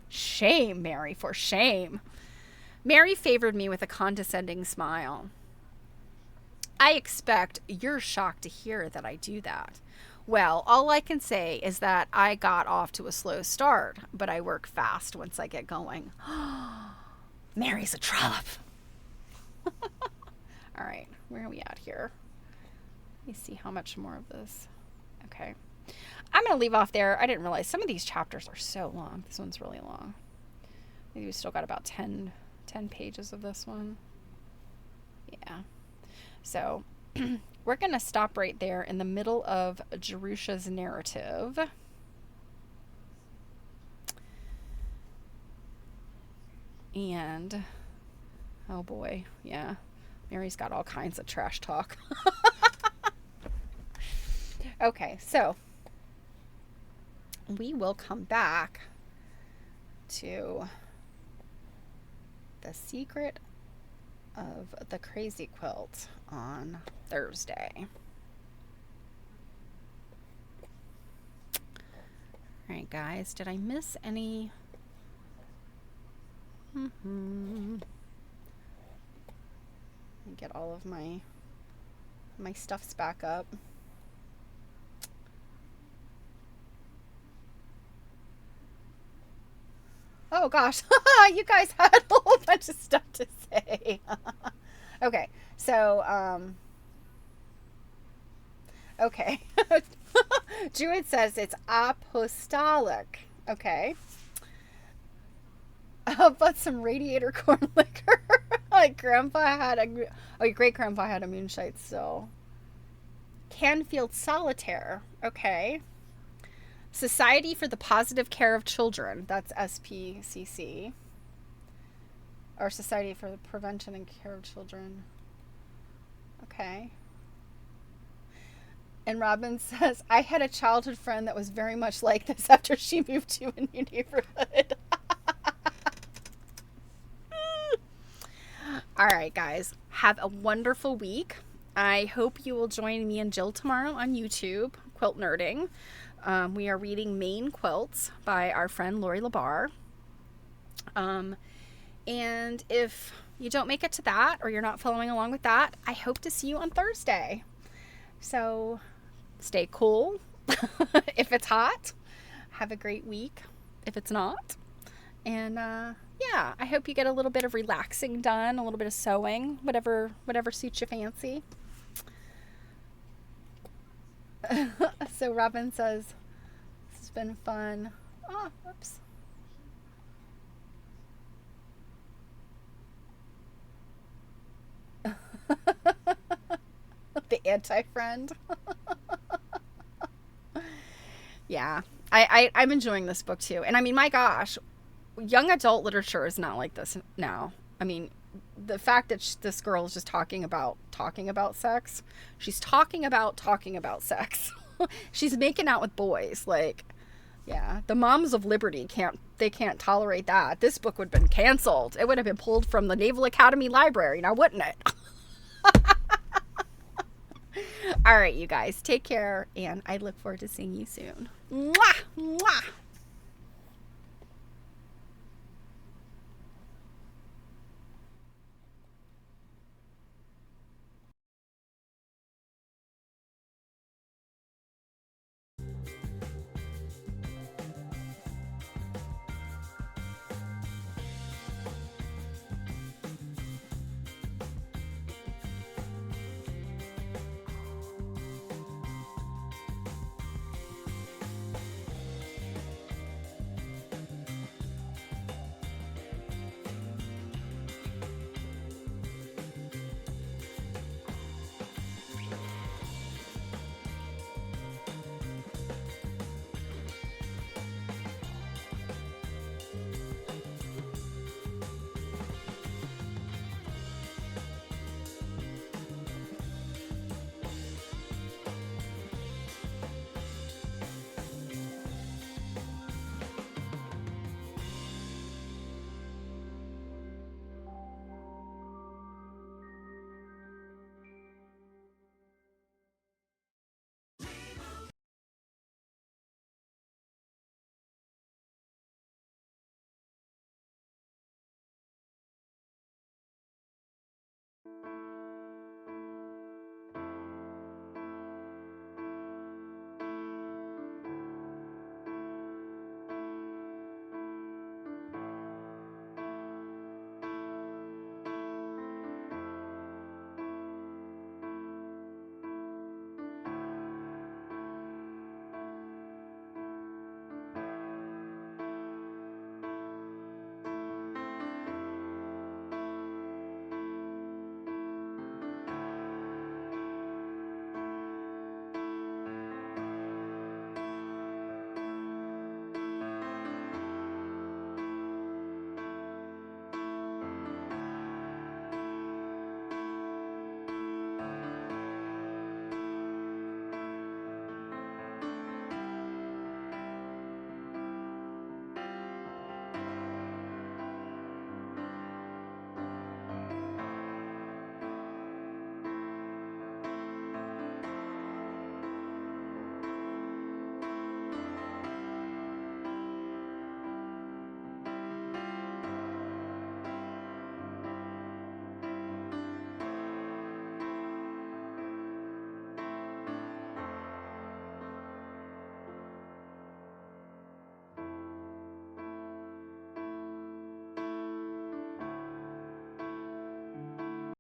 Shame, Mary, for shame. Mary favored me with a condescending smile. I expect you're shocked to hear that I do that. Well, all I can say is that I got off to a slow start, but I work fast once I get going. Mary's a trollop. All right, where are we at here? Let me see how much more of this. Okay. I'm going to leave off there. I didn't realize some of these chapters are so long. This one's really long. Maybe we still got about 10 pages of this one. Yeah. So we're going to stop right there in the middle of Jerusha's narrative. And, oh boy, yeah, Mary's got all kinds of trash talk. Okay, so we will come back to the secret of the crazy quilt on Thursday. All right, guys, did I miss any? Let me get all of my stuffs back up. Oh gosh, you guys had a whole bunch of stuff to say. Okay, so, okay. Druid says it's apostolic. Okay. But some radiator corn liquor. Like grandpa had your great grandpa had a moonshine still. Canfield Solitaire. Okay. Society for the Positive Care of Children. That's SPCC. Or Society for the Prevention and Care of Children. Okay. And Robin says, I had a childhood friend that was very much like this after she moved to a new neighborhood. All right, guys. Have a wonderful week. I hope you will join me and Jill tomorrow on YouTube, Quilt Nerding. We are reading Maine Quilts by our friend Lori Labar. And if you don't make it to that, or you're not following along with that, I hope to see you on Thursday. So stay cool. If it's hot, have a great week. If it's not. And yeah, I hope you get a little bit of relaxing done, a little bit of sewing, whatever suits your fancy. So Robin says, this has been fun. Oh, whoops. The anti-friend. Yeah. I'm enjoying this book too. And I mean, my gosh, young adult literature is not like this now. I mean, the fact that this girl is just talking about sex. She's talking about sex. She's making out with boys. Like, yeah, the moms of liberty can't tolerate that. This book would have been canceled. It would have been pulled from the Naval Academy Library, now wouldn't it? All right, you guys, take care, and I look forward to seeing you soon. Mwah! Mwah!